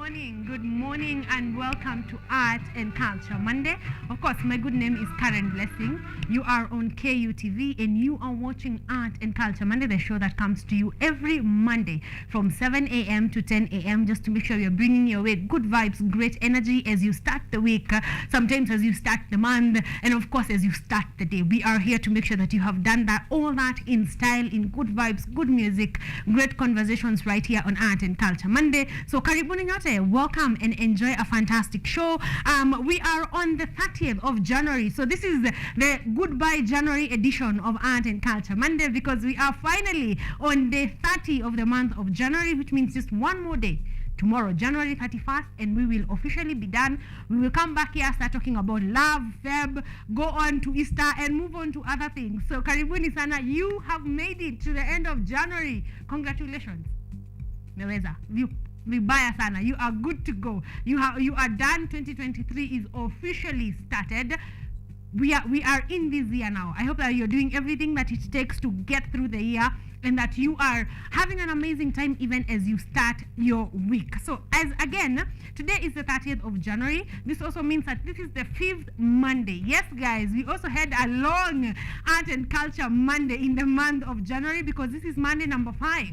Good morning, and welcome to Art and Culture Monday. Of course, my good name is Karen Blessing. You are on KUTV and you are watching Art and Culture Monday, the show that comes to you every Monday from 7 a.m. to 10 a.m. just to make sure you're bringing your way good vibes, great energy as you start the week, sometimes as you start the month, and of course as you start the day. We are here to make sure that you have done that, all that in style, in good vibes, good music, great conversations right here on Art and Culture Monday. So karibuni nyote, welcome and enjoy a fantastic show. We are on the 30th of January, so this is the goodbye January edition of Art and Culture Monday, because we are finally on day 30 of the month of January, which means just one more day. Tomorrow, January 31st, and we will officially be done. We will come back here, start talking about love, Feb, go on to Easter, and move on to other things. So karibuni sana, you have made it to the end of January. Congratulations. Meweza. Vibaya sana. You are good to go. You are done. 2023 is officially started. We are in this year now. I hope that you're doing everything that it takes to get through the year, and that you are having an amazing time even as you start your week. So as again, today is the 30th of January. This also means that this is the 5th Monday. Yes, guys, we also had a long Art and Culture Monday in the month of January, because this is Monday number 5.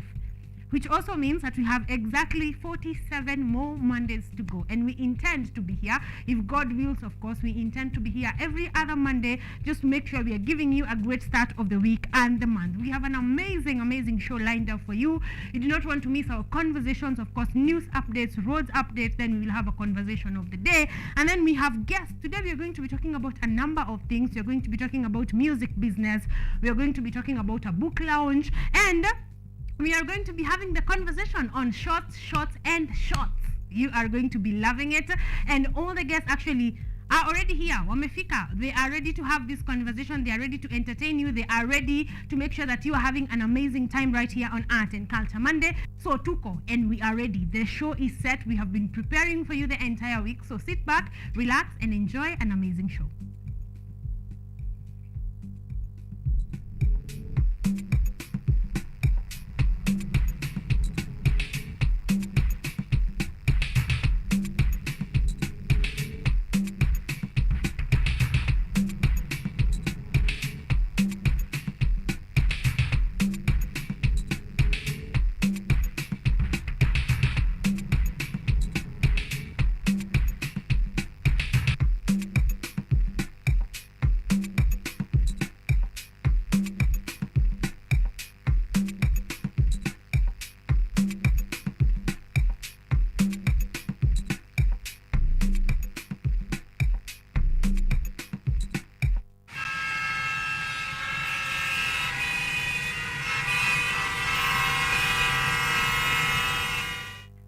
Which also means that we have exactly 47 more Mondays to go. And we intend to be here, if God wills, of course, we intend to be here every other Monday, just to make sure we are giving you a great start of the week and the month. We have an amazing show lined up for you. You do not want to miss our conversations, of course, news updates, roads updates, then we will have a conversation of the day. And then we have guests. Today we are going to be talking about a number of things. We are going to be talking about music business. We are going to be talking about a book lounge. And we are going to be having the conversation on shorts, and shorts. You are going to be loving it. And all the guests actually are already here. Wamefika. They are ready to have this conversation. They are ready to entertain you. They are ready to make sure that you are having an amazing time right here on Art and Culture Monday. So tuko, and we are ready. The show is set. We have been preparing for you the entire week. So sit back, relax, and enjoy an amazing show.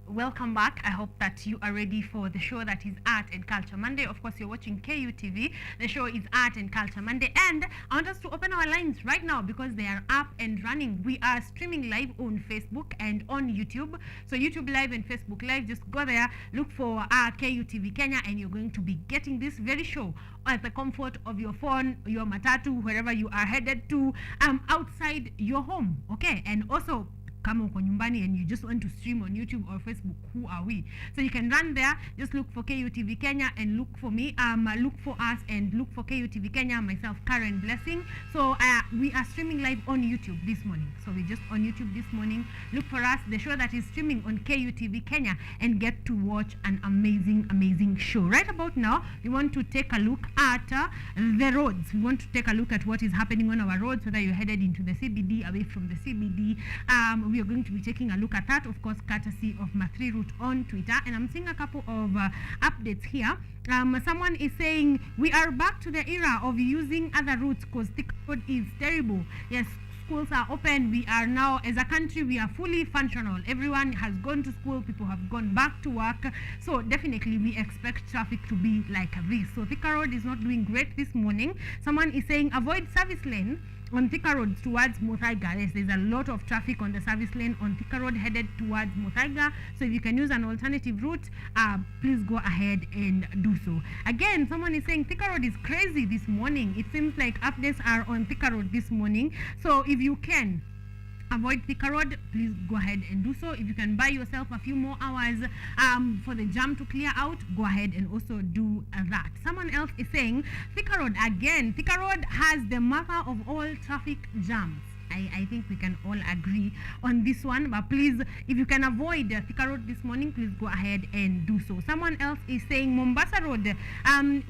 Welcome back. I hope that you are ready for the show that is Art and Culture Monday. Of course, you're watching KUTV. The show is Art and Culture Monday. And I want us to open our lines right now, because they are up and running. We are streaming live on Facebook and on YouTube. So YouTube Live and Facebook Live, just go there, look for KUTV Kenya, and you're going to be getting this very show at the comfort of your phone, your matatu, wherever you are headed to, outside your home. Okay? And also, kama uko nyumbani and you just want to stream on YouTube or Facebook, who are we? So you can run there, just look for KUTV Kenya and look for me, look for us and look for KUTV Kenya, myself, Karen Blessing. So we are streaming live on YouTube this morning. So we just on YouTube this morning, look for us, the show that is streaming on KUTV Kenya, and get to watch an amazing show. Right about now, we want to take a look at the roads. We want to take a look at what is happening on our roads, whether you're headed into the CBD, away from the CBD. We are going to be taking a look at that, of course, courtesy of Mathri Route on Twitter. And I'm seeing a couple of updates here. Someone is saying we are back to the era of using other routes because thick road is terrible. Yes, schools are open. We are now, as a country, we are fully functional. Everyone has gone to school. People have gone back to work. So definitely we expect traffic to be like this. So Thika Road is not doing great this morning. Someone is saying avoid service lane on Thika Road towards Muthaiga. Yes, there's a lot of traffic on the service lane on Thika Road headed towards Muthaiga. So if you can use an alternative route, please go ahead and do so. Again, someone is saying Thika Road is crazy this morning. It seems like updates are on Thika Road this morning. So if you can, avoid Thika Road, please go ahead and do so. If you can buy yourself a few more hours for the jam to clear out, go ahead and also do that. Someone else is saying Thika Road again. Thika Road has the mother of all traffic jams. I think we can all agree on this one, but please, if you can avoid Thika Road this morning, please go ahead and do so. Someone else is saying Mombasa Road,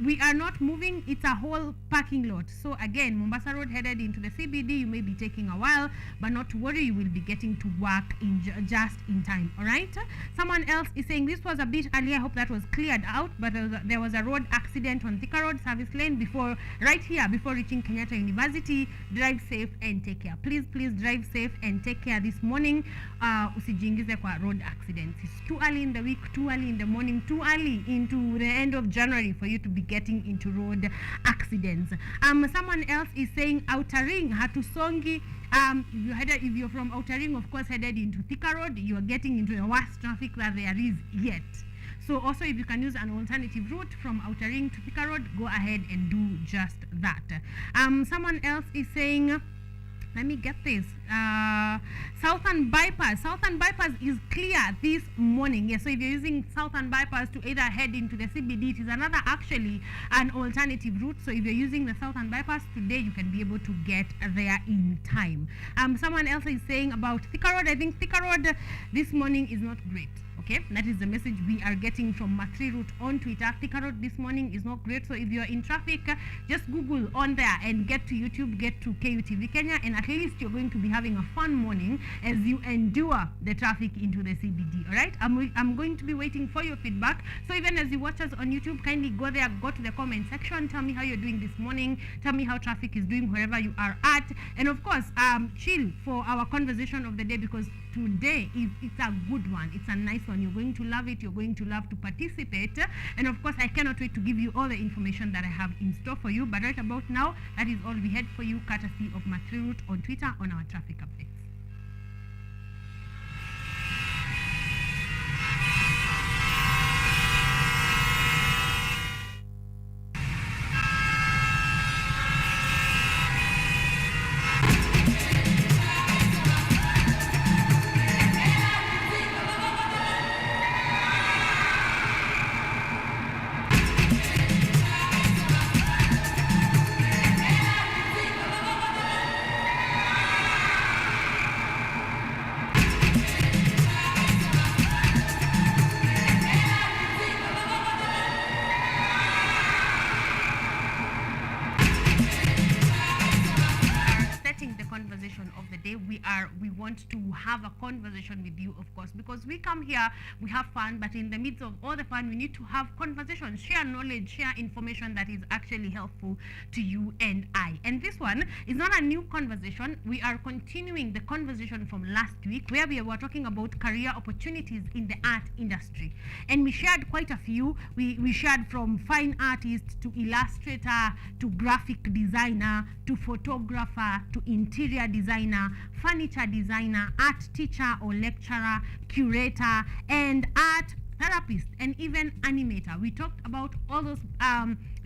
we are not moving, it's a whole parking lot. So again, Mombasa Road headed into the CBD, you may be taking a while, but not to worry, you will be getting to work in just in time. All right. Someone else is saying this was a bit earlier, I hope that was cleared out, but there was a road accident on Thika Road service lane right here before reaching Kenyatta University. Drive safe and take care. Please drive safe and take care this morning. Usijiingize kwa road accidents. It's too early in the week, too early in the morning, too early into the end of January for you to be getting into road accidents. Someone else is saying Outer Ring, Hatusongi. If you're from Outer Ring, of course, headed into Thika Road, you are getting into the worst traffic that there is yet. So also, if you can use an alternative route from Outer Ring to Thika Road, go ahead and do just that. Someone else is saying, let me get this. Southern Bypass. Southern Bypass is clear this morning. Yes, so if you're using Southern Bypass to either head into the CBD, it is actually an alternative route. So if you're using the Southern Bypass today, you can be able to get there in time. Someone else is saying about Thika Road. I think Thika Road this morning is not great. Okay, that is the message we are getting from Matri route on Twitter. Thika Road this morning is not great. So if you're in traffic, just Google on there and get to YouTube, get to KUTV Kenya, and at least you're going to be having a fun morning as you endure the traffic into the CBD. All right, I'm going to be waiting for your feedback. So even as you watch us on YouTube, kindly go there, go to the comment section, tell me how you're doing this morning, tell me how traffic is doing wherever you are at, and of course, chill for our conversation of the day, because today it's a good one, it's a nice one. You're going to love it, you're going to love to participate, and of course I cannot wait to give you all the information that I have in store for you. But right about now, that is all we had for you, courtesy of Matri Route on Twitter on our traffic updates. Of the day, we want to have a conversation with you, of course, because we come here, we have fun, but in the midst of all the fun, we need to have conversation, share knowledge, share information that is actually helpful to you and I. And this one is not a new conversation. We are continuing the conversation from last week, where we were talking about career opportunities in the art industry, and we shared quite a few. We shared from fine artist to illustrator to graphic designer to photographer to interior designer, furniture designer, art teacher or lecturer, curator, and art therapist, and even animator. We talked about all those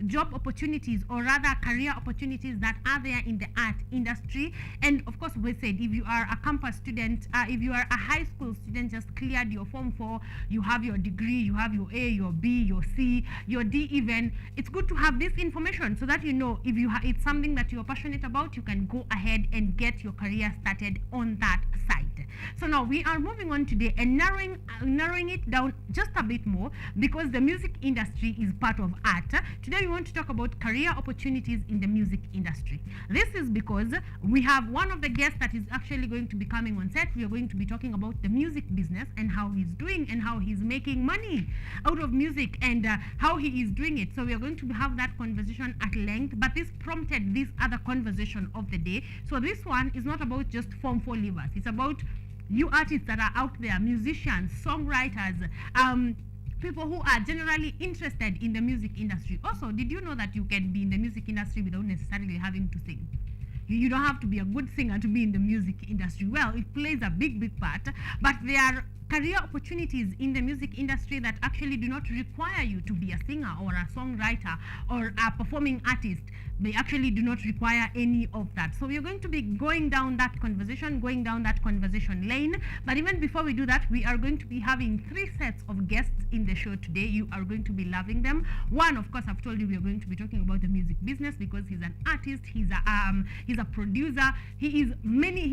job opportunities, or rather career opportunities, that are there in the art industry. And of course, we said if you are a campus student, if you are a high school student, just cleared your Form 4, you have your degree, you have your A, your B, your C, your D even, it's good to have this information so that you know if it's something that you're passionate about, you can go ahead and get your career started on that side. So now we are moving on today and narrowing it down just a bit more, because the music industry is part of art. Today we want to talk about career opportunities in the music industry. This is because we have one of the guests that is actually going to be coming on set. We are going to be talking about the music business and how he's doing and how he's making money out of music, and how he is doing it. So we are going to have that conversation at length, but this prompted this other conversation of the day. So this one is not about just Form 4 leavers. It's about you artists that are out there, musicians, songwriters, people who are generally interested in the music industry. Also, did you know that you can be in the music industry without necessarily having to sing? You don't have to be a good singer to be in the music industry. Well, it plays a big part, but there are career opportunities in the music industry that actually do not require you to be a singer or a songwriter or a performing artist. they actually do not require any of that. So we are going to be going down that conversation lane. But even before we do that, we are going to be having 3 sets of guests in the show today. You are going to be loving them. One, of course, I've told you we are going to be talking about the music business, because he's an artist, he's a producer, he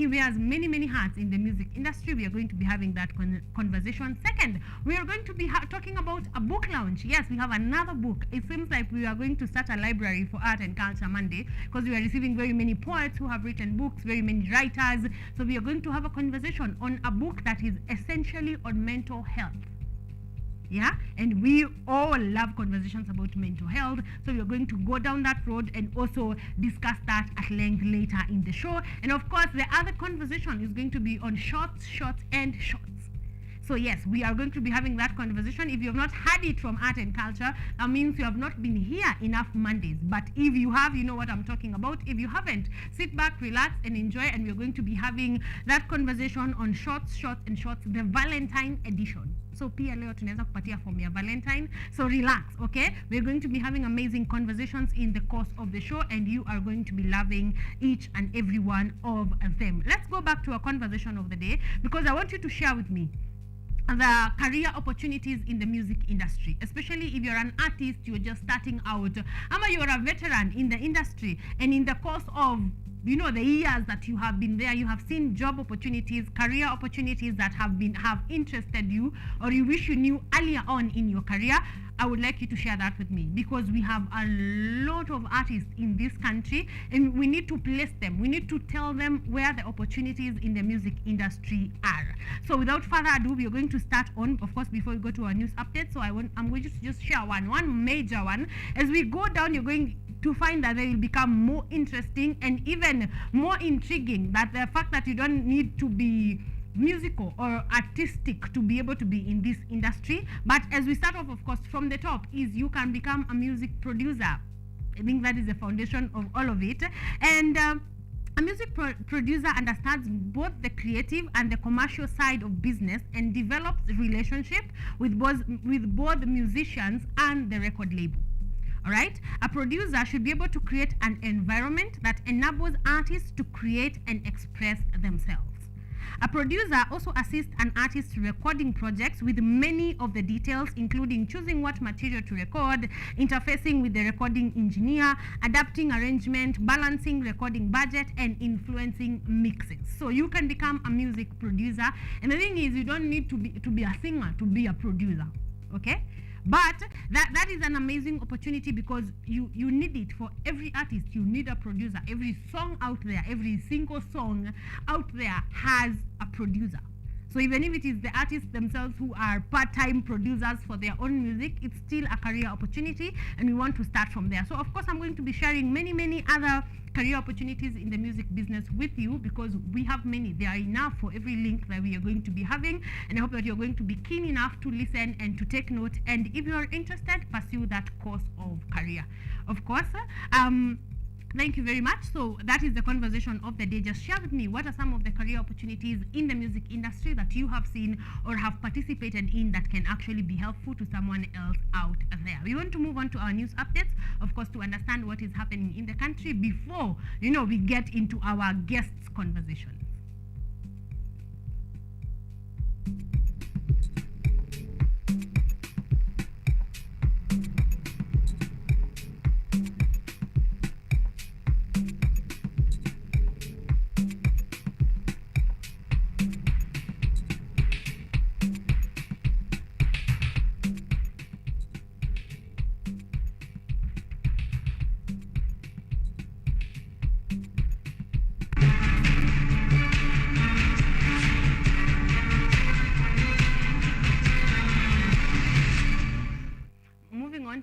wears many hats in the music industry. We are going to be having that conversation. Second, we are going to be talking about a book launch. Yes, we have another book. It seems like we are going to start a library for Art and Culture Monday, because we are receiving very many poets who have written books, very many writers. So we are going to have a conversation on a book that is essentially on mental health. Yeah, and we all love conversations about mental health, so we are going to go down that road and also discuss that at length later in the show. And of course, the other conversation is going to be on shorts. So yes, we are going to be having that conversation. If you have not had it from Art and Culture, that means you have not been here enough Mondays. But if you have, you know what I'm talking about. If you haven't, sit back, relax, and enjoy. And we're going to be having that conversation on shorts, the Valentine edition. So pia leo tunaweza kupatia form ya Valentine. So relax, okay? We're going to be having amazing conversations in the course of the show, and you are going to be loving each and every one of them. Let's go back to our conversation of the day, because I want you to share with me the career opportunities in the music industry, especially if you're an artist, you're just starting out, or you're a veteran in the industry, and in the course of the years that you have been there, you have seen job opportunities, career opportunities that have interested you, or you wish you knew earlier on in your career. I would like you to share that with me, because we have a lot of artists in this country, and we need to place them. We need to tell them where the opportunities in the music industry are. So without further ado, we are going to start on, of course, before we go to our news update. So I'm going to just share one major one. As we go down, you're going to find that they will become more interesting and even more intriguing, that the fact that you don't need to be musical or artistic to be able to be in this industry. But as we start off, of course, from the top, is you can become a music producer. I think that is the foundation of all of it. And a music producer understands both the creative and the commercial side of business, and develops relationship with both musicians and the record label. All right? A producer should be able to create an environment that enables artists to create and express themselves. A producer also assists an artist recording projects with many of the details, including choosing what material to record, interfacing with the recording engineer, adapting arrangement, balancing recording budget, and influencing mixes. So you can become a music producer. And the thing is, you don't need to be a singer to be a producer. Okay? But that is an amazing opportunity, because you need it for every artist. You need a producer. Every song out there, every single song out there has a producer. So even if it is the artists themselves who are part-time producers for their own music, it's still a career opportunity, and we want to start from there. So of course, I'm going to be sharing many other career opportunities in the music business with you, because we have many. There are enough for every link that we are going to be having, and I hope that you're going to be keen enough to listen and to take note, and if you're interested, pursue that course of career. Of course, thank you very much. So that is the conversation of the day. Just share with me, what are some of the career opportunities in the music industry that you have seen or have participated in that can actually be helpful to someone else out there. We want to move on to our news updates, of course, to understand what is happening in the country before, we get into our guests' conversation.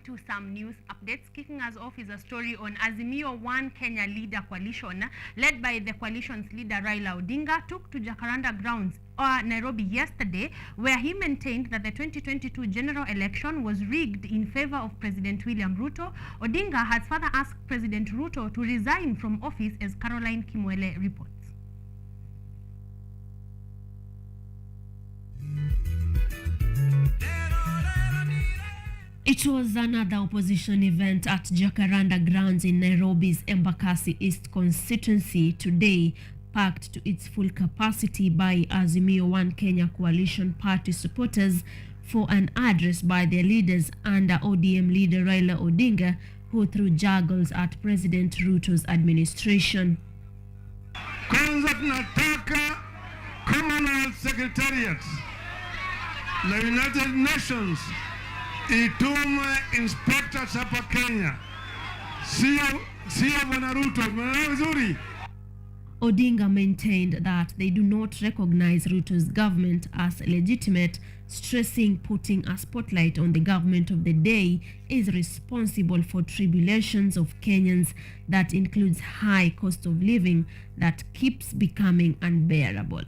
To some news updates. Kicking us off is a story on Azimio One Kenya Leader Coalition, led by the coalition's leader Raila Odinga, took to Jacaranda grounds Nairobi yesterday, where he maintained that the 2022 general election was rigged in favor of President William Ruto. Odinga has further asked President Ruto to resign from office, as Caroline Kimwele reports. It was another opposition event at Jacaranda Grounds in Nairobi's Embakasi East constituency today, packed to its full capacity by Azimio One Kenya coalition party supporters for an address by their leaders under ODM leader Raila Odinga, who threw juggles at President Ruto's administration. Kwanza tunataka Commonwealth Secretariat na United Nations itume inspectors hapa Kenya. Sio Bwana Ruto, mnaelewa vizuri? Odinga maintained that they do not recognize Ruto's government as legitimate, stressing putting a spotlight on the government of the day is responsible for tribulations of Kenyans that includes high cost of living that keeps becoming unbearable.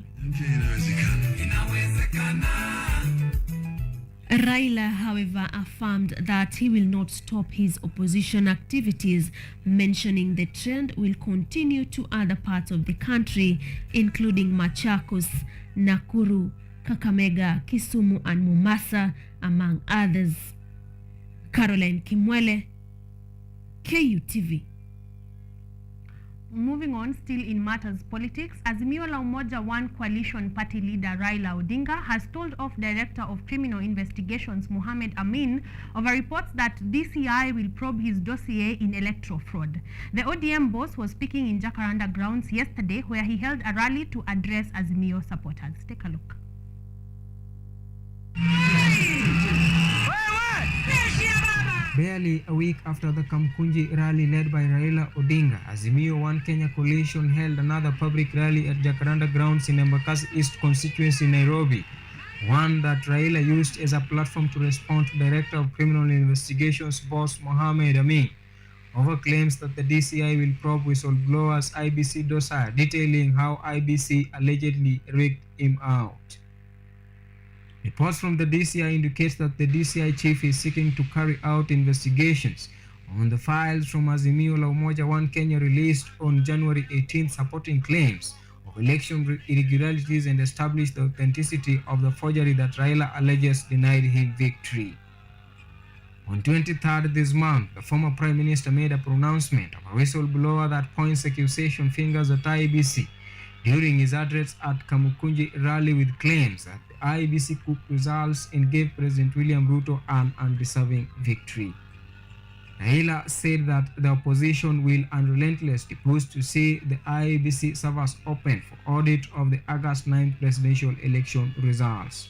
Raila, however, affirmed that he will not stop his opposition activities, mentioning the trend will continue to other parts of the country, including Machakos, Nakuru, Kakamega, Kisumu, and Mombasa, among others. Caroline Kimwele, KUTV. Moving on, still in matters politics, Azimio la Umoja One coalition party leader Raila Odinga has told off Director of Criminal Investigations Mohamed Amin over reports that DCI will probe his dossier in electoral fraud. The ODM boss was speaking in Jacaranda Grounds yesterday, where he held a rally to address Azimio supporters. Take a look. Barely a week after the Kamkunji rally led by Raila Odinga, Azimio One Kenya coalition held another public rally at Jacaranda Grounds in Embakasi East constituency, Nairobi, one that Raila used as a platform to respond to Director of Criminal Investigations boss Mohamed Amin over claims that the DCI will probe whistleblowers IBC dossier, detailing how IBC allegedly rigged him out. Reports from the DCI indicates that the DCI chief is seeking to carry out investigations on the files from Azimio la Umoja One Kenya released on January 18th, supporting claims of election irregularities and establish the authenticity of the forgery that Raila alleges denied him victory. On 23rd this month, the former Prime Minister made a pronouncement of a whistleblower that points accusation fingers at IBC during his address at Kamukunji rally, with claims that the IBC cooked results and gave President William Ruto an undeserving victory. Raila said that the opposition will unrelentlessly push to see the IBC servers open for audit of the August 9th presidential election results.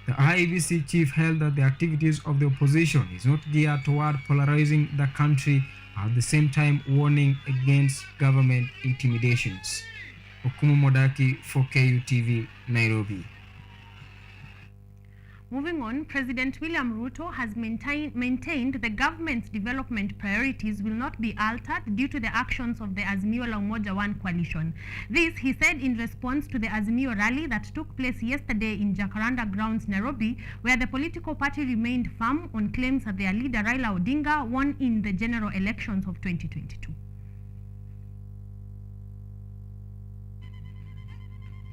The IBC chief held that the activities of the opposition is not geared toward polarizing the country, at the same time warning against government intimidations. Okumu Modaki for KUTV, Nairobi. Moving on, President William Ruto has maintained the government's development priorities will not be altered due to the actions of the Azimio la Umoja One coalition. This, he said, in response to the Azimio rally that took place yesterday in Jacaranda Grounds, Nairobi, where the political party remained firm on claims that their leader Raila Odinga won in the general elections of 2022.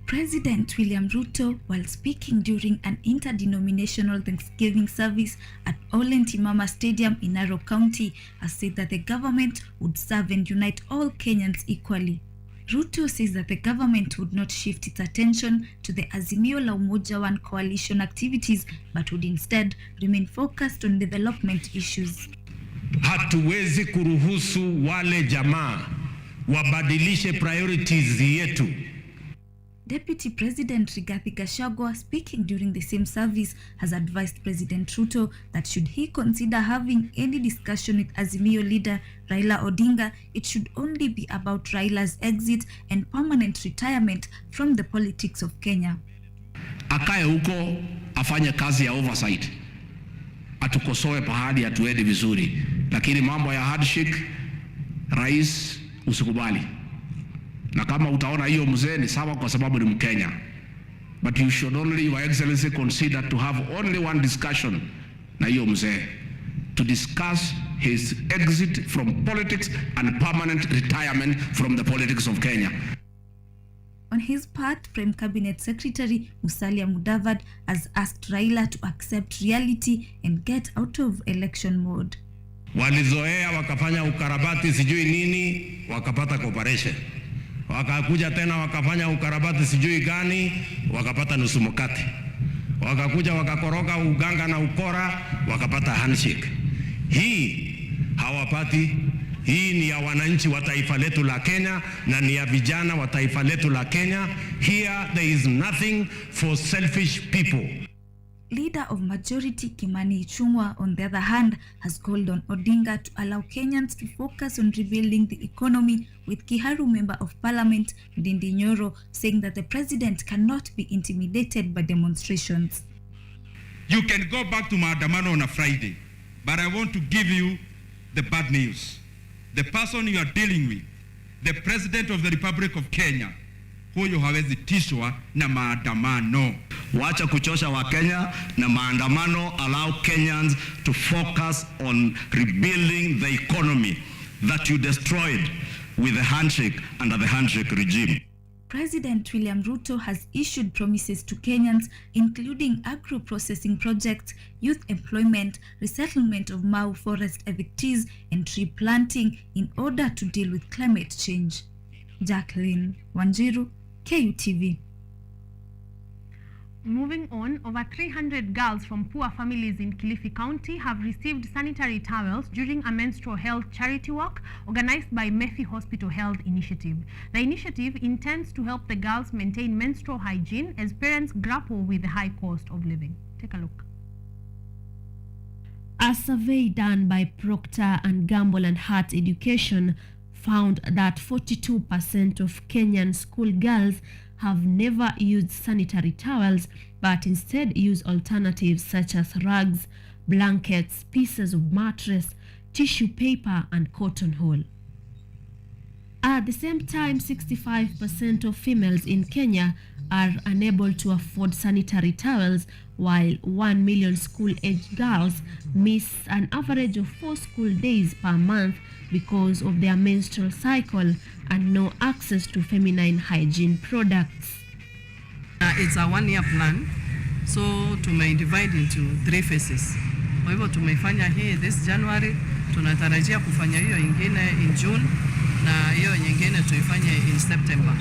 President William Ruto, while speaking during an interdenominational Thanksgiving service at Ole Ntimama Stadium in Narok County, has said that the government would serve and unite all Kenyans equally. Ruto says that the government would not shift its attention to the Azimio la Umoja One coalition activities, but would instead remain focused on development issues. Hatuwezi kuruhusu wale jamaa wabadilishe priorities yetu. Deputy President Rigathi Gachagua, speaking during the same service, has advised President Ruto that should he consider having any discussion with Azimio leader Raila Odinga, it should only be about Raila's exit and permanent retirement from the politics of Kenya. Akae huko afanye kazi ya oversight, atukosoe pahali atuende vizuri, lakini mambo ya handshake, rais usikubali. Na kama utaona hiyo mzee ni sawa kwa sababu ni Mkenya. But you should only, Your Excellency, consider to have only one discussion na hiyo mzee, to discuss his exit from politics and permanent retirement from the politics of Kenya. On his part, Prime Cabinet Secretary Musalia Mudavadi has asked Raila to accept reality and get out of election mode. Walizoea wakafanya ukarabati sijui nini, wakapata cooperation. Wakakuja tena wakafanya ukarabati sijui gani, wakapata nusu mkate. Wakakuja wakakoroga uganga na ukora, wakapata handshake. Hii hawapati. Hii ni ya wananchi wa taifa letu la Kenya na ni ya vijana wa taifa letu la Kenya. Here there is nothing for selfish people. Leader of Majority Kimani Ichung'wah, on the other hand, has called on Odinga to allow Kenyans to focus on rebuilding the economy, with Kiharu Member of Parliament Ndindi Nyoro saying that the president cannot be intimidated by demonstrations. You can go back to maandamano on a Friday, but I want to give you the bad news. The person you are dealing with, the President of the Republic of Kenya, huyo hawezi tishwa na maandamano. Wacha kuchosha wa Kenya na maandamano. Allow Kenyans to focus on rebuilding the economy that you destroyed with the handshake under the handshake regime. President William Ruto has issued promises to Kenyans, including agro-processing projects, youth employment, resettlement of Mau forest evictees, and tree planting in order to deal with climate change. Jacqueline Wanjiru, KUTV. Moving on, over 300 girls from poor families in Kilifi County have received sanitary towels during a menstrual health charity walk organized by Mephi Hospital Health Initiative. The initiative intends to help the girls maintain menstrual hygiene as parents grapple with the high cost of living. Take a look. A survey done by Procter & Gamble and Heart Education found that 42% of Kenyan schoolgirls have never used sanitary towels, but instead use alternatives such as rugs, blankets, pieces of mattress, tissue paper, and cotton wool. At the same time, 65% of females in Kenya are unable to afford sanitary towels, while 1 million school-aged girls miss an average of 4 school days per month because of their menstrual cycle and no access to feminine hygiene products. It's a one-year plan, so divide into 3 phases. Kwa hivyo tumeifanya hii this January, tunatarajia kufanya hiyo ingine in June na hiyo nyingine tuifanye in September.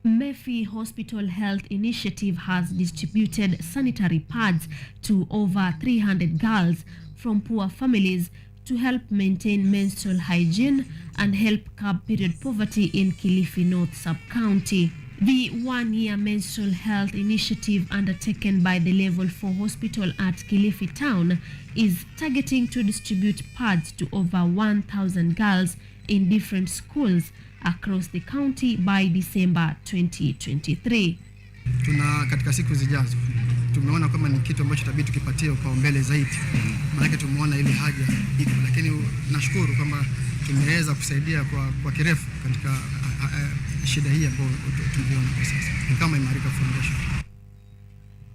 Mephi Hospital Health Initiative has distributed sanitary pads to over 300 girls from poor families to help maintain menstrual hygiene and help curb period poverty in Kilifi North Sub-County. The one-year menstrual health initiative undertaken by the Level 4 Hospital at Kilifi Town is targeting to distribute pads to over 1,000 girls in different schools across the county by December 2023. Katika siku zijazo tumeona kama ni kitu ambacho tabii tukipatie upaumbele zaidi, maana tumeona ile haja iko, lakini nashukuru kwamba tumeweza kusaidia kwa kirefu katika shida hii ambayo tuliona kwa sasa kama Imarika Foundation.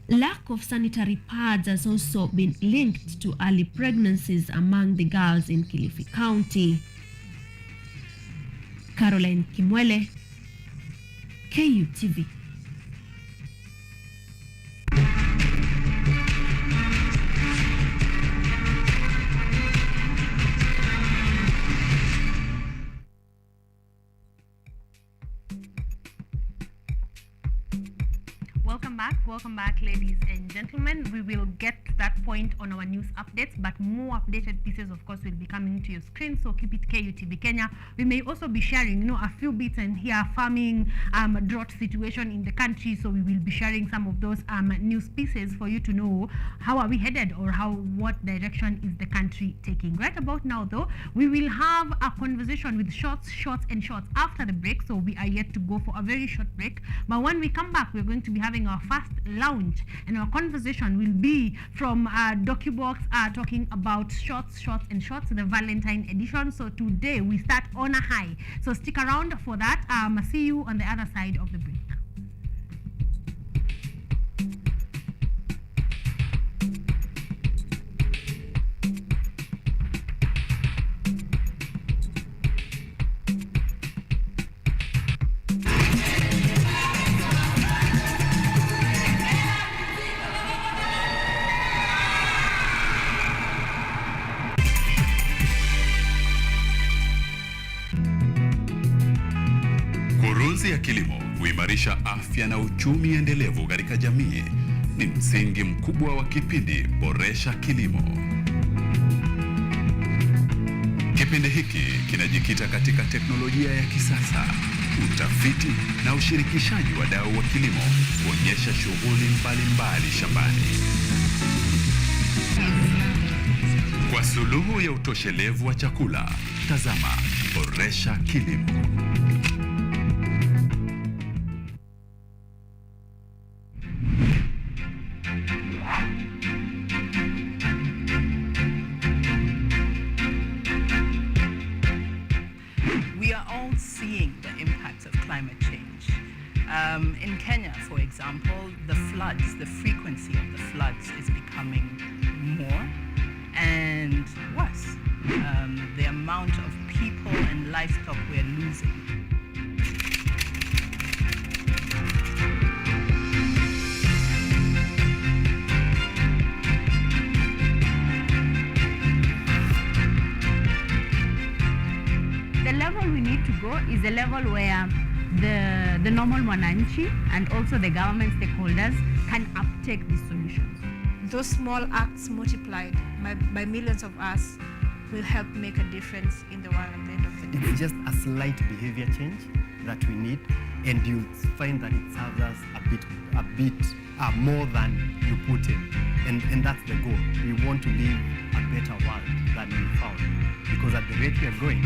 Lack of sanitary pads has also been linked to early pregnancies among the girls in Kilifi County. Caroline Kimwele, KUTV. Welcome back, ladies and gentlemen. We will get to that point on our news updates, but more updated pieces, of course, will be coming to your screen, so keep it KUTV Kenya. We may also be sharing, a few bits and here, farming, drought situation in the country, so we will be sharing some of those news pieces for you to know how are we headed or what direction is the country taking. Right about now, though, we will have a conversation with shots after the break, so we are yet to go for a very short break, but when we come back, we're going to be having our first lounge, and our conversation will be from DocuBox talking about shots, the Valentine edition. So today we start on a high, so stick around for that. See you on the other side of the break. Sayansi ya kilimo huimarisha afya na uchumi endelevu katika jamii. Ni msingi mkubwa wa kipindi Boresha Kilimo. Kipindi hiki kinajikita katika teknolojia ya kisasa, utafiti na ushirikishaji wa wadau wa kilimo kuonyesha shughuli mbalimbali shambani. Kwa suluhu ya utoshelevu wa chakula, tazama Boresha Kilimo. We are all seeing the impacts of climate change. In Kenya, for example, the frequency of the floods is becoming more and worse. The amount of people and livestock we are losing. The level we need to go is a level where the normal mwananchi and also the government stakeholders can uptake these solutions. Those small acts multiplied by millions of us will help make a difference in the world at the end of the day. It's just a slight behavior change that we need, and you'll find that it serves us a bit more than you put in. And that's the goal. We want to live a better world than we found. Because at the rate we are going,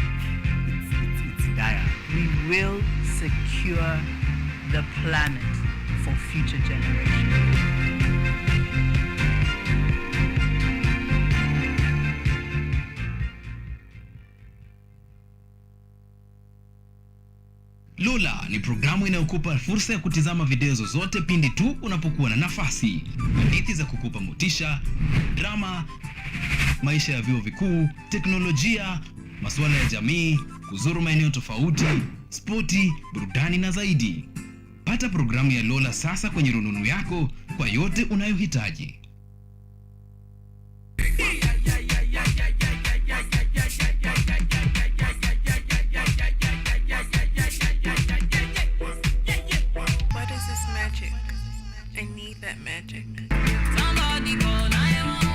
it's dire. We will secure the planet for future generations. Lola ni programu inayokupa fursa ya kutizama video zozote pindi tu unapokuwa na nafasi. Hadithi za kukupa motisha, drama, maisha ya vyuo vikuu, teknolojia, masuala ya jamii, kuzuru maeneo tofauti, spoti, burudani na zaidi. Pata programu ya Lola sasa kwenye rununu yako kwa yote unayohitaji. I need that magic. Somebody call 911.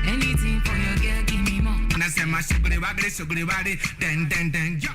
Anything for your girl, give me more. Nasema sugri wagri, den den den yo.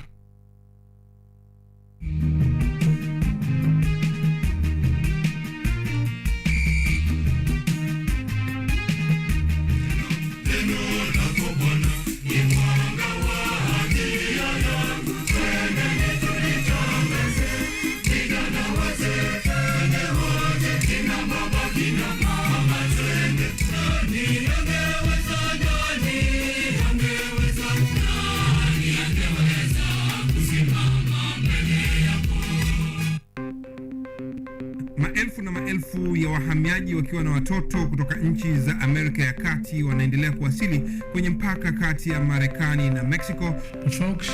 Maelfu na maelfu ya wahamiaji wakiwa na watoto kutoka nchi za Amerika ya Kati wanaendelea kuwasili kwenye mpaka kati ya Marekani na Mexico. The folks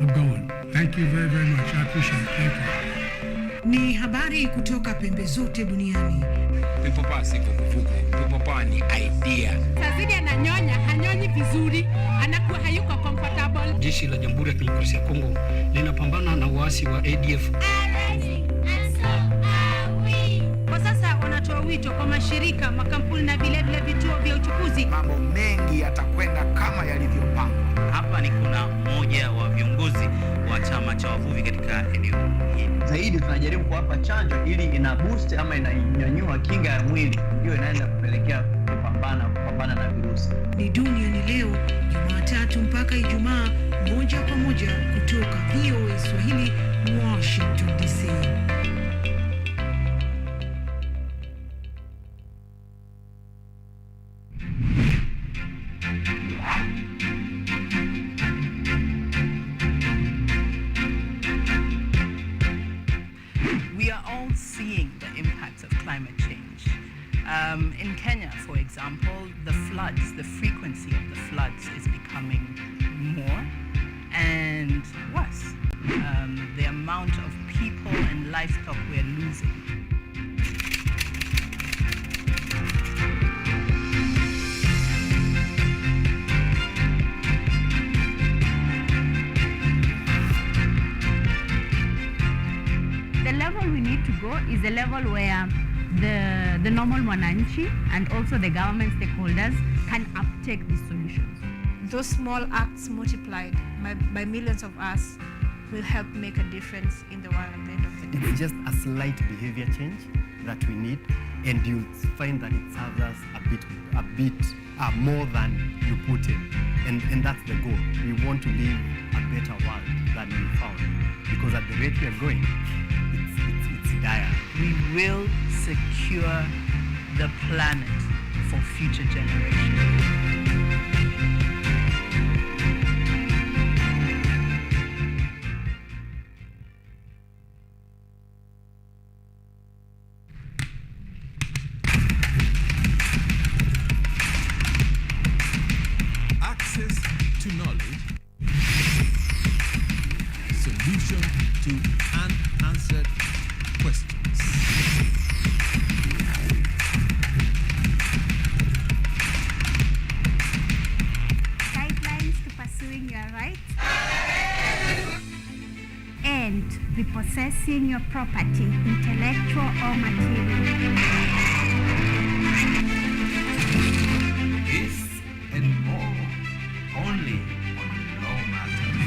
are going. Thank you very, very much. I appreciate it. Thank you. Ni habari kutoka pembe zote duniani. Pipopa si vuguvugu. Pipopa ni idea. Sazidi ananyonya, hanyonyi vizuri, anakuwa hayuko comfortable. Jeshi la Jamhuri ya Kidemokrasia ya Kongo linapambana na waasi wa ADF. Kwa sasa wanatoa wito kwa mashirika, makampuni na vile vituo vya uchukuzi. Mambo mengi yatakwenda kama yalivyopangwa. Hapa ni kuna mmoja wa viongozi wa chama cha wavuvi katika eneo hili. Zaidi tunajaribu kuwapa chanjo ili ina boost ama inanyanyua kinga ya mwili. Hiyo inaenda kupelekea kupambana na virusi. Ni Duniani Leo, Jumatatu mpaka Ijumaa, moja kwa moja kutoka VOA Swahili, Washington DC. We are all seeing the impacts of climate change. In Kenya, for example, the frequency of the floods is becoming more and worse. The amount of people and livestock we are losing. go is a level where the normal mwananchi and also the government stakeholders can uptake these solutions. Those small acts multiplied by millions of us will help make a difference in the world at the end of the day. It's just a slight behavior change that we need, and you'll find that it serves us a bit more than you put in. And that's the goal. We want to live a better world than we found. Because at the rate we are going, it's dire. We will secure the planet for future generations. Access to knowledge, solution to unanswered questions. Guidelines to pursuing your rights and repossessing your property, intellectual or material. This and more only on Law Matters.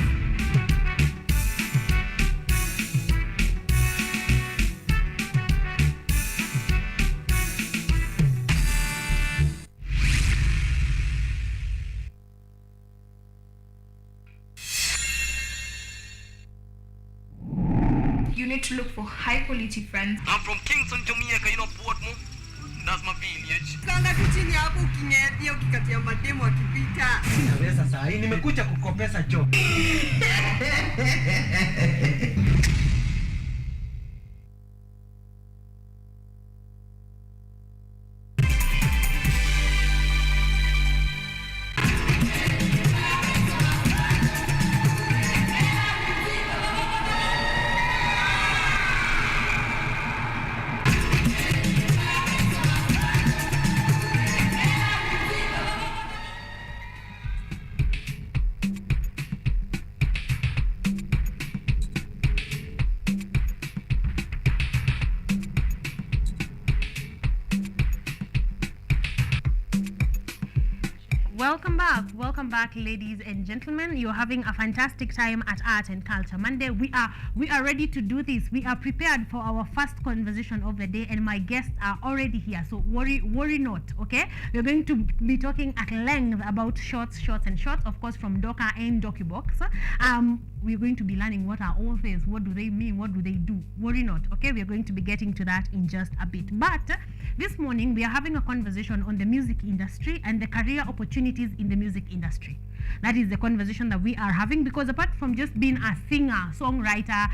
You need to look for high quality friends. I'm from Kingston, Jamaica, you know Portmore. That's my village. Kanga tu chini hapo ukinyedhia ukikatia mademo akipita. Sinaweza saa hii nimekuja kukopesa job. Welcome back, ladies and gentlemen. You're having a fantastic time at Art and Culture Monday. We are ready to do this. We are prepared for our first conversation of the day, and my guests are already here. So worry not, okay? We're going to be talking at length about shorts, of course, from Docker and DocuBox. We're going to be learning what are all these, what do they mean, what do they do. Worry not, okay? We're going to be getting to that in just a bit. But this morning, we are having a conversation on the music industry and the career opportunities in the music industry. That is the conversation that we are having, because apart from just being a singer, songwriter,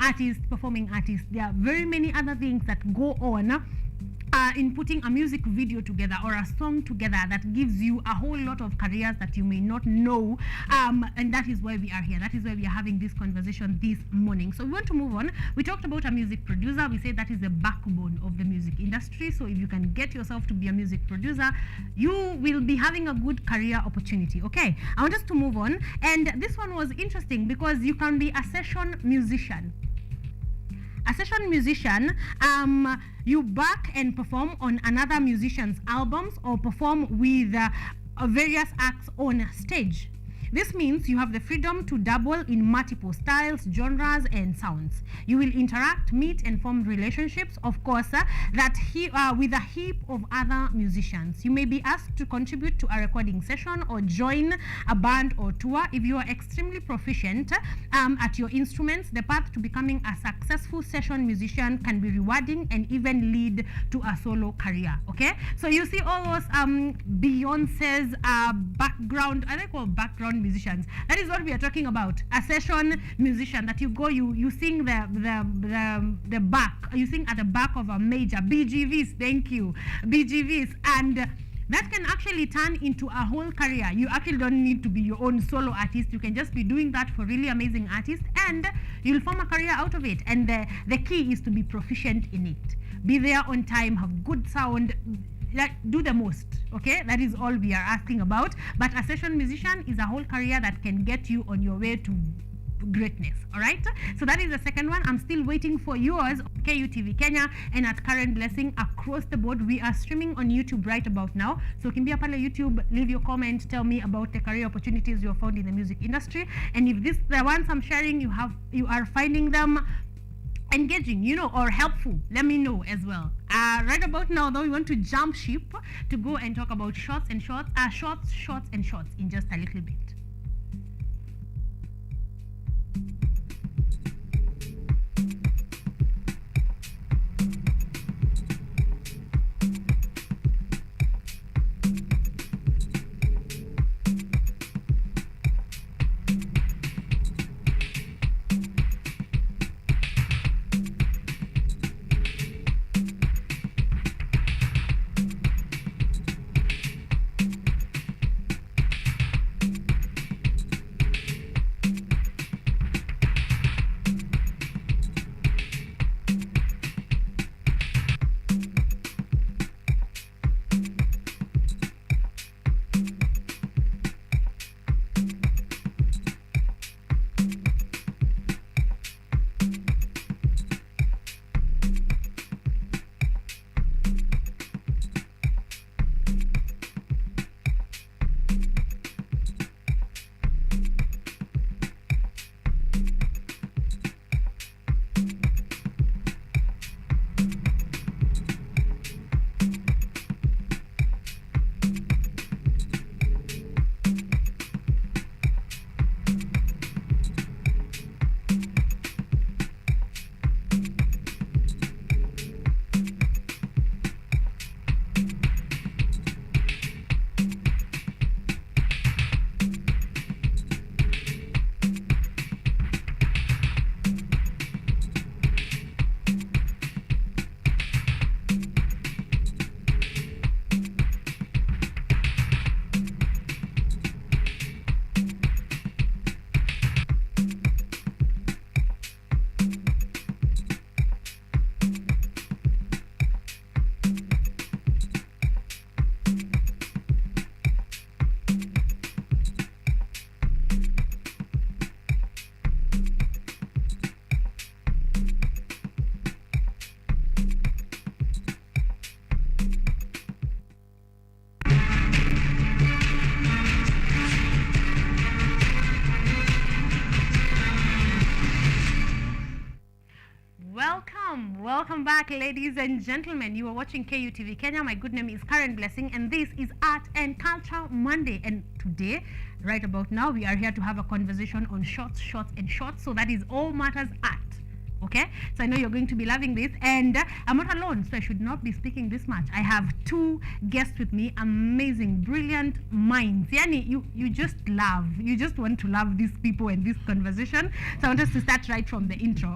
artist, performing artist, there are very many other things that go on in putting a music video together or a song together that gives you a whole lot of careers that you may not know, and that is why we are here. That is why we are having this conversation this morning. So we want to move on. We talked about a music producer. We said that is the backbone of the music industry. So if you can get yourself to be a music producer, you will be having a good career opportunity. Okay, I want us to move on. And this one was interesting because you can be a session musician. A session musician, you back and perform on another musician's albums or perform with various acts on stage. This means you have the freedom to dabble in multiple styles, genres, and sounds. You will interact, meet, and form relationships, of course, with a heap of other musicians. You may be asked to contribute to a recording session or join a band or tour. If you are extremely proficient at your instruments, the path to becoming a successful session musician can be rewarding and even lead to a solo career. Okay, so you see all those Beyonce's background, are they called background musicians? That is what we are talking about. A session musician that you go, you sing the back, you sing at the back of a major BGVs. Thank you, BGVs, and that can actually turn into a whole career. You actually don't need to be your own solo artist. You can just be doing that for really amazing artists, and you'll form a career out of it. And the key is to be proficient in it. Be there on time, have good sound. Do the most, okay? That is all we are asking about. But a session musician is a whole career that can get you on your way to greatness. All right, so that is the second one. I'm still waiting for yours. KUTV Kenya and at Karen Blessing across the board. We are streaming on YouTube right about now, so kimbia pale YouTube, leave your comment, tell me about the career opportunities you have found in the music industry, and if the ones I'm sharing you are finding them engaging, or helpful, let me know as well. Right about now though, we want to jump ship to go and talk about shorts and shorts in just a little bit. Welcome back, ladies and gentlemen. You are watching KUTV Kenya. My good name is Karen Blessing, and this is Art and Culture Monday. And today, right about now, we are here to have a conversation on shorts. So that is all matters art. Okay, so I know you're going to be loving this, and I'm not alone, so I should not be speaking this much. I have two guests with me, amazing, brilliant minds. Yani, you just want to love these people and this conversation. So I want us to start right from the intro.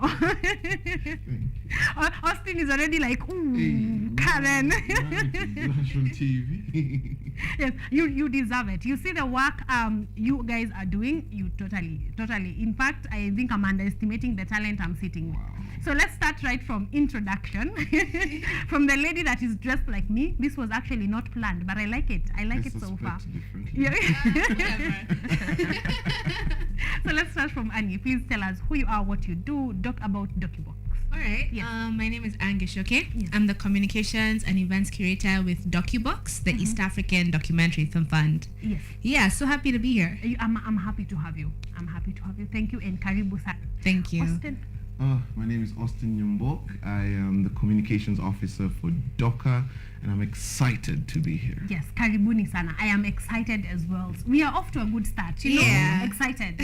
Austin is already like, ooh, hey, Karen. From TV. Yes, you deserve it. You see the work you guys are doing. You totally. In fact, I think I'm underestimating the talent I'm sitting. Wow. So let's start right from introduction. From the lady that is dressed like me. This was actually not planned, but I like it. I like it so far. Yeah. So let's start from Annie. Please tell us who you are, what you do, talk about DocuBox. All right. Yes. My name is Angish, okay? Yes. I'm the communications and events curator with DocuBox, the East African Documentary Film Fund. Yes. Yeah, so happy to be here. I'm happy to have you. Thank you, and karibu sana. Thank you. Austin. My name is Austin Nyumbok. I am the communications officer for DOCA, and I'm excited to be here. Yes, karibuni sana. I am excited as well. We are off to a good start. You know, excited.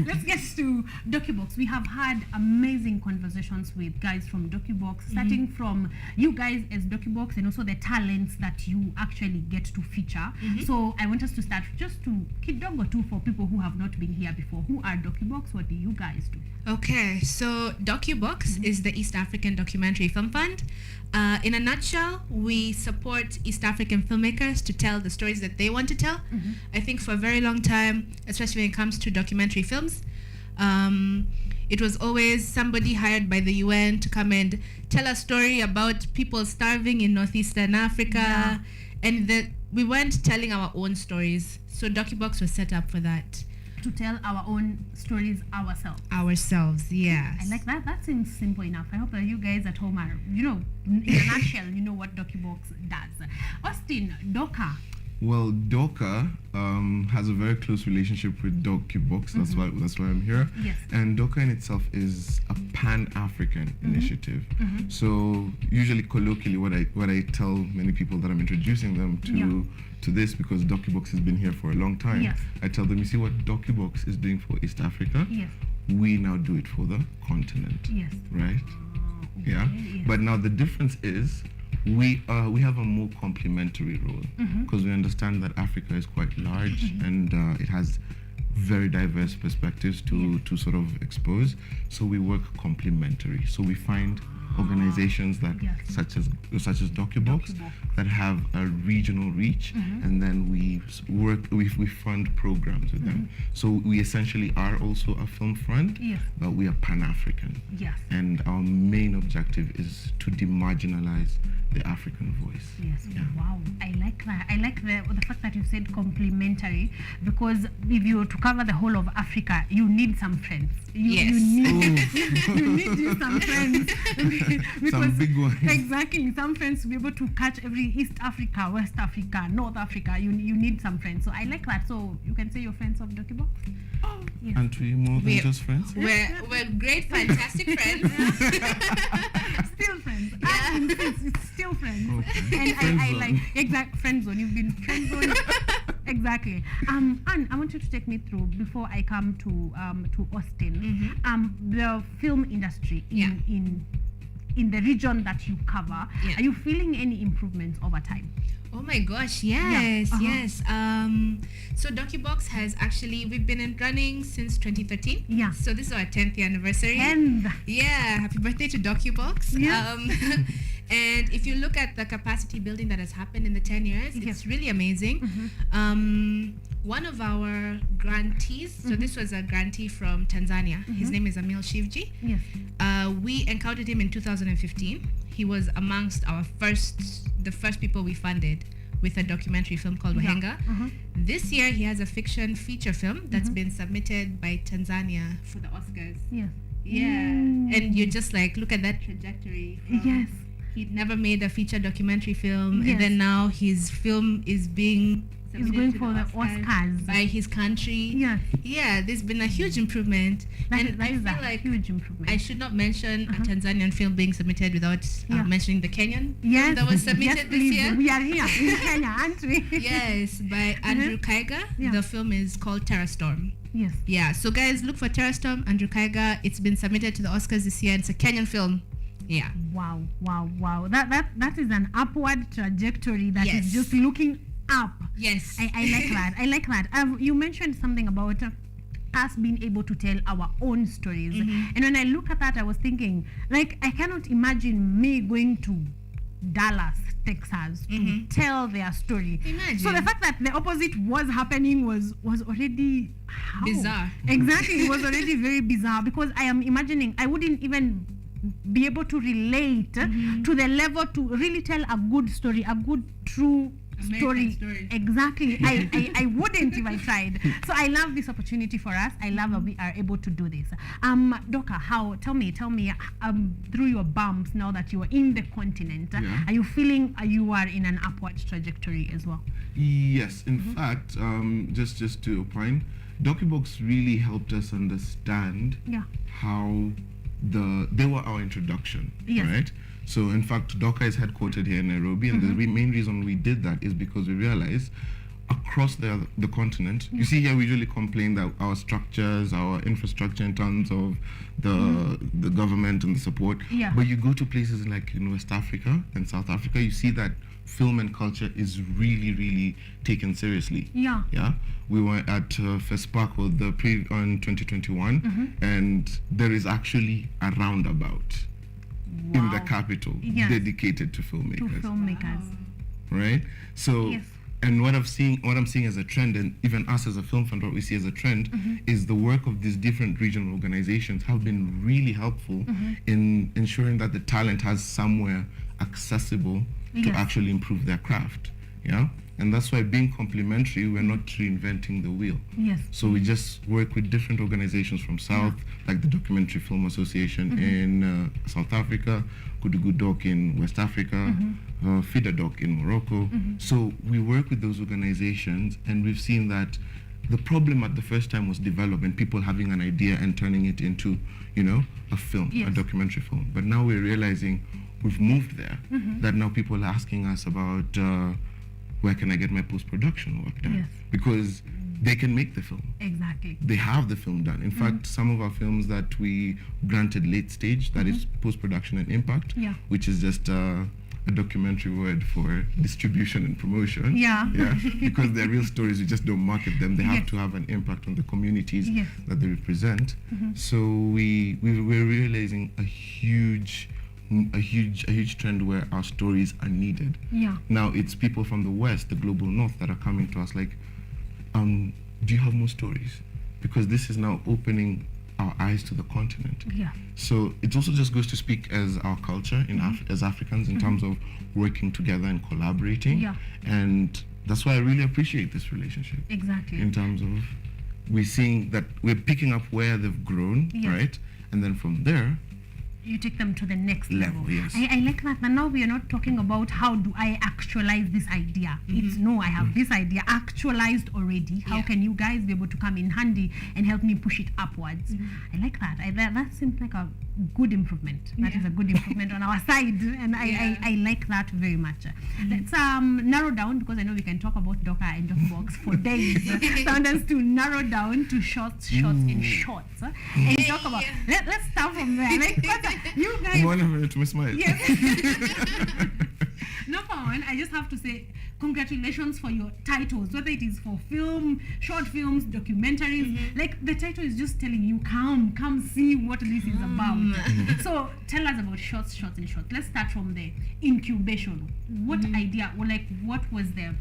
Let's get to DocuBox. We have had amazing conversations with guys from DocuBox, starting from you guys as DocuBox and also the talents that you actually get to feature. So I want us to start just to kidogo too for people who have not been here before. Who are DocuBox? What do you guys do? Okay, so DocuBox is the East African Documentary Film Fund. In a nutshell, we support East African filmmakers to tell the stories that they want to tell. I think for a very long time, especially when it comes to documentary films, it was always somebody hired by the UN to come and tell a story about people starving in Northeastern Africa, and that we weren't telling our own stories. So DocuBox was set up for that. to tell our own stories ourselves. Yes. I like that. That seems simple enough. I hope that you guys at home are, in a nutshell, you know what DocuBox does. Austin, DOCA. Well, DOCA has a very close relationship with DocuBox. That's why I'm here. Yes. And DOCA in itself is a Pan-African initiative. So usually, colloquially, what I tell many people that I'm introducing them to this, because DocuBox has been here for a long time. Yes. I tell them, you see what DocuBox is doing for East Africa? Yes. We now do it for the continent. Yes. Right? Yeah. Yes. But now the difference is, we have a more complementary role, because we understand that Africa is quite large and it has very diverse perspectives to sort of expose. So we work complementary. So we find organizations that such as DocuBox that have a regional reach, and then we fund programs with them. So we essentially are also a film fund, but we are Pan-African. Yes. And our main objective is to demarginalize the African voice. Yes. Yeah. Wow. I like that. I like the fact that you said complementary, because if you were to cover the whole of Africa, you need some friends. You need some friends. Because some big ones. Exactly. Some friends to be able to catch every East Africa, West Africa, North Africa. You need some friends. So I like that. So you can say you're friends of DocuBox. Yes. Aren't we more than just friends? We're great, fantastic friends. Still friends. It's still friends. Okay. And I like exact friend zone. You've been friend zone. Exactly. Anne, I want you to take me through, before I come to Austin, the film industry in the region that you cover. Are you feeling any improvements over time? Oh my gosh, yes, yes. So DocuBox has actually, we've been running since 2013. Yeah. So this is our 10th anniversary. 10th. Yeah, happy birthday to DocuBox. Yeah. And if you look at the capacity building that has happened in the 10 years, it's really amazing. One of our grantees, so this was a grantee from Tanzania. His name is Amil Shivji. Yes. We encountered him in 2015. He was amongst the first people we funded with a documentary film called Wahenga. This year he has a fiction feature film that's been submitted by Tanzania for the Oscars. Yes. Yeah. And you're just like, look at that trajectory. Yes. He'd never made a feature documentary film, Yes. and then now his film is being He's going for the Oscars by his country. Yes. Yeah, there's been a huge improvement. That And is I a feel like huge improvement. I should not mention a Tanzanian film being submitted without mentioning the Kenyan film that was submitted this year. We are here in Kenya, aren't we? Yes, by Andrew Kaiga. The film is called Terror Storm. Yes. Yeah, so guys, look for Terror Storm, Andrew Kaiga. It's been submitted to the Oscars this year. It's a Kenyan film. Yeah. Wow. That is an upward trajectory that is just looking up. Yes. I like that. You mentioned something about us being able to tell our own stories. And when I look at that, I was thinking, like, I cannot imagine me going to Dallas, Texas to tell their story. Imagine. So the fact that the opposite was happening was already bizarre. Exactly. It was already very bizarre, because I am imagining I wouldn't even be able to relate to the level to really tell a good story, a good true story. Exactly. I wouldn't if I tried. So I love this opportunity for us. I love that we are able to do this. Doka, tell me through your bumps, now that you are in the continent, are you feeling you are in an upward trajectory as well? Yes, in fact, just to opine, DocuBox really helped us understand how they were our introduction, right? So in fact, DOCA is headquartered here in Nairobi, and the main reason we did that is because we realized across the continent, you see here we usually complain that our structures, our infrastructure in terms of the government and the support, but you go to places like in West Africa and South Africa, you see that film and culture is really, really taken seriously. Yeah. We were at FESPACO on 2021, and there is actually a roundabout in the capital dedicated to filmmakers. Right? So, and what I'm seeing as a trend, and even us as a film fund, what we see as a trend, is the work of these different regional organizations have been really helpful in ensuring that the talent has somewhere accessible to actually improve their craft. Yeah, and that's why being complementary, we're not reinventing the wheel. Yes. So we just work with different organizations from South, like the Documentary Film Association in South Africa, Kudugu Doc in West Africa, FIDA Doc in Morocco. So we work with those organizations, and we've seen that the problem at the first time was development, people having an idea and turning it into, you know, a film, a documentary film. But now we're realizing we've moved there, that now people are asking us about where can I get my post-production work done? Yes. Because they can make the film. Exactly. They have the film done. In fact, some of our films that we granted late stage, that is post-production and impact, which is just a documentary word for distribution and promotion. Yeah. Because they're real stories, you just don't market them. They have to have an impact on the communities that they represent. So we're realizing a huge trend where our stories are needed. Now it's people from the West, the global North, that are coming to us like, do you have more stories? Because this is now opening our eyes to the continent. So it also just goes to speak as our culture as Africans in terms of working together and collaborating. And that's why I really appreciate this relationship. Exactly. In terms of we're seeing that we're picking up where they've grown, right? And then from there, you take them to the next level. Yes. I like that. And now we are not talking about how do I actualize this idea. It's no, I have this idea actualized already. How can you guys be able to come in handy and help me push it upwards? I like that. That seems like a good improvement. That is a good improvement on our side, and I like that very much. Let's narrow down, because I know we can talk about DOCA and DocBox for days. So I want us to narrow down to shorts, and shorts, and talk about. Let's start from there. Like, you guys. 1 minute to smile. Yes. No, for one, I just have to say congratulations for your titles, whether it is for film, short films, documentaries. Like, the title is just telling you, come see what this is about. So tell us about shorts, and shorts. Let's start from the incubation. What idea, or like, what was the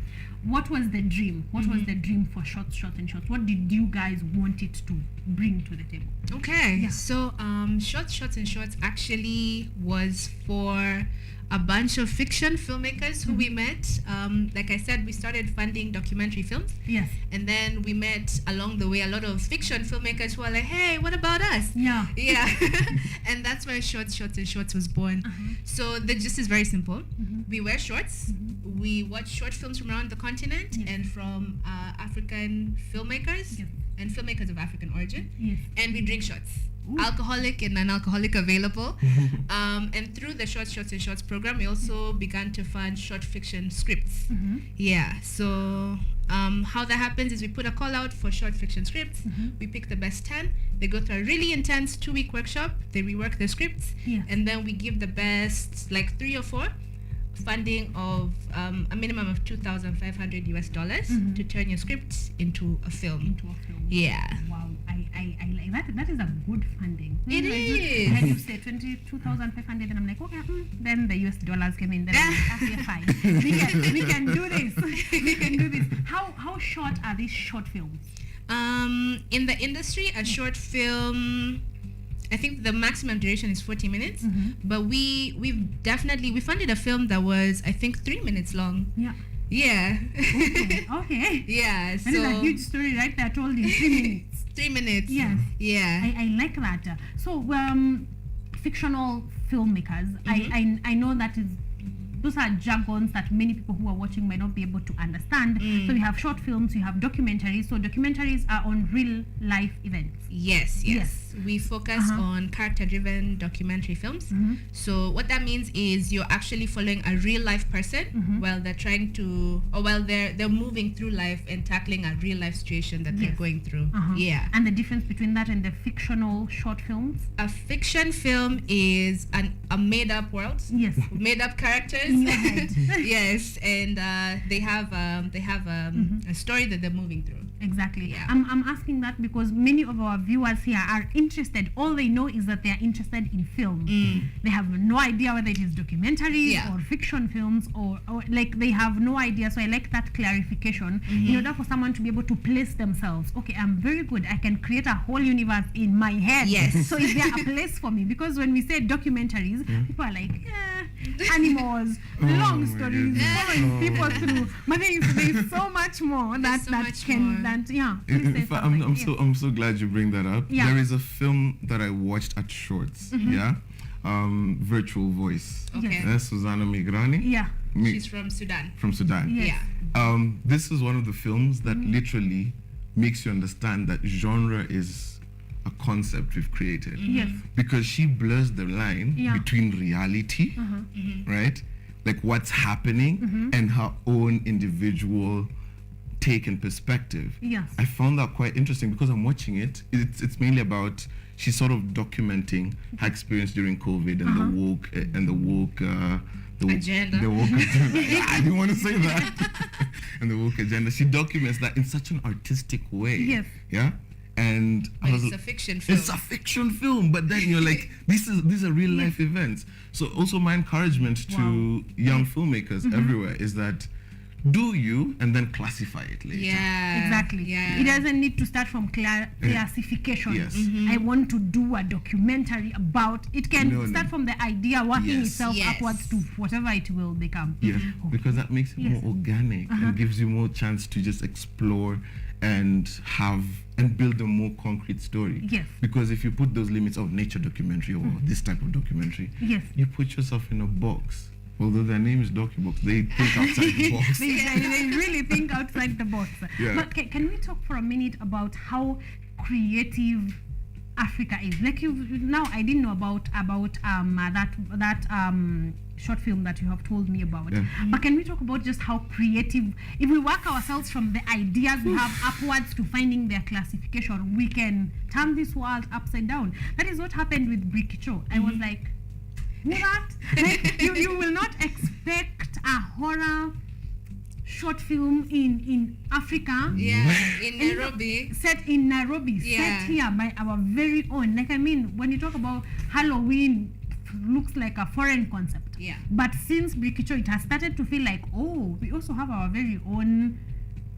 dream? What was the dream for shorts, and shorts? What did you guys want it to bring to the table? Okay, so shorts, and shorts actually was for a bunch of fiction filmmakers who we met. Like I said, we started funding documentary films. Yes. And then we met along the way a lot of fiction filmmakers who are like, hey, what about us? Yeah. And that's where shorts, and shorts was born. So the gist is very simple. We wear shorts. We watch short films from around the continent and from African filmmakers and filmmakers of African origin. And we drink shots. Alcoholic and non-alcoholic available. And through the shorts, and shorts program, we also began to fund short fiction scripts. So how that happens is we put a call out for short fiction scripts. We pick the best 10. They go through a really intense 2-week workshop. They rework the scripts. And then we give the best, like 3 or 4, funding of a minimum of $2,500 US to turn your script into a film. Wow, I like that. That is a good funding. It is. When you say 22,500, and I'm like, okay. Then the US dollars came in. Then I'm like, fine. We can do this. We can do this. How short are these short films? In the industry, a short film, I think the maximum duration is 40 minutes, but we funded a film that was, I think, 3 minutes long. Okay. Yeah. That is a huge story right there, told in 3 minutes. 3 minutes. Yes. Yeah. I like that. So fictional filmmakers, I know that is, those are jargons that many people who are watching might not be able to understand. So we have short films, we have documentaries. So documentaries are on real life events. Yes. We focus on character-driven documentary films. So what that means is you're actually following a real life person while they're trying to, or while they're moving through life and tackling a real life situation that they're going through. And the difference between that and the fictional short films? A fiction film is a made-up world. Made up characters. Yes, and they have a story that they're moving through. Exactly. I'm asking that because many of our viewers here are interested. All they know is that they are interested in film. They have no idea whether it is documentaries or fiction films or like they have no idea. So I like that clarification in order for someone to be able to place themselves. Okay, I'm very good. I can create a whole universe in my head. So is there a place for me? Because when we say documentaries, people are like, animals, long my stories, goodness. following people through. But there's so much more that yeah. In fact, I'm so glad you bring that up. Yeah. There is a film that I watched at Shorts. Yeah. Virtual Voice. Okay. Susanna Migrani. Yeah. She's from Sudan. From Sudan. Yes. Yeah. This is one of the films that literally makes you understand that genre is a concept we've created. Yes. Because she blurs the line between reality, right? Like what's happening and her own individual take and perspective. Yes. I found that quite interesting because I'm watching it. It's mainly about, she's sort of documenting her experience during COVID and the woke agenda. The woke agenda. I didn't want to say that. And the woke agenda. She documents that in such an artistic way. Yes. Yeah. And but it's a fiction film. It's a fiction film, but then you're like, these are real life events. So also my encouragement to young filmmakers everywhere is that do you and then classify it later. Yeah, exactly. Yeah. It doesn't need to start from classification. Yes. I want to do a documentary about it. Can start from the idea, working itself upwards to whatever it will become. Yes, because that makes it more organic and gives you more chance to just explore and build a more concrete story. Yes. Because if you put those limits of nature documentary or this type of documentary, you put yourself in a box. Although their name is DocuBox, they think outside the box. they really think outside the box. Yeah. But can we talk for a minute about how creative Africa is? Like I didn't know about that short film that you have told me about. Yeah. But can we talk about just how creative, if we work ourselves from the ideas we have upwards to finding their classification, we can turn this world upside down. That is what happened with Brikicho. I was like, what? Like, you will not expect a horror short film in Africa. Yeah, in Nairobi. Set in Nairobi, set here by our very own. Like, I mean, when you talk about Halloween, looks like a foreign concept. Yeah. But since Brikicho, it has started to feel like, oh, we also have our very own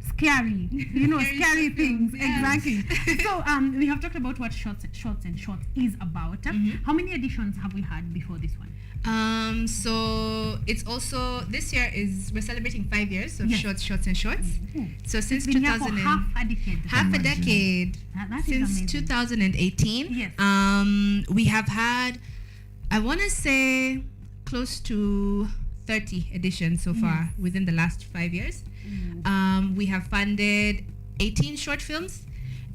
scary things. Yes. Exactly. So we have talked about what Shorts and Shorts is about. How many editions have we had before this one? So it's also, this year we're celebrating 5 years of Shorts and Shorts. So since 2000, half a decade. Half a decade. That since 2018. Yes. We have had, I want to say, close to 30 editions so far within the last 5 years. We have funded 18 short films,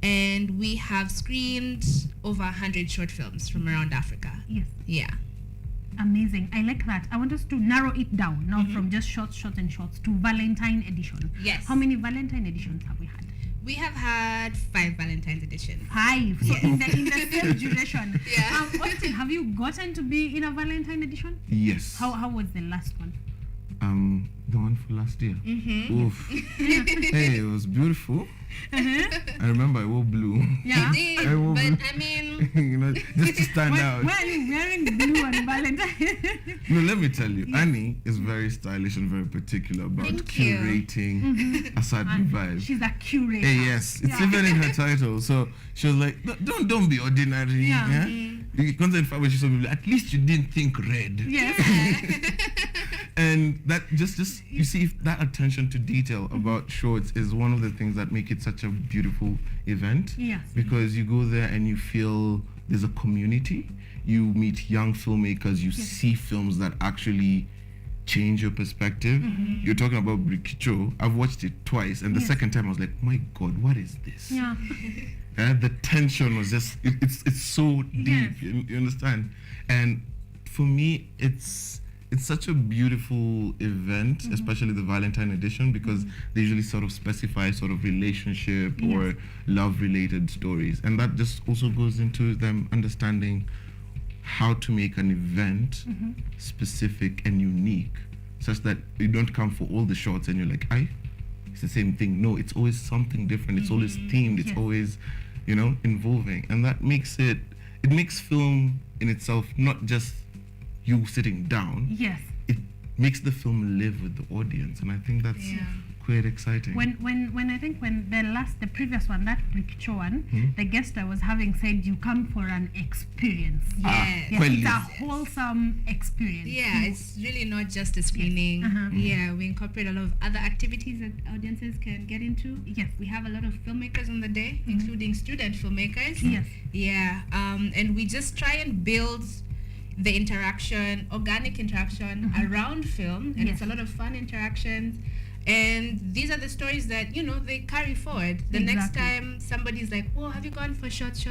and we have screened over 100 short films from around Africa. Yes. Yeah. Amazing. I like that. I want us to narrow it down now from just Shorts and Shorts to Valentine edition. Yes. How many Valentine editions have we had? We have had 5 Valentine's editions. 5. So in the same duration. Yeah. Austin, have you gotten to be in a Valentine edition? Yes. How was the last one? The one for last year. Oof. Hey, it was beautiful. I remember I wore blue. Yeah, you did. I mean, just to stand out. Why are you wearing blue on Valentine? No, let me tell you, Annie is very stylish and very particular about curating a certain vibe. She's a curator. Hey, yes, it's even in her title. So she was like, don't be ordinary. Yeah. Content fiber, she said, at least you didn't think red. Yes. And that just you see, that attention to detail about Shorts is one of the things that make it such a beautiful event. Yes. Because you go there and you feel there's a community. You meet young filmmakers. You see films that actually change your perspective. You're talking about Brikicho. I've watched it twice, and the second time I was like, my God, what is this? Yeah. The tension was just it's so deep. You understand? And for me, it's such a beautiful event, especially the Valentine edition, because they usually sort of specify sort of relationship or love-related stories. And that just also goes into them understanding how to make an event specific and unique, such that you don't come for all the shorts and you're like, it's the same thing. No, it's always something different. It's always themed. It's always, involving. And that makes it makes film in itself not just you sitting down. Yes. It makes the film live with the audience, and I think that's quite exciting. When I think when the previous one, that Rikicho one, the guest I was having said you come for an experience. Yes. It's a wholesome experience. Yeah, it's really not just a screening. Yeah, we incorporate a lot of other activities that audiences can get into. Yes. We have a lot of filmmakers on the day, including student filmmakers. Yes. Yeah, and we just try and build the organic interaction around film, and it's a lot of fun interactions. And these are the stories that, they carry forward. The next time somebody's like, "Oh, have you gone for shots?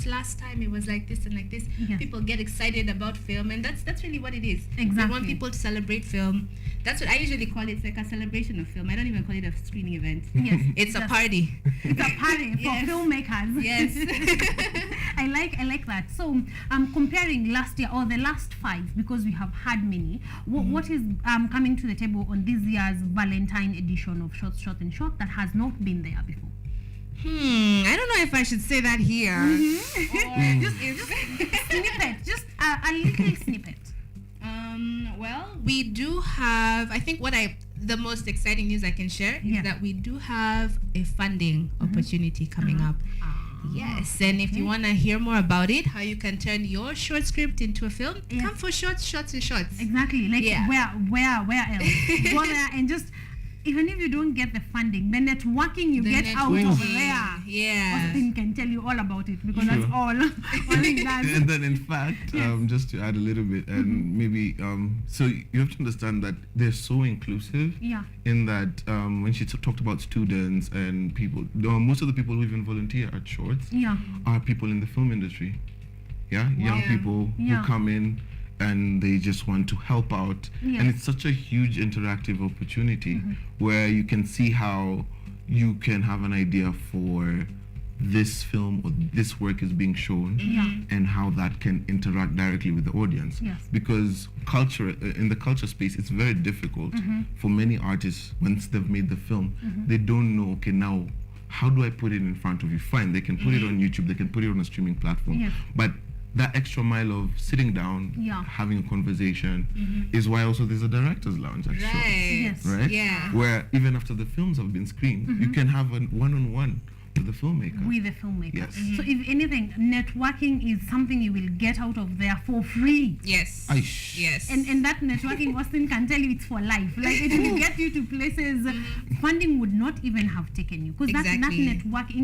Last time it was like this and like this." Yes. People get excited about film, and that's really what it is. Exactly. We want people to celebrate film. That's what I usually call it. It's like a celebration of film. I don't even call it a screening event. Yes. It's a party. It's a party for filmmakers. Yes. I like that. So comparing last year or the last 5, because we have had many, what is coming to the table on this year's Valentine edition of Short and Short that has not been there before? I don't know if I should say that here. Just snippet, just a little snippet. Well, we do have, I think the most exciting news I can share is that we do have a funding opportunity coming up. Yes, and if you want to hear more about it, how you can turn your short script into a film, come for Shots and Shots. Exactly. Like where else? Go there and just, even if you don't get the funding, the networking you get out of there. Yeah. Austin can tell you all about it, because that's all he does. And then, in fact, just to add a little bit, and maybe, so you have to understand that they're so inclusive. Yeah. In that, when she talked about students and people, most of the people who even volunteer at Shorts are people in the film industry. Yeah, young people who come in and they just want to help out. And it's such a huge interactive opportunity where you can see how you can have an idea for this film or this work is being shown and how that can interact directly with the audience. Because culture, in the culture space, it's very difficult for many artists. Once they've made the film, they don't know, okay, now how do I put it in front of you? Fine, they can put it on YouTube, they can put it on a streaming platform, but that extra mile of sitting down, having a conversation, is why also there's a director's lounge at Shorts, right? Yeah. Where even after the films have been screened, you can have a one-on-one with the filmmaker. Yes. So if anything, networking is something you will get out of there for free. Yes. Yes. And that networking, Austin can tell you, it's for life. Like, it will get you to places funding would not even have taken you. Because that networking,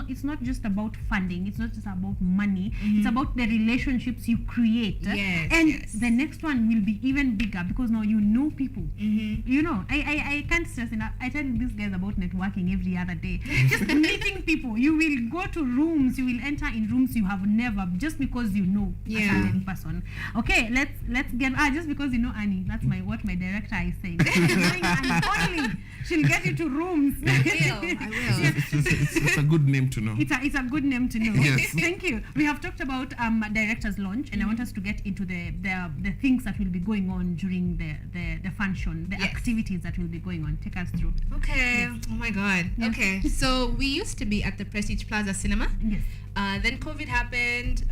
it's not just about funding. It's not just about money. It's about the relationships you create. Yes. And the next one will be even bigger, because now you know people. I can't stress enough. I tell these guys about networking every other day. Just meeting people. You will go to rooms, you will enter in rooms you have never, just because you know a certain person. Okay, let's get just because you know Annie, that's what my director is saying. Only she'll get you to rooms. I will. It's a good name to know. It's a good name to know. Yes. Thank you. We have talked about director's launch, and I want us to get into the things that will be going on during the function, the activities that will be going on. Take us through. Okay. Yes. Oh my God. Yes. Okay. So we used to be at the Prestige Plaza Cinema. Yes. Then COVID happened,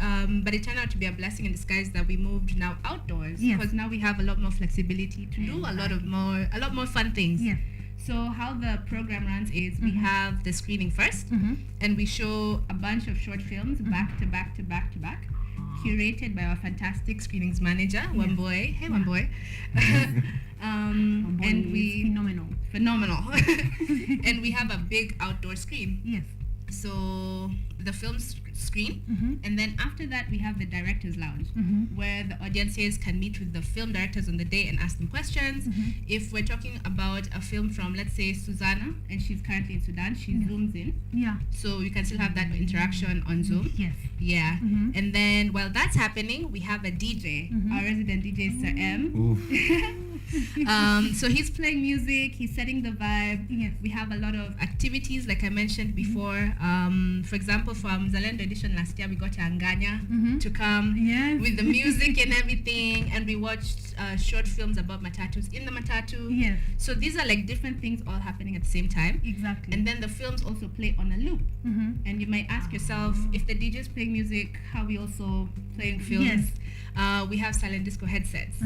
but it turned out to be a blessing in disguise that we moved now outdoors, because now we have a lot more flexibility to do a lot more fun things. Yes. So how the program runs is we have the screening first, and we show a bunch of short films back to back to back to back, curated by our fantastic screenings manager, Wamboy. Hey, Wamboy. And we phenomenal. And we have a big outdoor screen. Yes. So the films screen, and then after that we have the director's lounge, where the audiences can meet with the film directors on the day and ask them questions. If we're talking about a film from, let's say, Susanna, and she's currently in Sudan, she zooms in. Yeah. So you can still have that interaction on Zoom. Yes. Yeah. And then while that's happening, we have a DJ, our resident DJ, Sir M. So he's playing music, he's setting the vibe. Yes. We have a lot of activities, like I mentioned before. For example, from Zalendo edition last year, we got Anganya to come with the music and everything, and we watched short films about matatus in the matatu. Yes. So these are like different things all happening at the same time. Exactly. And then the films also play on a loop. And you might ask yourself, if the DJ is playing music, how are we also playing films? Yes. we have silent disco headsets.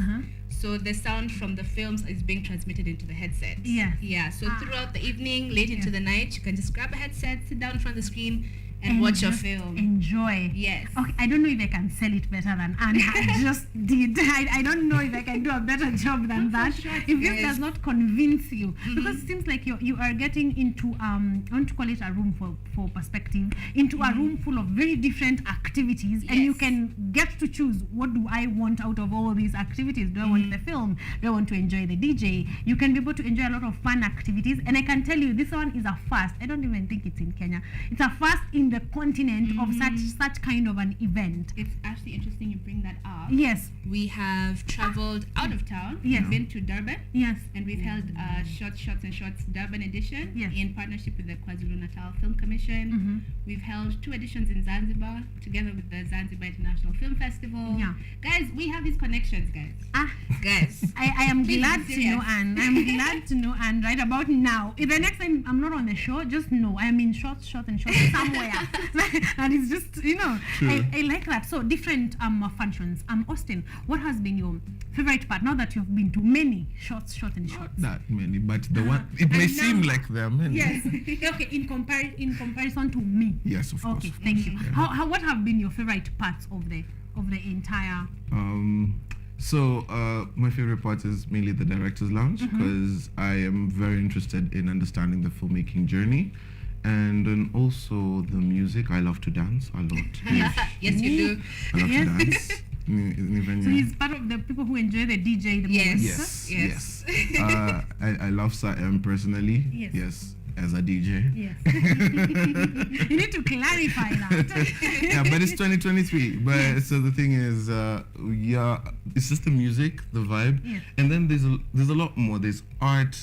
So the sound from the films is being transmitted into the headset. Yeah. So throughout the evening, late into the night, you can just grab a headset, sit down in front of the screen, and watch your film. Enjoy. Yes. Okay, I don't know if I can sell it better than Anna just did. I don't know if I can do a better job than that. If this does not convince you, because it seems like you are getting into I want to call it a room for perspective, into a room full of very different activities, and you can get to choose, what do I want out of all these activities? Do I want the film? Do I want to enjoy the DJ? You can be able to enjoy a lot of fun activities, and I can tell you this one is a first. I don't even think it's in Kenya. It's a first in the continent of such kind of an event. It's actually interesting you bring that up. Yes. We have traveled out of town. Yes. We've been to Durban. Yes. And we've held Shots and Shots Durban edition in partnership with the KwaZulu-Natal Film Commission. We've held 2 editions in Zanzibar together with the Zanzibar International Film Festival. Guys, we have these connections, guys. Guys. I am glad to know, Anne. I'm glad to know, Anne, right about now. If the next time I'm not on the show, just know I am in Shots and Shots somewhere. And it's just, I like that. So different functions. Austin, what has been your favorite part now that you've been to many Shots and Shots? Not that many, but the one, it may seem like there are many. Yes. Okay, in comparison to me. Yes, of course. Okay, thank you. How what have been your favorite parts of the entire? My favorite part is mainly the director's lounge, because I am very interested in understanding the filmmaking journey. And then also the music. I love to dance a lot. Yes, you do. I love to dance. So he's part of the people who enjoy the DJ the most. Yes. I love Sir M personally. Yes. As a DJ. Yes. You need to clarify that. Yeah, but it's 2023. But so the thing is, it's just the music, the vibe, and then there's a lot more. There's art.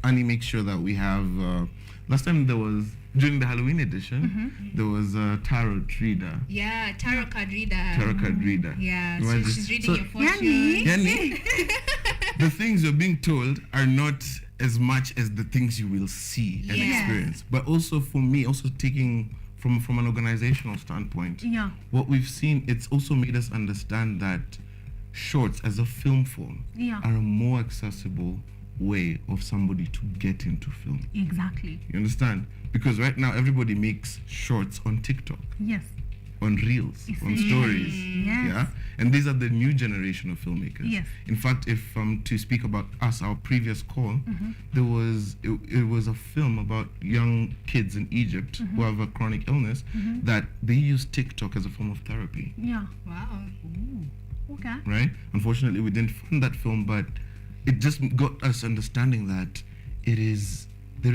Annie makes sure that we have. Last time there was, during the Halloween edition, there was a tarot reader. Yeah, tarot card reader. Yeah, so she's reading your fortune. Yanni, the things you're being told are not as much as the things you will see and experience. But also for me, also taking from an organizational standpoint, what we've seen, it's also made us understand that shorts as a film form are a more accessible way of somebody to get into film. Exactly. You understand? Because right now everybody makes shorts on TikTok. Yes. On reels, on stories. Yes. Yeah. And these are the new generation of filmmakers. Yes. In fact, if to speak about us, our previous call, there was it was a film about young kids in Egypt who have a chronic illness that they use TikTok as a form of therapy. Yeah. Wow. Ooh. Okay. Right? Unfortunately, we didn't fund that film, but it just got us understanding that there is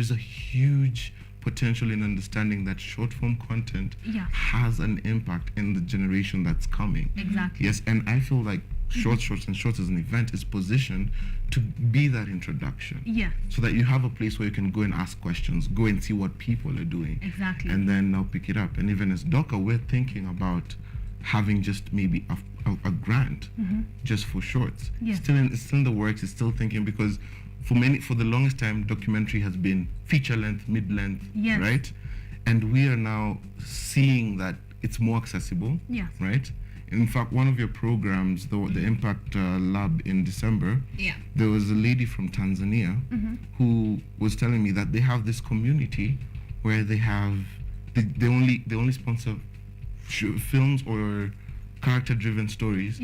a huge potential in understanding that short form content has an impact in the generation that's coming. Exactly. Yes, and I feel like Shots and Shots as an event is positioned to be that introduction. Yeah. So that you have a place where you can go and ask questions, go and see what people are doing. Exactly. And then now pick it up. And even as DOCA, we're thinking about having just maybe a grant just for shorts. Yes. It's still in the works. It's still thinking, because for the longest time, documentary has been feature length, mid length, right? And we are now seeing that it's more accessible, right? In fact, one of your programs, the Impact Lab in December, there was a lady from Tanzania who was telling me that they have this community where they only sponsor films or character-driven stories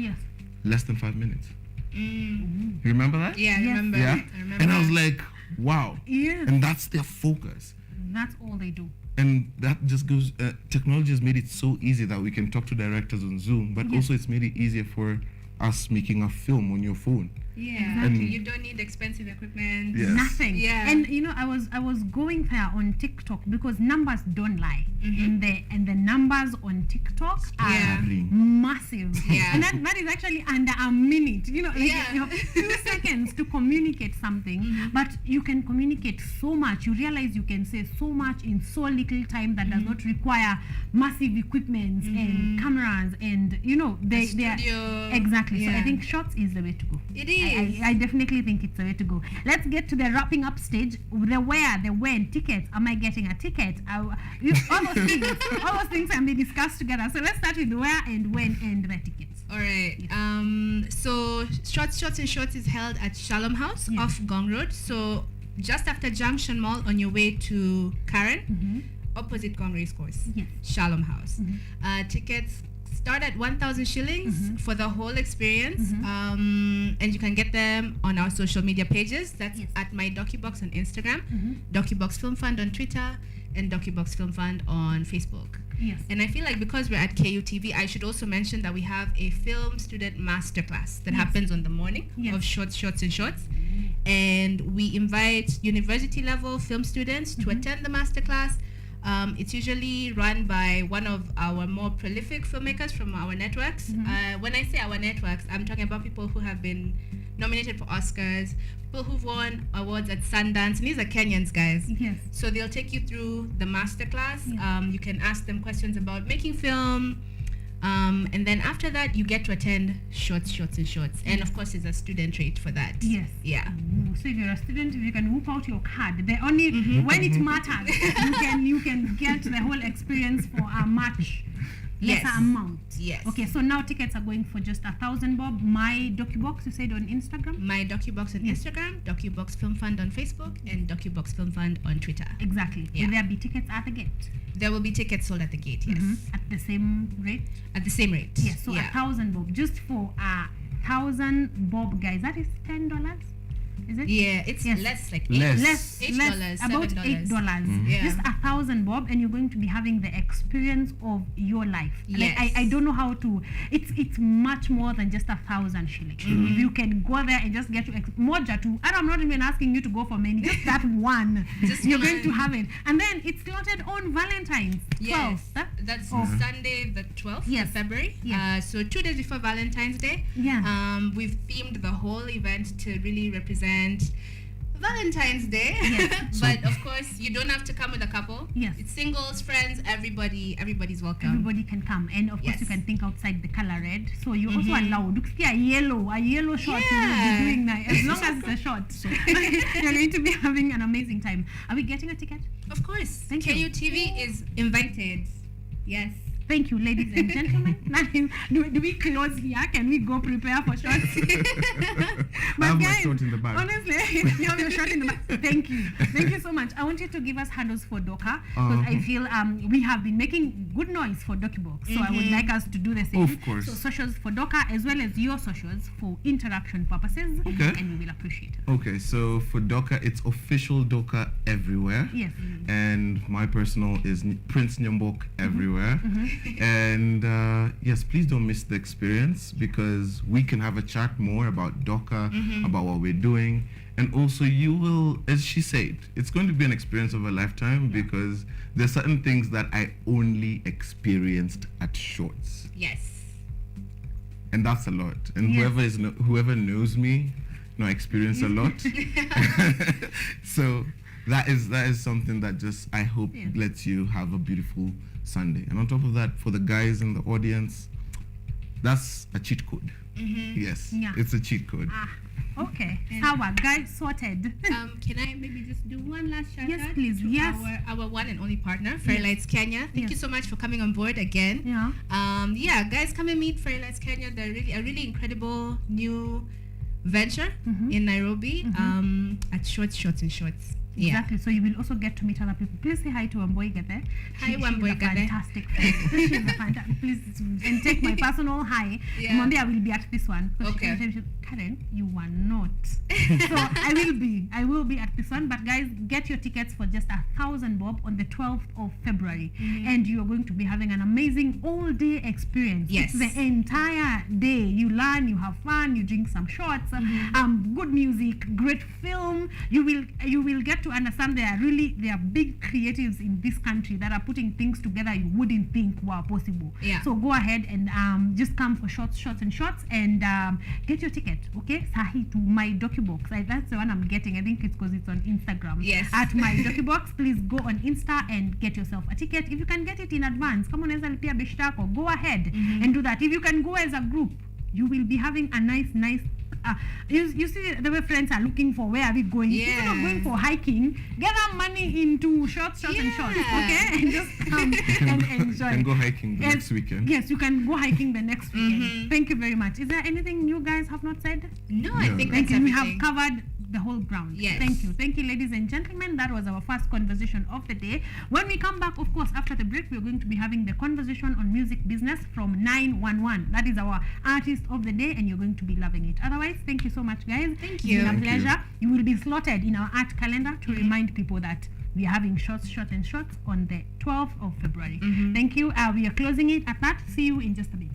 less than 5 minutes. You remember that? Yeah, I remember. Yeah? I remember. And I was like, wow. Yeah. And that's their focus. That's all they do. And that just goes, technology has made it so easy that we can talk to directors on Zoom, but also it's made it easier for us making a film on your phone. Yeah, exactly. You don't need expensive equipment. Yes. Nothing. Yeah. And I was going there on TikTok because numbers don't lie. And the numbers on TikTok are massive. Yeah. And that is actually under a minute. You have 2 seconds to communicate something, but you can communicate so much. You realize you can say so much in so little time that does not require massive equipment and cameras and they are exactly. So I think Shots is the way to go. It is. I definitely think it's the way to go. Let's get to the wrapping up stage. The where, the when, tickets. Am I getting a ticket? All those things can be discussed together. So let's start with the where and when and the tickets. All right. So Shots and Shorts is held at Shalom House off Gong Road. So just after Junction Mall on your way to CAREN, opposite Gong Race Course. Yes. Shalom House. Tickets start at 1,000 shillings for the whole experience. And you can get them on our social media pages. That's at My DocuBox on Instagram, DocuBox Film Fund on Twitter, and DocuBox Film Fund on Facebook. Yes. And I feel like because we're at KUTV, I should also mention that we have a film student masterclass that happens on the morning of Shots and Shorts. And we invite university level film students to attend the masterclass. It's usually run by one of our more prolific filmmakers from our networks. When I say our networks, I'm talking about people who have been nominated for Oscars, people who've won awards at Sundance, and these are Kenyans, guys. Yes. So they'll take you through the masterclass. You can ask them questions about making film, and then after that, you get to attend Shots and Shorts. And of course, there's a student rate for that. Yes. Yeah. So if you're a student, you can whoop out your card. The only when it matters, you can get the whole experience for a much lesser amount. Yes. Okay, so now tickets are going for just 1,000 bob. My DocuBox, you said on Instagram? My DocuBox on Instagram, DocuBox Film Fund on Facebook, and DocuBox Film Fund on Twitter. Exactly. Yeah. Will there be tickets at the gate? There will be tickets sold at the gate, yes. At the same rate? At the same rate. Yes, so 1,000 bob. Just for 1,000 bob, guys. That is $10. Is it? Yeah, it's less, like less. $8, about $7. $8. Yeah. Just 1,000 bob, and you're going to be having the experience of your life. Yes. Like I don't know how to. It's much more than just 1,000 shillings. If you can go there and just get to moja too. And I'm not even asking you to go for many. Just that one. You're going to have it, and then it's slotted on Valentine's. Yes, 12th. that's Sunday the 12th of February. So 2 days before Valentine's Day. Yeah. We've themed the whole event to really represent Valentine's Day. Yes. But of course, you don't have to come with a couple. Yes. It's singles, friends, everybody's welcome. Everybody can come, and of course you can think outside the color red. So you're also allowed. Look, see a yellow shot. You will be doing that as long as it's a shot. You're going to be having an amazing time. Are we getting a ticket? Of course. Thank you. KUTV is invited. Yes. Thank you, ladies and gentlemen. Do we close here? Can we go prepare for shots? I have my shot in the bag. Honestly, you have your shot in the bag. Thank you. Thank you so much. I want you to give us handles for Doka, because I feel we have been making good noise for DocuBox. So I would like us to do the same. Of course. So socials for Doka as well as your socials for interaction purposes. Okay. And we will appreciate it. Okay, so for Doka, it's official Doka everywhere. Yes. And my personal is Prince Nyambok everywhere. And yes, please don't miss the experience, because we can have a chat more about Doka, about what we're doing. And also you will, as she said, it's going to be an experience of a lifetime, because there's certain things that I only experienced at Shorts. Yes. And that's a lot. And whoever knows me, I experience a lot. So that is something that just, I hope, lets you have a beautiful Sunday. And on top of that, for the guys in the audience, that's a cheat code. Yes, it's a cheat code. Okay. Sawa, guys, sorted. Can I maybe just do one last shout Yes, out please. to Yes. our one and only partner, Fairy Lights Kenya. Thank you so much for coming on board again. Yeah. Guys, come and meet Fairy Lights Kenya. They're a really incredible new venture in Nairobi at Shorts and Shorts. Exactly. So you will also get to meet other people. Please say hi to Wamboiga there. Hi, Wamboiga there. Fantastic friend. She's a fantastic. Please, and take my personal hi. Monday I will be at this one. Okay. Karen, you are not. So I will be at this one. But guys, get your tickets for just 1,000 bob on the 12th of February, and you are going to be having an amazing all-day experience. Yes. It's the entire day. You learn, you have fun, you drink some shots, good music, great film. You will get to understand there are big creatives in this country that are putting things together you wouldn't think were possible. So go ahead and just come for shots and shorts, and get your ticket. Okay, Sahi to My DocuBox. That's the one I'm getting. I think it's because it's on Instagram. Yes. At My DocuBox, please go on Insta and get yourself a ticket. If you can get it in advance, come on, go ahead and do that. If you can go as a group, you will be having a nice You see the way friends are looking for where are we going. Instead of going for hiking, get our money into shorts and shorts, okay? And just come and enjoy. You can go hiking the next weekend. Yes, you can go hiking the next weekend. Thank you very much. Is there anything you guys have not said? No, I think Thank that's you. We everything. have covered the whole ground. Yes. Thank you. Thank you, ladies and gentlemen. That was our first conversation of the day. When we come back, of course, after the break, we're going to be having the conversation on music business from 911. That is our artist of the day, and you're going to be loving it. Otherwise, thank you so much, guys. Thank you. It's been a pleasure. You will be slotted in our art calendar to remind people that we are having short and shorts on the 12th of February. Thank you. We are closing it at that. See you in just a bit.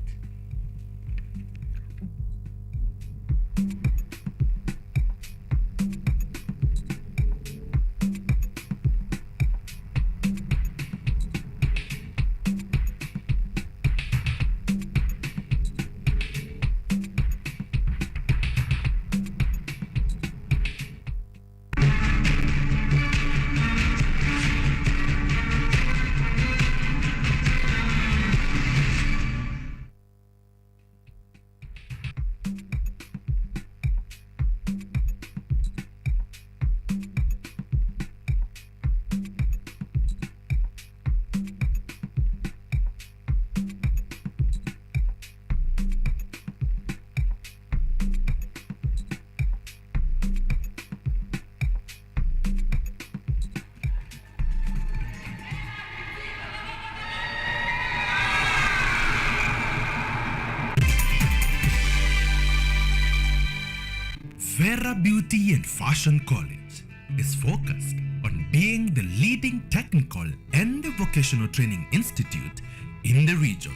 Vera Beauty and Fashion College is focused on being the leading technical and vocational training institute in the region.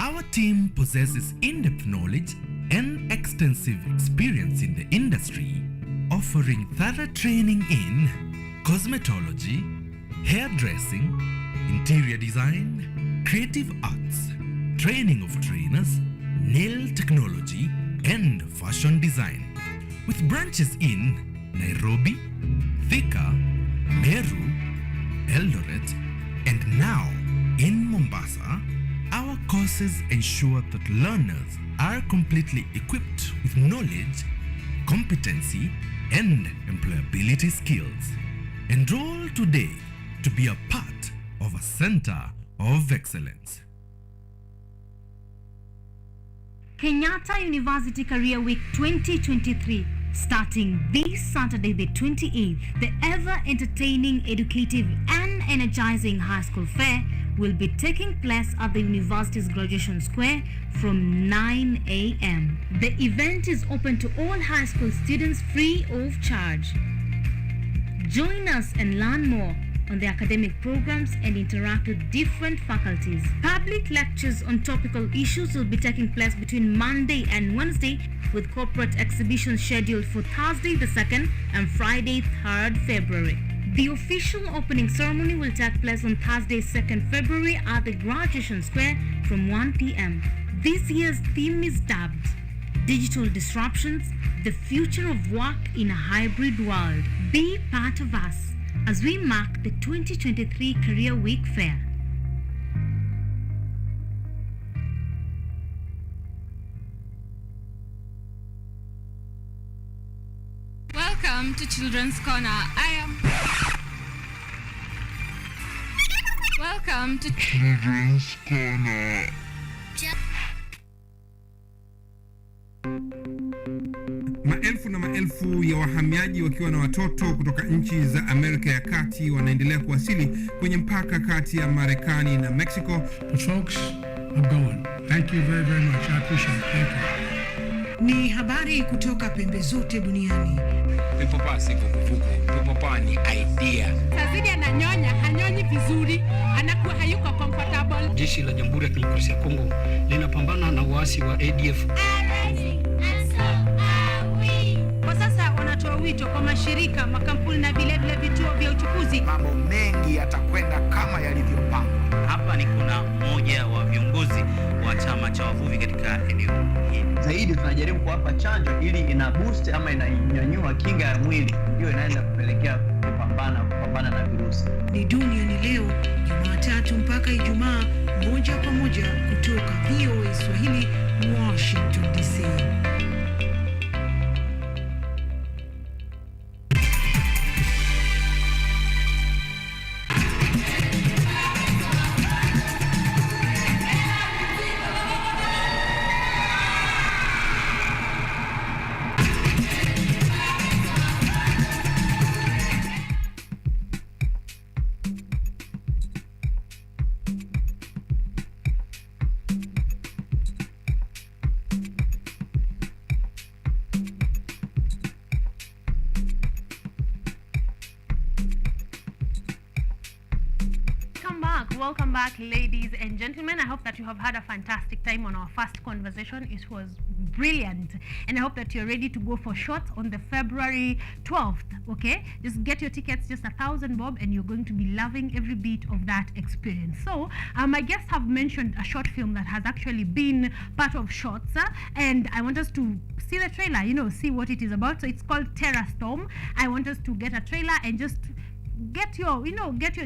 Our team possesses in-depth knowledge and extensive experience in the industry, offering thorough training in cosmetology, hairdressing, interior design, creative arts, training of trainers, nail technology, and fashion design. With branches in Nairobi, Thika, Meru, Eldoret, and now in Mombasa, our courses ensure that learners are completely equipped with knowledge, competency, and employability skills. Enroll today to be a part of a center of excellence. Kenyatta University Career Week 2023, starting this Saturday the 28th. The ever-entertaining, educative and energizing high school fair will be taking place at the university's graduation square from 9 a.m. The event is open to all high school students free of charge. Join us and learn more on the academic programs and interact with different faculties. Public lectures on topical issues will be taking place between Monday and Wednesday, with corporate exhibitions scheduled for Thursday the 2nd and Friday 3rd February. The official opening ceremony will take place on Thursday 2nd February at the Graduation Square from 1 p.m. This year's theme is dubbed Digital Disruptions, the Future of Work in a Hybrid World. Be part of us as we mark the 2023 Career Week Fair. Welcome to Children's Corner. Welcome to Children's Corner. Maelfu na maelfu ya wahamiaji wakiwa na watoto kutoka nchi za Amerika ya Kati wanaendelea kuwasili kwenye mpaka kati ya Marekani na Mexico. But folks, I'm going. Thank you very, very much. I appreciate it. Thank you. Ni habari kutoka pembe zote duniani. Pepopa si kukufuku. Pepopa ni idea. Sazidi ananyonya, hanyonyi vizuri, anakuwa hayuko comfortable. Jeshi la Jamhuri ya Kidemokrasia ya Kongo linapambana na waasi wa ADF. Kwa sasa wanatoa wito kwa mashirika, makampuni na vile vituo vya uchukuzi. Mambo mengi yatakwenda kama yalivyopangwa. Hapa ni kuna mmoja wa viongozi wa chama cha wavuvi katika eneo hili. Zaidi tunajaribu kuwapa chanjo ili ina boost ama inanyanyua kinga ya mwili. Hiyo inaenda kupelekea kupambana na virusi. Ni dunia ni leo, Jumatatu mpaka Ijumaa, moja kwa moja kutoka VOA Swahili, Washington DC. Welcome back, ladies and gentlemen. I hope that you have had a fantastic time on our first conversation. It was brilliant, and I hope that you're ready to go for shots on the February 12th. Okay, just get your tickets, just 1,000 bob, and you're going to be loving every bit of that experience. So my guests have mentioned a short film that has actually been part of shots, and I want us to see the trailer, see what it is about. So it's called Terror Storm. I want us to get a trailer and just get your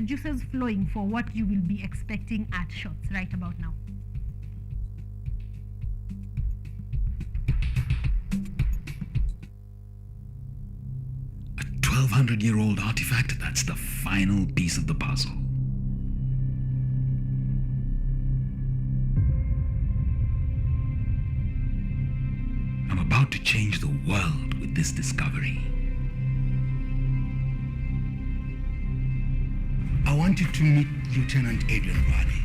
juices flowing for what you will be expecting at shots right about now. A 1,200-year-old artifact, that's the final piece of the puzzle. I'm about to change the world with this discovery. I want you to meet Lieutenant Adrian Vardy.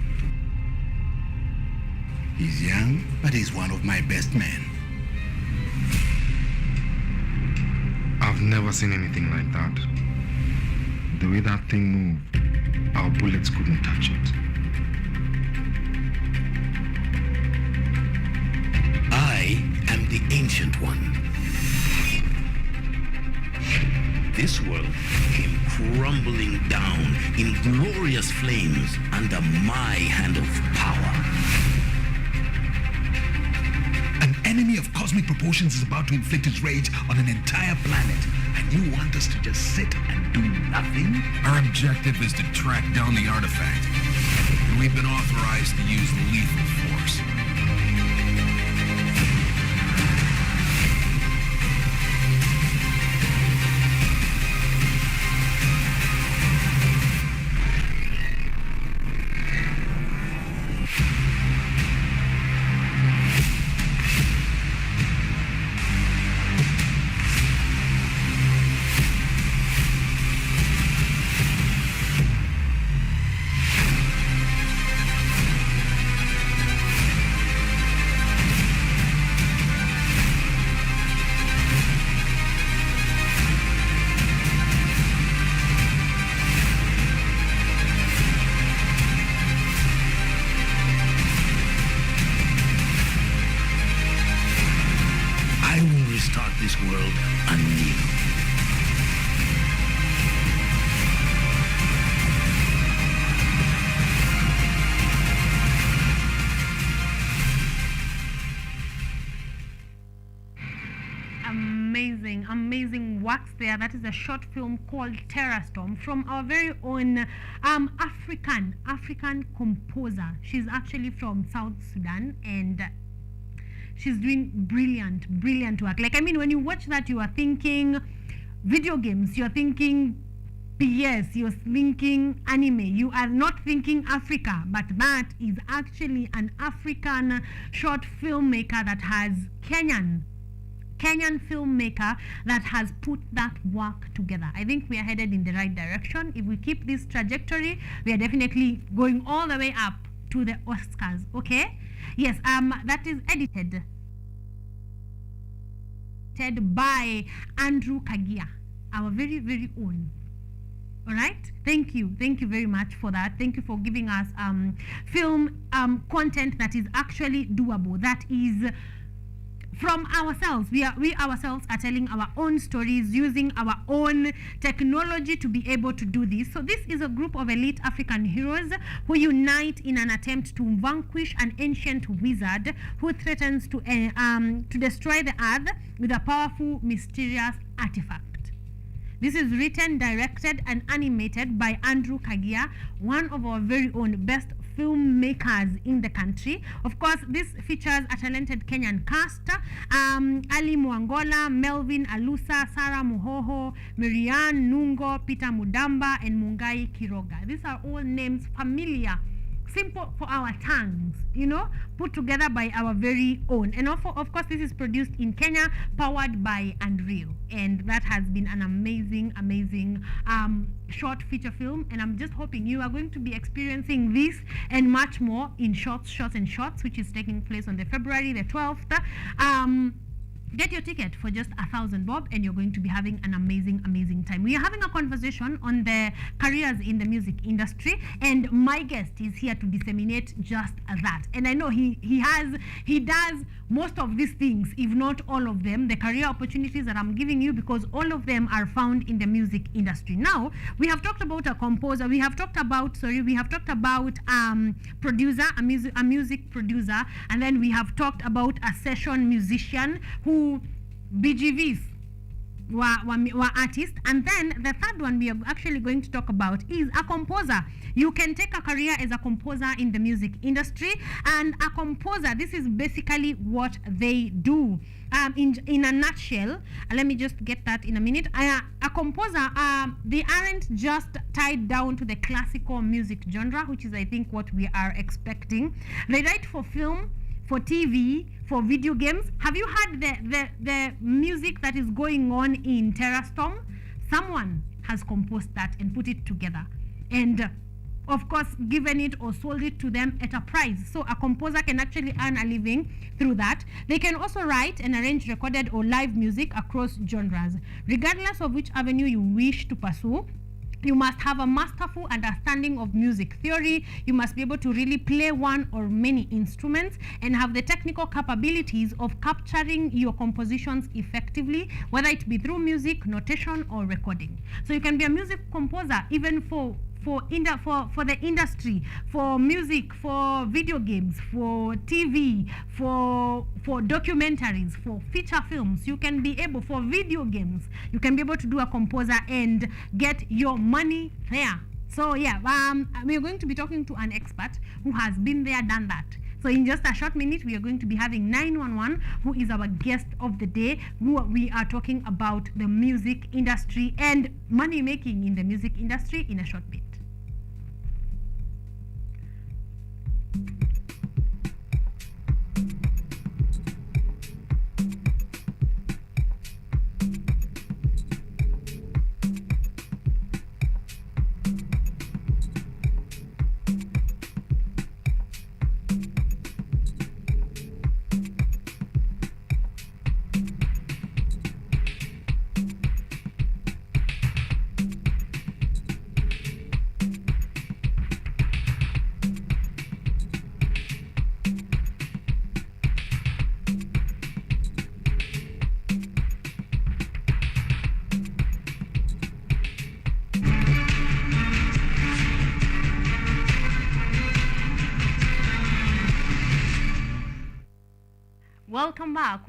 He's young, but he's one of my best men. I've never seen anything like that. The way that thing moved, our bullets couldn't touch it. I am the Ancient One. This world came crumbling down in glorious flames under my hand of power. An enemy of cosmic proportions is about to inflict his rage on an entire planet, and you want us to just sit and do nothing? Our objective is to track down the artifact, and we've been authorized to use lethal force. This world anew. Amazing works there. That is a short film called Terror Storm from our very own African composer. She's actually from South Sudan, and she's doing brilliant work. Like, I mean, when you watch that, you are thinking video games, you're thinking PS, you're thinking anime, you are not thinking Africa, but that is actually an African short filmmaker that has Kenyan filmmaker that has put that work together. I think we are headed in the right direction. If we keep this trajectory, we are definitely going all the way up to the Oscars. Okay? Yes, that is edited by Andrew Kagia, our very own. All right, thank you very much for that. Thank you for giving us film content that is actually doable, that is from ourselves. We ourselves are telling our own stories using our own technology to be able to do this. So this is a group of elite African heroes who unite in an attempt to vanquish an ancient wizard who threatens to destroy the earth with a powerful, mysterious artifact. This is written, directed, and animated by Andrew Kagia, one of our very own best filmmakers in the country. Of course, this features a talented Kenyan cast, Ali Mwangola, Melvin Alusa, Sarah Muhoho, Miriam Nungo, Peter Mudamba, and Mungai Kiroga. These are all names familiar, simple for our tongues, put together by our very own. And of course, this is produced in Kenya, powered by Unreal. And that has been an amazing short feature film. And I'm just hoping you are going to be experiencing this and much more in Shots, which is taking place on the February the 12th. get your ticket for just 1,000 bob, and you're going to be having an amazing time. We are having a conversation on the careers in the music industry, and my guest is here to disseminate just that. And I know he does most of these things, if not all of them, the career opportunities that I'm giving you, because all of them are found in the music industry. Now, we have talked about a composer, we have talked about producer, a music producer, and then we have talked about a session musician who BGVs were artists, and then the third one we are actually going to talk about is a composer. You can take a career as a composer in the music industry, and a composer, this is basically what they do. In a nutshell, let me just get that in a minute. A composer, they aren't just tied down to the classical music genre, which is I think what we are expecting. They write for film, for TV, for video games. Have you heard the music that is going on in Terrastorm? Someone has composed that and put it together, and of course given it or sold it to them at a price. So a composer can actually earn a living through that. They can also write and arrange recorded or live music across genres. Regardless of which avenue you wish to pursue, you must have a masterful understanding of music theory. You must be able to really play one or many instruments and have the technical capabilities of capturing your compositions effectively, whether it be through music, notation, or recording. So you can be a music composer even for the industry, for music, for video games, for TV, for documentaries, for feature films. You can be able, for video games, you can be able to do a composer and get your money there. So yeah, we're going to be talking to an expert who has been there, done that. So in just a short minute, we are going to be having 911, who is our guest of the day. We are talking about the music industry and money making in the music industry in a short bit.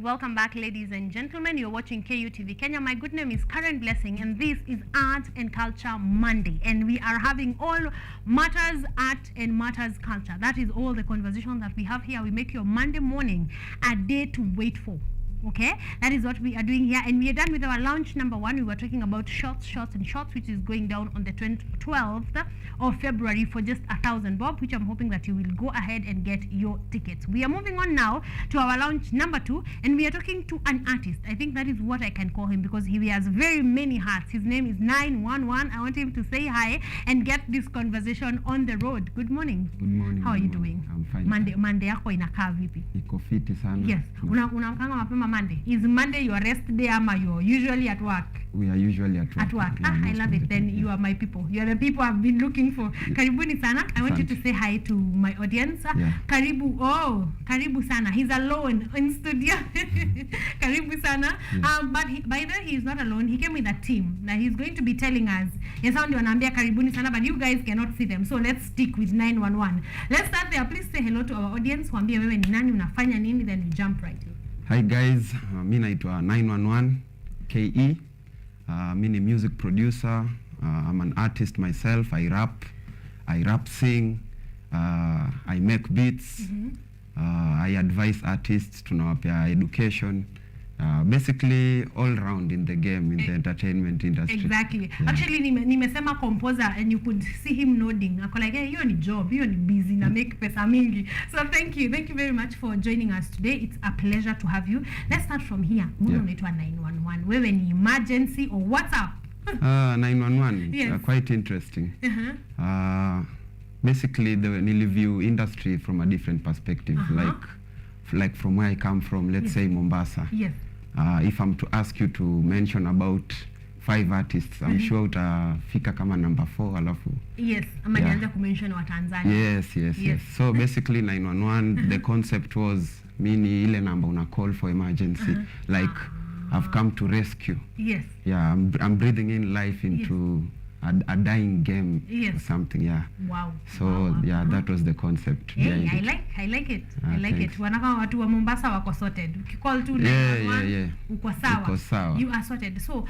Welcome back, ladies and gentlemen. You're watching KUTV Kenya. My good name is Karen Blessing, and this is Art and Culture Monday, and we are having all matters art and matters culture. That is all the conversation that we have here. We make your Monday morning a day to wait for. Okay, that is what we are doing here, and we are done with our launch number 1. We were talking about shots, which is going down on the 12th of February for just 1,000 bob, which I'm hoping that you will go ahead and get your tickets. We are moving on now to our launch number 2, and we are talking to an artist. I think that is what I can call him, because he has very many hats. His name is 911. I want him to say hi and get this conversation on the road. Good morning. Good morning. How are you doing? I'm fine. Monday yako inakaa vipi? Iko fiti sana. Yes. Unaamkanga mapema Monday? Is Monday your rest day ama you're usually at work? We are usually at work. At work. Yeah, I love it. Then you are my people. You are the people I've been looking for. Karibuni sana. I want you to say hi to my audience. Yeah. Karibu sana. He's alone in studio. Karibu sana. Yeah. But by the way, he is not alone. He came with a team. Now he's going to be telling us. Yes, sound wanaambia karibuni sana, but you guys cannot see them. So let's stick with 911. Let's start there. Please say hello to our audience. Waambie wewe ni nani, unafanya nini, then we jump right in. Hi guys, mi naitwa 911 KE. Mi ni music producer. I'm an artist myself. I rap, sing, I make beats. I advise artists, tunawapea education. Basically all round in the game, in the entertainment industry. Exactly. Yeah. Actually, nimesema composer, and you could see him nodding. Ako like, hey, hiyo ni job, hiyo ni busy, na make pesa mingi. So thank you very much for joining us today. It's a pleasure to have you. Let's start from here. Mbona unaitwa 911? Wewe ni emergency or what's up? 911. Yes. Quite interesting. Basically, niliview industry from a different perspective, like from where I come from, let's say Mombasa. Yes. If I'm to ask you to mention about 5 artists, I'm sure utafika kama number 4 alafu. Yes, ama nianza kumention wa Tanzania. Yes. So basically 911 the concept was mini ile number una call for emergency, like I've come to rescue. Yes. Yeah, I'm breathing in life into a dying game or something. Yeah. Wow. So that was the concept. Hey, I like it. I like it. Wanaka watu wa Mombasa wako sorted. Ukicall tu uko sawa. You are sorted. So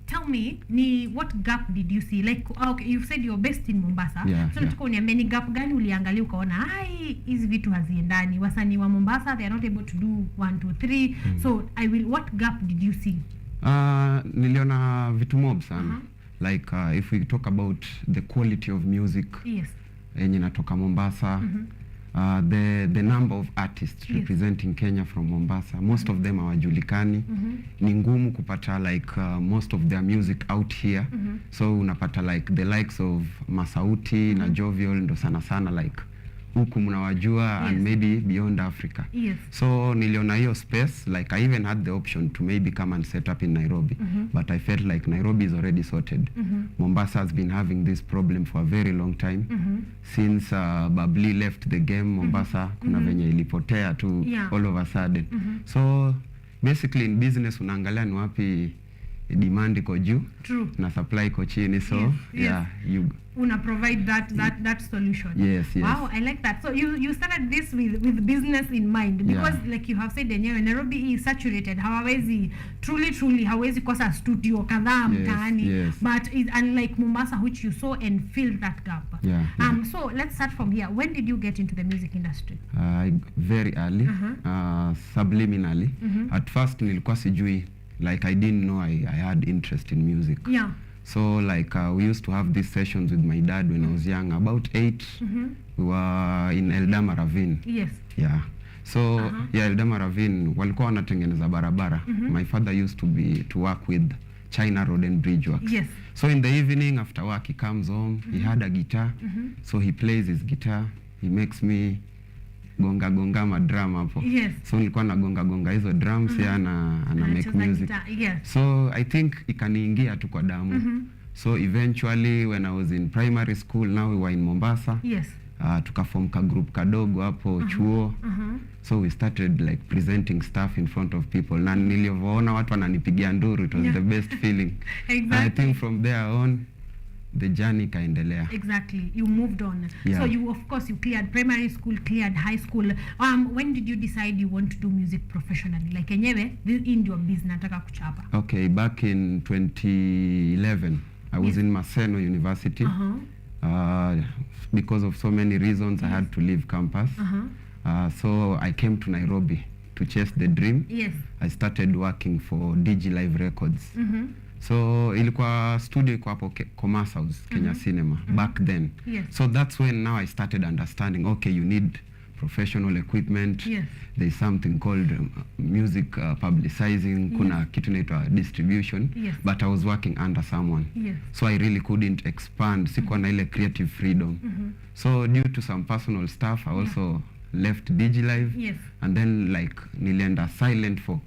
tell me, what gap did you see? Like okay, you said you're based in Mombasa. So nataka uniambie ni gap gani uliangalia ukaona hizi vitu haziendani. Wasanii wa Mombasa they are not able to do 1 2 3. So what gap did you see? Niliona vitu mob sana. Like if we talk about the quality of music, yenye natoka Mombasa, the number of artists representing Kenya from Mombasa, most of them hawajulikani. Ni ngumu kupata like most of their music out here. So unapata like the likes of Masauti na Jovial ndo sana like huku mnawajua and maybe beyond Africa. So niliona hiyo space, like I even had the option to maybe come and set up in Nairobi, but I felt like Nairobi is already sorted. Mombasa has been having this problem for a very long time. Since Babli left the game, Mombasa kuna venye ilipotea tu all of a sudden. So basically in business unaangalia ni wapi demand iko juu na supply iko chini, so you una provide that solution. Yes. Wow, I like that. So you started this with business in mind, because like you have said, Nairobi is saturated. Hawawezi truly hawezi kosa studio kadhaa mtaani, but it's unlike Mombasa, which you saw and filled that gap. So let's start from here. When did you get into the music industry? Very early, subliminally. At first nilikuwa sijui, like I didn't know I had interest in music. So like we used to have these sessions with my dad when I was young, about 8. We were in Eldama Ravine. So Eldama Ravine walikuwa wanatengeneza barabara. My father used to work with China Road and Bridge Works. So in the evening after work he comes home, he had a guitar. So he plays his guitar, he makes me gonga ma drum hapo. So nilikuwa na gonga hizo drums ana make music. So I think ikaniingia tu kwa damu. So eventually when I was in primary school, now we were in Mombasa. Tukaform ka group kadogo hapo chuo. So we started like presenting stuff in front of people. Na nilivyoona watu wananipigia nduru, it was the best feeling. I think from there on the journey kaendelea. Exactly. You moved on. So you, of course, you cleared primary school, cleared high school. When did you decide you want to do music professionally? Like enyewe, this in your business nataka kuchapa. Okay, back in 2011, I was in Maseno University. Because of so many reasons, I had to leave campus. So I came to Nairobi to chase the dream. I started working for DigiLive Records. So ilikuwa studio iko hapo Commerce House, Kenya Cinema, back then. So that's when now I started understanding, okay, you need professional equipment. There's something called music publicizing, kuna kitu inaitwa distribution, but I was working under someone. So I really couldn't expand, sikuwa na ile creative freedom. So due to some personal stuff, I also left DigiLive, and then like nilienda silent for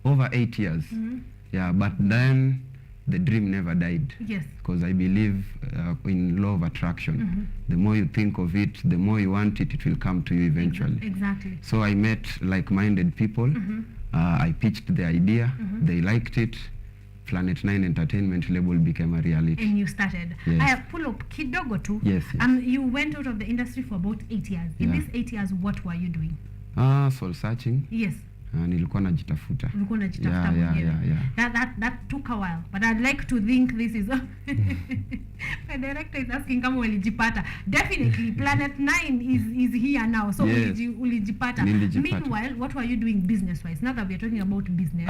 over 8 years. But then the dream never died, because I believe in law of attraction. The more you think of it, the more you want it, it will come to you eventually. Exactly. So I met like-minded people. I pitched the idea. They liked it. Planet 9 Entertainment label became a reality. And you started. I pull up kidogo tu. You went out of the industry for about 8 years. In these 8 years, what were you doing? Soul searching. Nilikuwa najitafuta. Ulikuwa unajitafuta mwenyewe. That took a while, but I'd like to think this is my director is asking kama ulijipata. Definitely Planet 9 is here now, so ulijipata. Meanwhile, what were you doing business wise? Now that we are talking about business.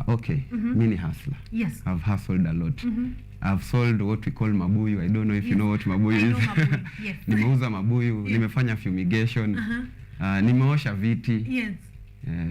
Okay. Mini hustler. I've hustled a lot. I've sold what we call mabuyu. I don't know if you know what mabuyu is. Mabuyu. Nimeuza mabuyu, nimefanya fumigation. Nimeosha viti.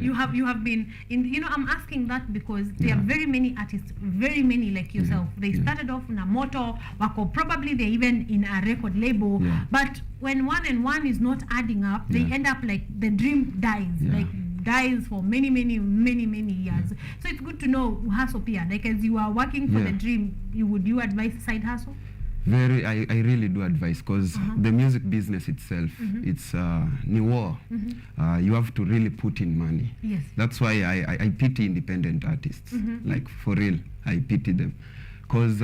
You have been in, I'm asking that because there are very many artists, very many like yourself. They started off na moto wako, probably they're even in a record label, but when one and one is not adding up, they end up like the dream dies. Like dies for many years. So it's good to know hustle pia. Like as you are working for the dream, would you advise side hustle? I really do advise, because the music business itself, it's new war. You have to really put in money. Yes. That's why I pity independent artists. Like for real, I pity them, because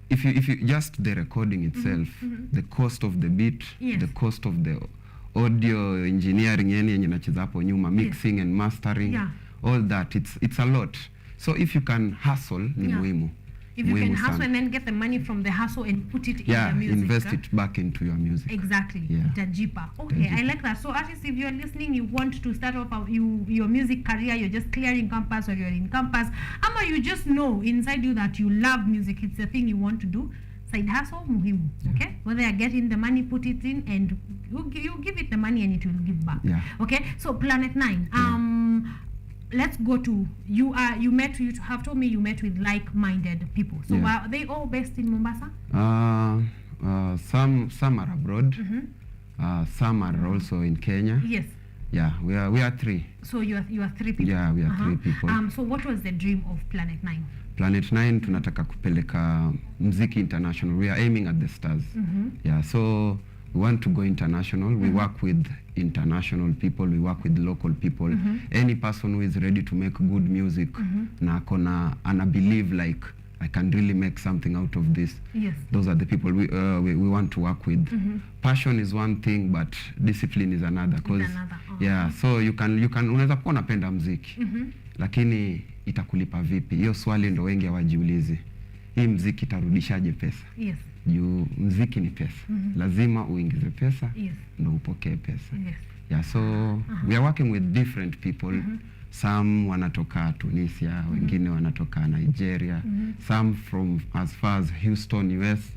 if you just the recording itself, the cost of the beat, the cost of the audio engineering, yenye nacheza hapo nyuma, mixing and mastering, all that, it's a lot. So if you can hustle, ni muhimu. If you can hustle and then get the money from the hustle and put it in your music. Invest it back into your music. Exactly. Itajipa. Okay, I like that. So artists, if you're listening, you want to start off your music career, you're just clearing campus or you're in campus, or you just know inside you that you love music, it's a thing you want to do, side hustle, muhimu. Okay? Whether you're getting the money, put it in, and you give it the money and it will give back. Yeah. Okay? So Planet 9. Let's go to you have told me you met with like-minded people. So are they all based in Mombasa? Some are abroad. Some are also in Kenya. Yes. Yeah, we are three. So you are three people. Yeah, we are three people. So what was the dream of Planet 9? Planet 9 tunataka kupeleka muziki international. We are aiming at the stars. Yeah, so we want to go international. We work with international people, we work with local people. Any person who is ready to make good music, na believe like I can really make something out of this. Yes. Those are the people we want to work with. Passion is one thing, but discipline is another. So you can unaweza kuwa unapenda muziki, lakini itakulipa vipi? Hiyo swali ndo wengi hawajiulizi. Hii muziki itarudishaje pesa? Yes. Juu muziki ni pesa. Lazima uingize pesa, ndo upokee pesa. Yes. Yeah, so we are working with different people. Some wanatoka Tunisia, wengine wanatoka Nigeria, some from as far as Houston, US.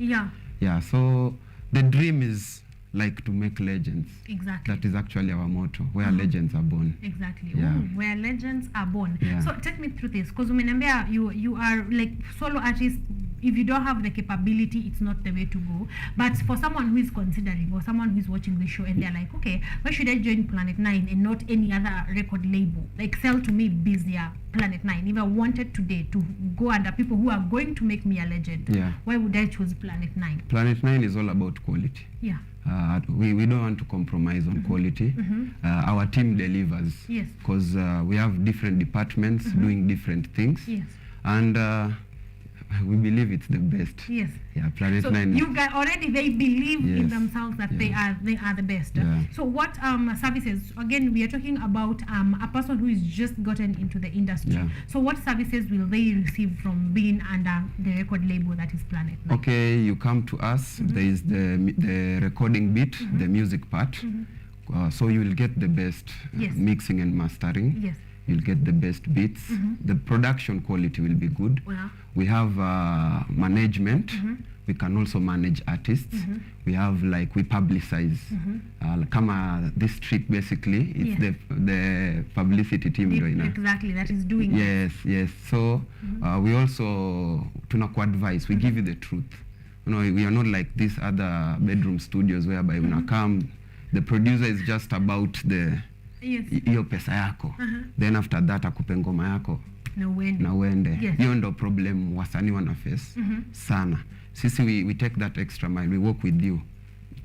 Yeah, so the dream is like to make legends. Exactly. That is actually our motto, where legends are born. Exactly. Yeah. Where legends are born. Yeah. So take me through this, because umeniambia you are like solo artist. If you don't have the capability, it's not the way to go. But for someone who is considering, or someone who is watching this show and they're like, okay, why should I join Planet 9 and not any other record label? Like Sell to Me, busier, Planet 9. If I wanted today to go under people who are going to make me a legend, why would I choose Planet 9? Planet 9 is all about quality. Yeah. We don't want to compromise on quality. Our team delivers. Yes. Because we have different departments doing different things. Yes. And we believe it's the best. Yes. Yeah, Planet 9. So you guys already, they believe in themselves that they are the best. Yeah. So what services, again, we are talking about a person who is just gotten into the industry. Yeah. So what services will they receive from being under the record label that is Planet 9? Okay, you come to us. There is the recording bit, the music part. So you will get the best mixing and mastering. Yes. You'll get the best beats. The production quality will be good. We have management. We can also manage artists. We have we publicize. Kama this trick basically, it's the publicity team. Exactly, that is doing Yes. So we also advise. We give you the truth. We are not like these other bedroom studios whereby when I come, the producer is just about the hiyo pesa yako. Then after that akupe ngoma yako na uende. Hiyo ndo problem wasanii wana face sana. Sisi we take that extra mile. We work with you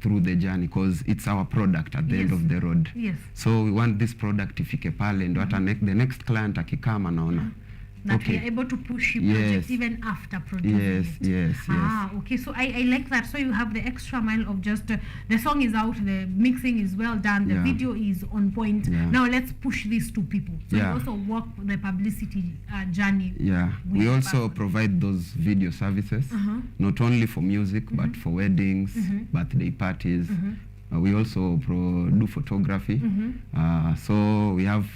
through the journey because it's our product at the end of the road. So we want this product ifike pale ndo hata the next client akikama naona that we are able to push your project even after producing it. Yes. Okay, so I like that. So you have the extra mile of just the song is out, the mixing is well done, the video is on point. Now let's push this to people. So you also work the publicity journey. We also provide those video services, not only for music but for weddings, birthday parties. We also do photography. So we have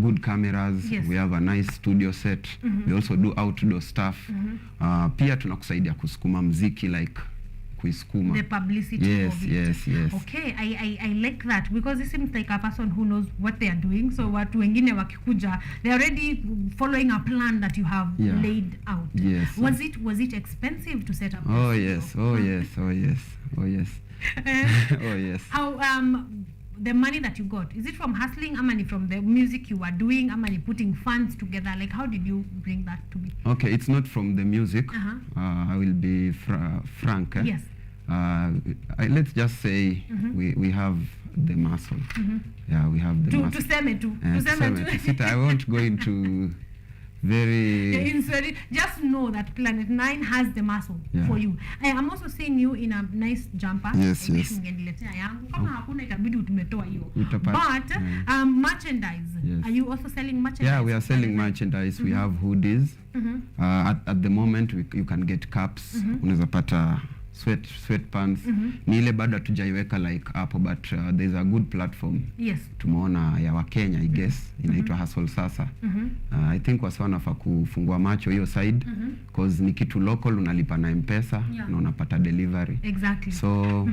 good cameras. We have a nice studio set. We also do outdoor stuff. Pia tunakusaidia kusukuma mziki kuisukuma. The publicity of it. Yes. Okay, I like that because it seems like a person who knows what they are doing. So watu wengine wakikuja, they are already following a plan that you have laid out. Yes. Was it expensive to set up? Oh yes. How the money that you got, is it from hustling, or from the music you were doing, or putting funds together? Like, how did you bring that to me? Okay, it's not from the music. I will be frank. Yes. Let's just say we have the muscle. Yeah, we have the muscle. I won't go into very... just know that Planet 9 has the muscle for you. I am also seeing you in a nice jumper. Yes. But merchandise. Yes. Are you also selling merchandise? Yeah, we are selling merchandise. We have hoodies. At the moment, you can get caps. Unaweza pata sweatpants. Ni ile bado hatujaiweka like hapo, but there's a good platform. Yes. Tumeona ya Wakenya, I guess, inaitwa Hustle Sasa. I think wasa wanafaa kufungua macho hiyo side, because ni kitu local, unalipa na M-Pesa na unapata delivery. Exactly. So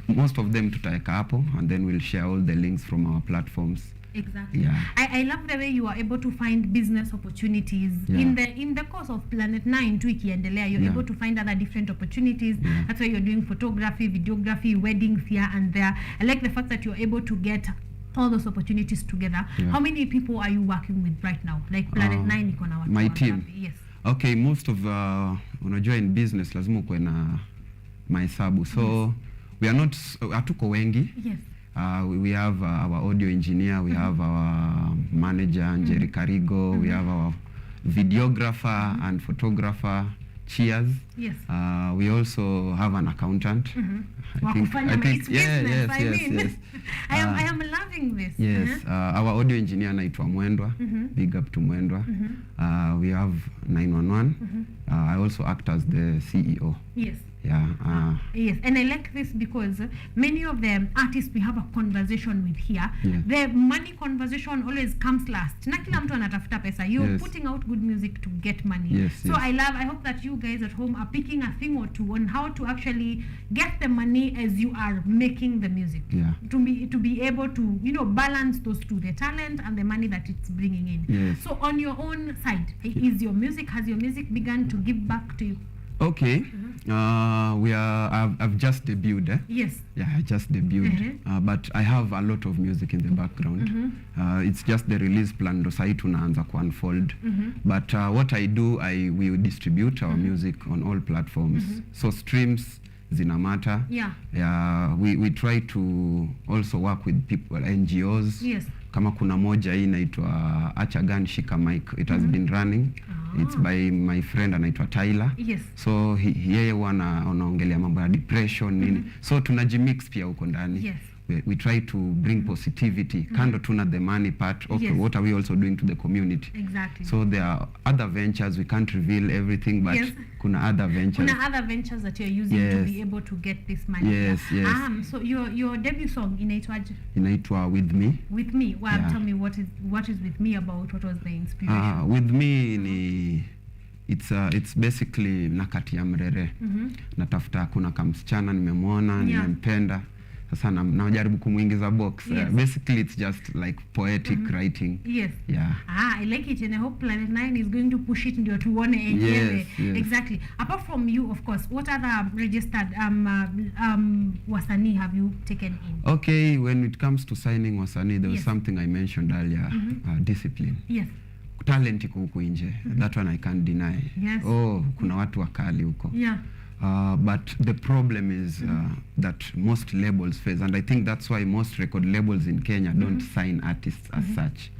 most of them tutaweka hapo, and then we'll share all the links from our platforms. Exactly. Yeah. I love the way you are able to find business opportunities in the course of Planet 9 tu ikiendelea. You're able to find other different opportunities. That's why you're doing photography, videography, weddings here and there. I like the fact that you're able to get all those opportunities together. How many people are you working with right now? Like Planet 9 iko na watu. My team. Yes. Okay, most of unajua in business lazima uwe na mahesabu. So we are not hatuko wengi. Yes. We have our audio engineer, we have our manager, Jerry Karigo, we have our videographer and photographer, Cheers. Yes. We also have an accountant. I think yes. I am loving this. Yes. Our audio engineer naitwa Mwendwa. Big up to Mwendwa. We have 911. I also act as the CEO. Yes. Yeah. Yes, and I like this because many of the artists we have a conversation with here, the money conversation always comes last. Na kila mtu anatafuta pesa. You're putting out good music to get money. So I hope that you guys at home are picking a thing or two on how to actually get the money as you are making the music. To be able to, balance those two, the talent and the money that it's bringing in. So on your own side, has your music begun to give back to you? Okay. I've just debuted. Yes. Yeah, I just debuted. But I have a lot of music in the background. It's just the release plan ndo sahi tunaanza ku unfold. But what I do, we distribute our music on all platforms. So streams zina matter. Yeah. We try to also work with people, NGOs. Yes. Kama kuna moja hii inaitwa Acha Gun Shika Mic. It has been running. It's by my friend anaitwa Tyler. Yes. So yeye anaongelea mambo ya depression nini. So tunajimix pia huko ndani. Yes. We try to bring positivity. Kando tuna the money part. Okay, what are we also doing to the community? Exactly. So there are other ventures. We can't reveal everything, but kuna other ventures. Kuna other ventures that you're using to be able to get this money. Yes. So your debut song inaitwaje? Inaitwa With Me. With Me. Well, tell me what is With Me about? What was the inspiration? With Me ni it's basically nakati ya mrere. Natafuta kuna kamsichana nimemwona, nimempenda. Sasa najaribu kumuingiza box. Basically it's just like poetic writing. Yes. Yeah. I like it, and I hope Planet 9 is going to push it ndio tuone yenyewe. Exactly. Apart from you, of course, what other registered wasanii have you taken in? Okay, when it comes to signing wasanii, there was something I mentioned earlier, discipline. Yes. Talent iko huko nje. That one I can't deny. Yes. Kuna watu wakali huko. Yeah. But the problem is that most labels face, and I think that's why most record labels in Kenya don't sign artists as such.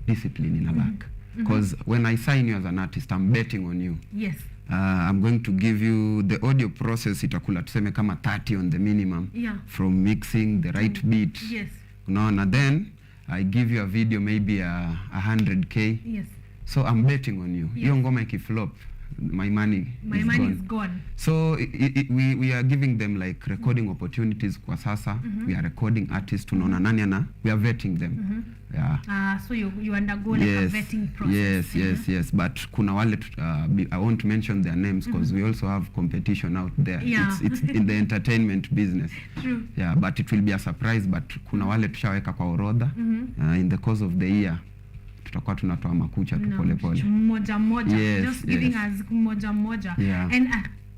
Discipline in a lack. Because when I sign you as an artist, I'm betting on you. Yes. I'm going to give you the audio process, itakula tuseme kama 30 on the minimum. From mixing, the right beat. Yes. And then I give you a video, maybe 100K. Yes. So I'm betting on you. Hiyo ngoma ikiflop, my money is gone. So we are giving them like recording opportunities kwa sasa. We are recording artists, tunaona nani we are vetting them. So you undergo like a vetting process. Yes. But kuna wale I won't mention their names because we also have competition out there. It's in the entertainment business. True. Yeah, but it will be a surprise, but kuna wale tushaweka kwa orodha. In the course of the year tutakuwa tunatoa makucha tu pole pole. Moja. Just giving us moja.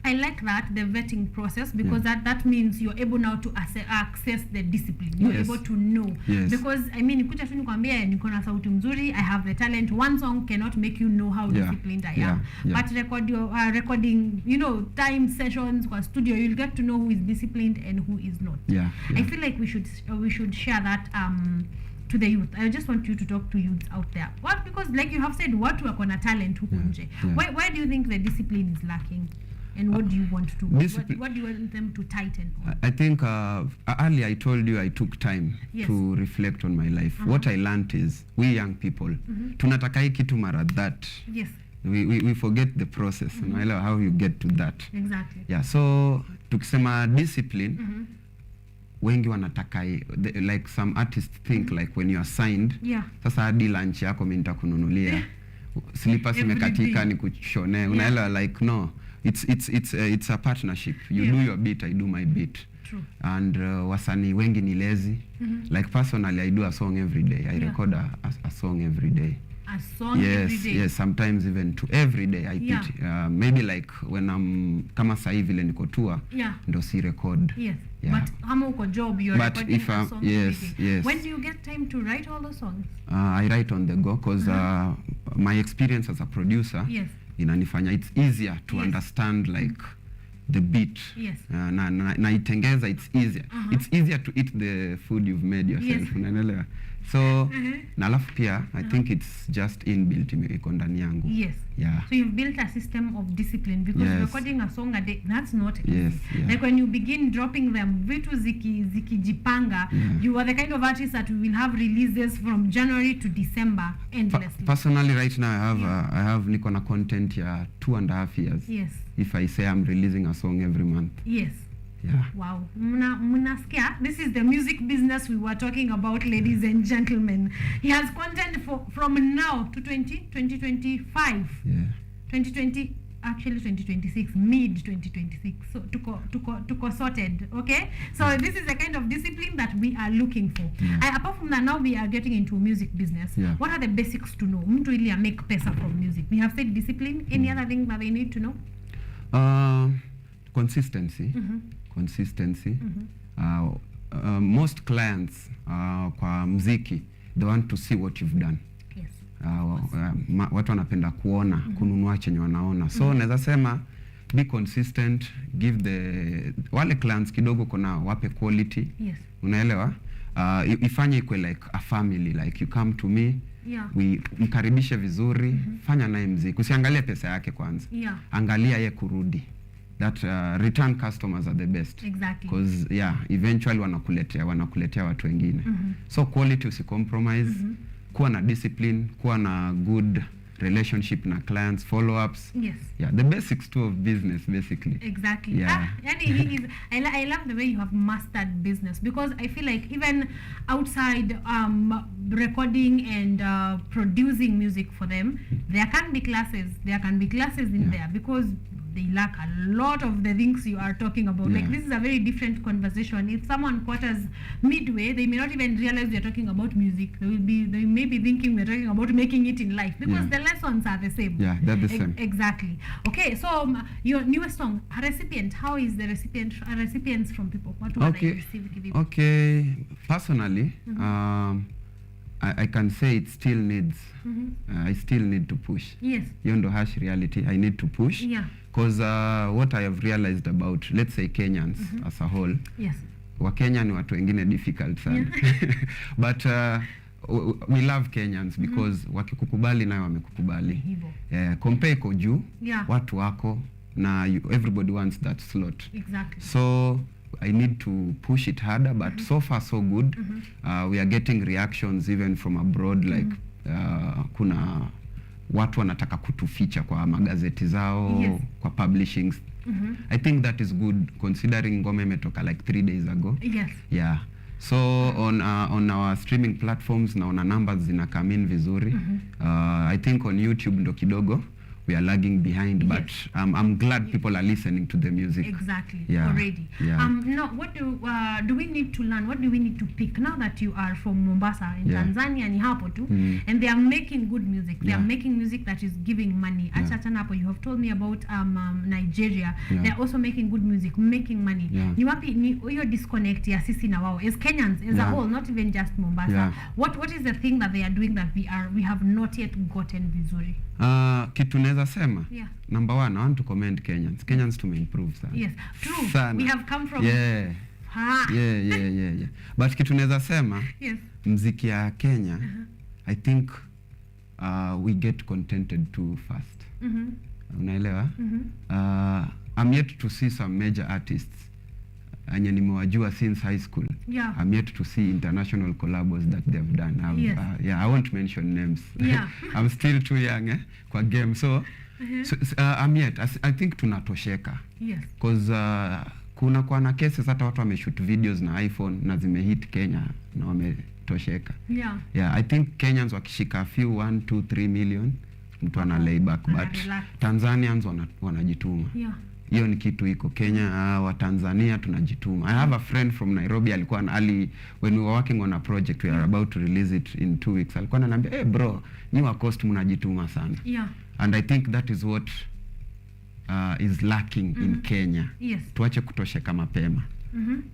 And I like that, the vetting process, because that means you're able now to access the discipline. You're able to know. Because I mean, nikuja tu nikwambia niko na sauti mzuri, I have the talent. One song cannot make you know how disciplined I am. But recording, you know, time sessions for studio, you'll get to know who is disciplined and who is not. I feel like we should share that to the youth. I just want you to talk to youths out there. What? Because like you have said, watu wako na talent huku nje. Why do you think the discipline is lacking? And what do you want to what do you want them to tighten on? I think earlier I told you I took time to reflect on my life. What I learned is we young people tunataka hii kitu mara that. We forget the process. Unaelewa how you get to that. Exactly. Yeah, so tukisema discipline wengi wanataka like some artists think like when you are signed sasa hadi lunch yako mimi nitakununulia slippers imekatika nikushonee unaelewa like no it's a partnership. You do your bit, I do my bit. True. And wasanii wengi ni lazy. Like personally I do a song every day. I record a song every day. A song every day? Yes, sometimes even two every day. I put maybe like when I'm kama saa hivi vile niko tour ndo si record. But kama uko job you're recording a song every day. When do you get time to write all the songs? I write on the go because my experience as a producer inanifanya it's easier to understand like the beat. Na itengeza it's easier. It's easier to eat the food you've made yourself. Unaelewa? So na alafu pia I think it's just inbuilt iko ndani yangu. So you've built a system of discipline because recording a song a day, that's not easy. Like when you begin dropping them vitu zikijipanga, you are the kind of artist that will have releases from January to December endlessly. Personally right now I have niko na content ya 2.5 years. If I say I'm releasing a song every month. Wow. Munaskia, this is the music business we were talking about, ladies and gentlemen. He has content from now to 2025. 2020, actually 2026, mid 2026. So to sorted, okay? So this is the kind of discipline that we are looking for. Apart from that, now we are getting into music business. What are the basics to know? Mtu ili make pesa from music. We have said discipline. Any other thing that they need to know? Consistency. Most clients kwa mziki they want to see what you've done. Watu wanapenda kuona kununua chenye wanaona. So naweza sema be consistent, give the wale clients kidogo kuna wape quality. Unaelewa? Ifanye ikwe like a family, like you come to me mkaribishe vizuri, fanya naye mziki. Usiangalie pesa yake kwanza. Angalia ye kurudi. That return customers are the best. Because eventually wanakuletea watu wengine. So quality usicompromise, kuwa na discipline, kuwa na good relationship na clients, follow-ups. The basics too of business basically. I love the way you have mastered business, because I feel like even outside recording and producing music for them, there can be classes in there, because they lack a lot of the things you are talking about. Like this is a very different conversation. If someone quarters midway, they may not even realize we are talking about music. They may be thinking we are talking about making it in life, because the lessons are the same. They're the same. Exactly. Okay, so your newest song, a recipient. How is the recipients from people? What do they receive? Okay, personally, I can say it still needs. I still need to push. Hiyo ndo harsh reality. I need to push. Because what I have realized about, let's say, Kenyans as a whole, Wakenya ni watu wengine difficult sana. But we love Kenyans because wakikukubali nayo wamekukubali. Compare iko juu, watu wako na everybody wants that slot. So I need to push it harder, but so far so good. We are getting reactions even from abroad, like kuna watu wanataka kutufeature kwa magazeti zao, kwa publishings. I think that is good considering ngoma imetoka like 3 days ago. So on our streaming platforms naona numbers zina come in vizuri. I think on YouTube ndo kidogo we are lagging behind, but I'm glad people are listening to the music. Exactly. Yeah. Already. Yeah. Now, what do we need to learn? What do we need to pick now that you are from Mombasa in Tanzania and hapo too, and they are making good music. They are making music that is giving money. Achachanapo, you have told me about Nigeria. They are also making good music, making money. Ni wapi ni hiyo disconnect ya sisi na wao as Kenyans as a whole, not even just Mombasa. What is the thing that they are doing that we have not yet gotten vizuri? Kitu naweza sema, number one, I want to commend Kenyans. Kenyans to improve sana. Yes, true. Sana. We have come from yeah. But kitu naweza sema, mziki ya Kenya, I think we get contented too fast. Unaelewa? I'm yet to see some major artists anye nimewajua since high school. I'm yet to see international collabos that they've done. I won't mention names. I'm still too young kwa game, so I'm yet. I think tunatosheka. Because kuna kwa na cases hata watu wameshoot videos na iPhone na zimehit Kenya na wametosheka. I think Kenyans wakishika few 1, 2, 3 million mtu ana lay back, but Tanzanians wanajituma. Hiyo ni kitu iko Kenya. Wa Tanzania tunajituma. I have a friend from Nairobi, alikuwa when we were working on a project, we are about to release it in 2 weeks, alikuwa ananiambia, hey bro, ni wa coast mnajituma sana. And I think that is what is lacking in Kenya. Tuache kutosheka mapema.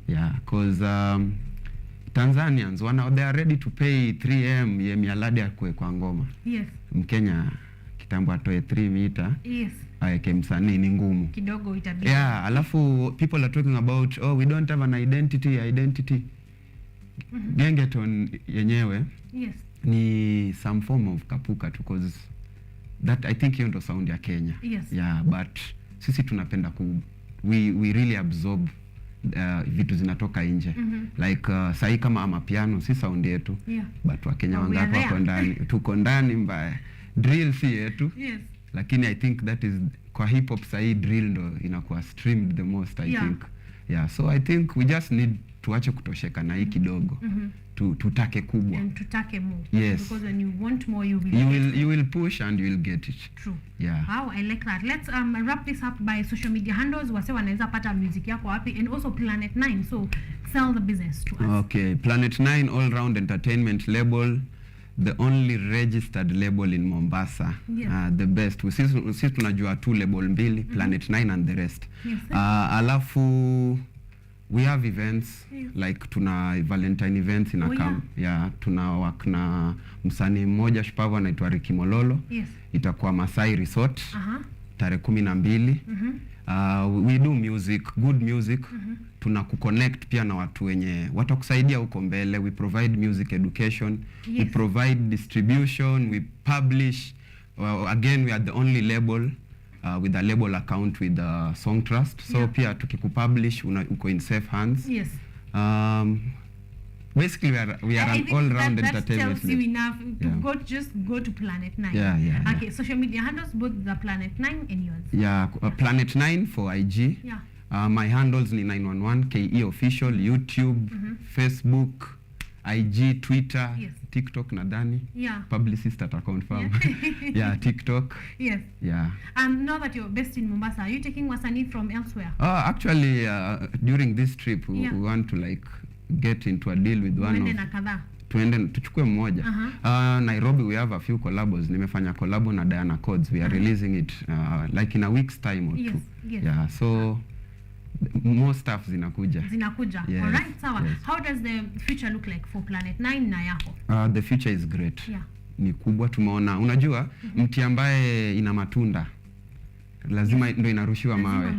Because Tanzanians they are ready to pay 3M ye mialadi akwe kwa ngoma. Mkenya kitambo atoe 3 meter. Aeke msanii ni ngumu kidogo itabidi. Alafu people are talking about we don't have an identity. Gengeton yenyewe ni some form of kapuka, because that I think hiyo ndo sound ya Kenya. But sisi tunapenda we really absorb vitu zinatoka nje. Like sahi kama amapiano si sound yetu, but Wakenya wangapi wako ndani, tuko ndani mbaya. Drill si yetu. Lakini I think that is kwa hip hop sahi drill ndo inakuwa streamed the most, I think. So I think we just need tuache kutosheka na hii kidogo. Tutake kubwa. And tutake more. Because when you want more, you will push and you will get it. True. Wow, I like that. Let's wrap this up by social media handles. Wase wanaweza pata music yako wapi, and also Planet 9. So sell the business to us. Okay, Planet 9 all round entertainment label. The only registered label in Mombasa. The best. Sisi tunajua 2 label mbili, Planet 9 and the rest. Alafu we have events like tuna Valentine events in Akam. Tuna work na msanii mmoja shupavu anaitwa Ricky Mololo. Itakuwa Masai Resort tarehe 12. We do music, good music. Tuna kuconnect pia na watu wenye watakusaidia huko mbele. We provide music education, we provide distribution, we publish. Again, we are the only label with a label account with Song Trust. So pia tukikupublish uko in safe hands. Basically we are an all-round entertainment. That tells you enough to just go to Planet 9. Okay, social media handles, both the Planet 9 and yours. Planet 9 for IG. My handles ni 911 KE official, YouTube, Facebook, IG, Twitter, TikTok nadhani. Publicist at confirm. TikTok. Now that you're based in Mombasa, are you taking wasanii from elsewhere? Actually, during this trip we want to get into a deal with one of tuende tuchukue mmoja. Nairobi we have a few collabos. Nimefanya collabo na Diana Codes. We are releasing it in a week's time or two. So more stuff zinakuja. Alright, sawa. How does the future look like for Planet 9 na yako? The future is great. Ni kubwa. Tumeona, unajua mti ambaye ina matunda lazima ndo inarushiwa mawe.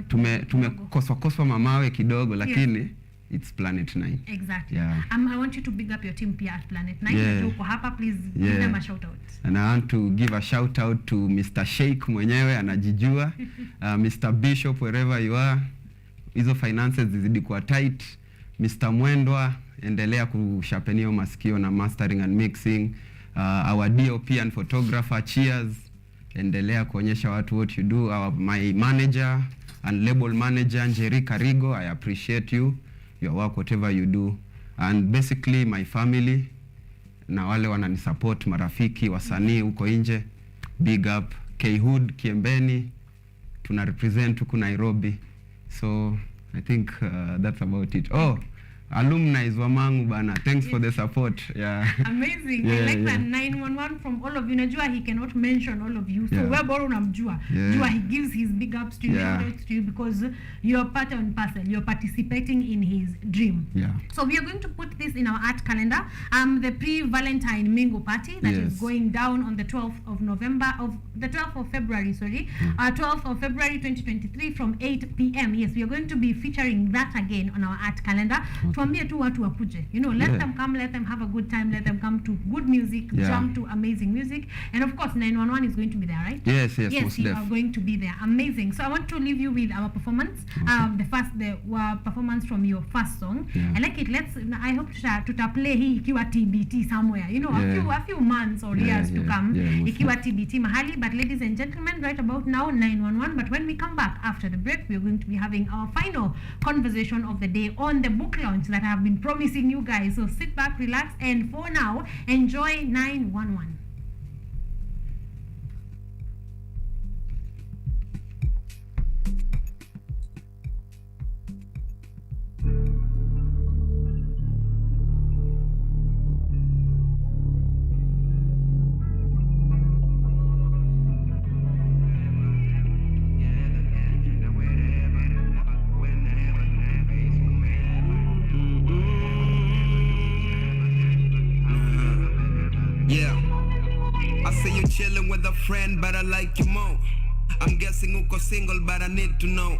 Tumekoswa mawe kidogo, lakini it's Planet 9. Exactly. I want you to big up your team pia at Planet 9. Uko hapa, please give them a shout out. And I want to give a shout out to Mr. Sheikh mwenyewe anajijua. Mr. Bishop wherever you are. Hizo finances zizidi kuwa tight. Mr. Mwendwa endelea kusharpenio masikio na mastering and mixing. Our DOP and photographer, cheers. Endelea kuonyesha watu what you do. My manager and label manager Njeri Karigo, I appreciate you. Your work, whatever you do. And basically my family na wale wananisupport, marafiki, wasanii huko nje, big up. K-Hood, Kiembeni, tuna represent huku Nairobi. So I think that's about it. Oh, alumni is wamangu bana. Thanks for the support. Yeah. Amazing. I like that 911 from all of you. Najua he cannot mention all of you. So we're bora unamjua. Jua he gives his big ups to you, shout outs to you because you're part and parcel. You're participating in his dream. Yeah. So we are going to put this in our art calendar. The pre-Valentine Mingo party that is going down on the 12th of February, 12th of February 2023 from 8 p.m. Yes, we are going to be featuring that again on our art calendar. Tuambie tu watu wakuje. You know, let them come, let them have a good time, let them come to good music, jump to amazing music. And of course, 911 is going to be there, right? Yes, you are going to be there. Amazing. So I want to leave you with our performance. The performance from your first song. I like it. I hope to play hii ikiwa TBT somewhere. You know, a few months or years to come. Ikiwa TBT mahali. But ladies and gentlemen, right about now, 911. But when we come back after the break, we are going to be having our final conversation of the day on the book launch that I have been promising you guys. So sit back, relax, and for now, enjoy 911. Chilling with a friend, but I like you more. I'm guessing uko single, but I need to know.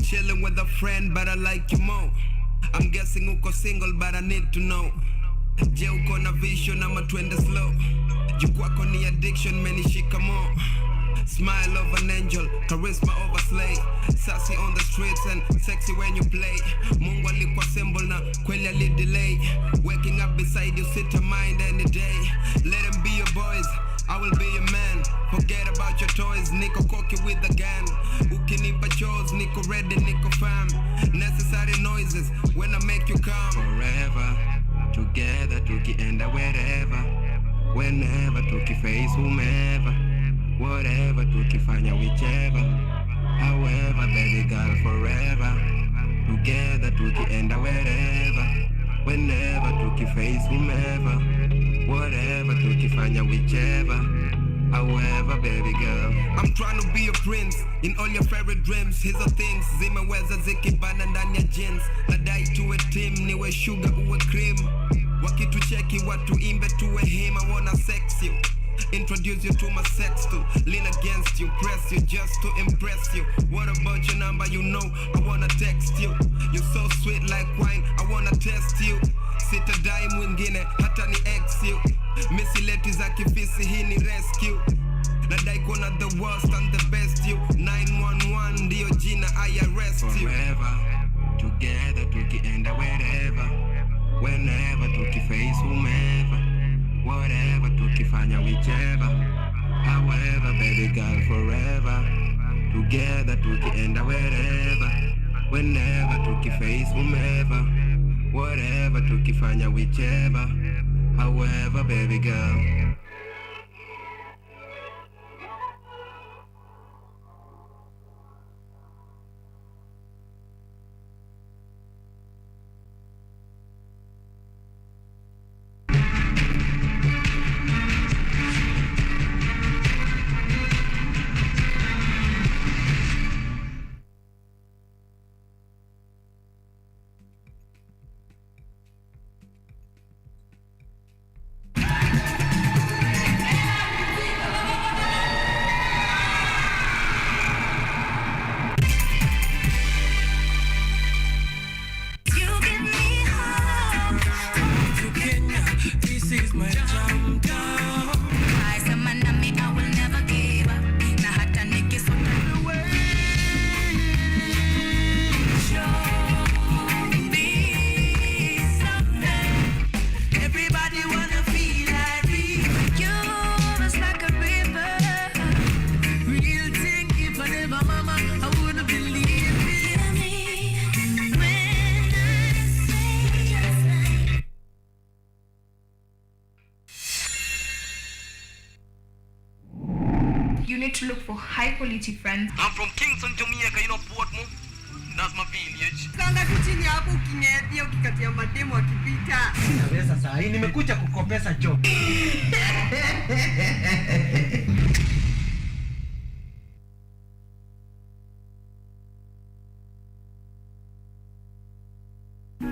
Chilling with a friend, but I like you more. I'm guessing uko single, but I need to know. Je uko na vision ama twende slow. Jukwako ni addiction, menishika more. Smile of an angel, charisma of a slay. Sassy on the streets and sexy when you play. Mungu alikuwa symbol na kweli ali delay. Waking up beside you, sit your mind any day. Let them be your boys, I will be your man. Forget about your toys, Nico cocky with the gun. Ukinipa chores, Nico ready, Nico fam. Necessary noises when I make you come. Forever, together, tukienda wherever. Whenever, tukiface whomever. Whatever, tukifanya whichever. However, baby girl, forever. Together, tukienda wherever. Whenever, tukiface whomever. Whatever, tukifanya whichever. However, baby girl, I'm trying to be a prince in all your favorite dreams. Here's the things, zimeweza zikibana ndani ya jeans. Nadai tuwe team, niwe sugar uwe cream. Wakitucheki watu imbe tuwe him. I wanna sex you, introduce you to my sex too. Lean against you, press you just to impress you. What about your number? You know I wanna text you. You're so sweet like wine, I wanna test you. Sita dai mwingine hata ni ex you. Missy leti za kifisi hii ni rescue. Nadai kuona the worst and the best you. 911 ndio jina I arrest you. Forever, together tukienda wherever. Whenever tukiface whomever. Whatever tukifanya whichever. However, baby girl, forever. Together tukienda wherever. Whenever tukiface whomever. Whatever tukifanya whichever. However, baby girl. you need to look for high quality friends. I'm from Kingston, Jamaica, you know Portmore. That's my village. Sanga tu chini hapo uking'etia ukikatia mademo akipita. Sina pesa saa hii, nimekuja kukopesa job.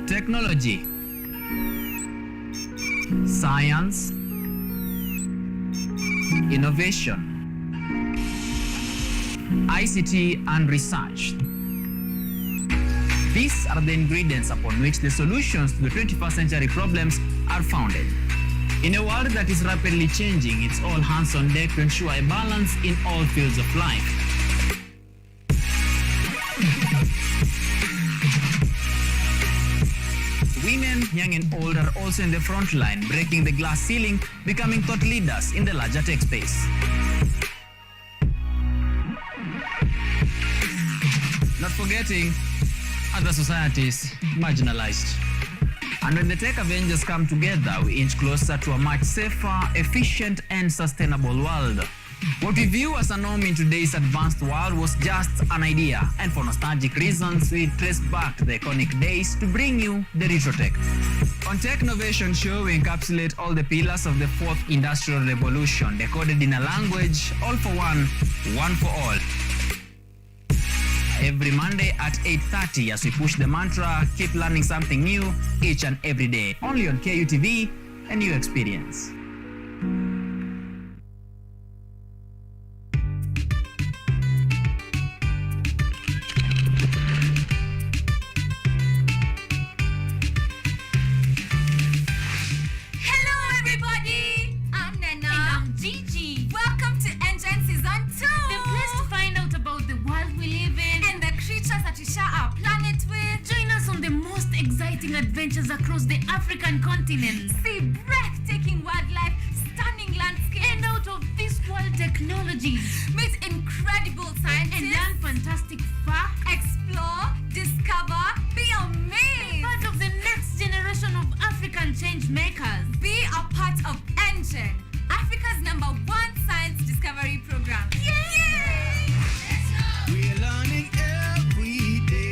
Technology, science, innovation, ICT and research. These are the ingredients upon which the solutions to the 21st century problems are founded. In a world that is rapidly changing, it's all hands on deck to ensure a balance in all fields of life. Women, young and old, are also in the front line, breaking the glass ceiling, becoming thought leaders in the larger tech space. Not forgetting other societies marginalized. And when the tech Avengers come together, we inch closer to a much safer, efficient, and sustainable world. What we view as a norm in today's advanced world was just an idea, and for nostalgic reasons, we trace back to the iconic days to bring you the retro tech. On Tech Innovation Show, we encapsulate all the pillars of the fourth industrial revolution, decoded in a language, all for one for all. Every Monday at 8:30 as we push the mantra, keep learning something new each and every day. Only on KUTV, a new experience. Adventures across the African continent. See breathtaking wildlife, stunning landscapes, and out of this world technologies. Meet incredible scientists and learn fantastic facts. Explore, discover, be amazed. Part of the next generation of African change makers. Be a part of ENGEN, Africa's #1 science discovery program. Yay! We're learning every day.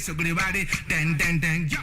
Everybody, dang, dang, dang, yo.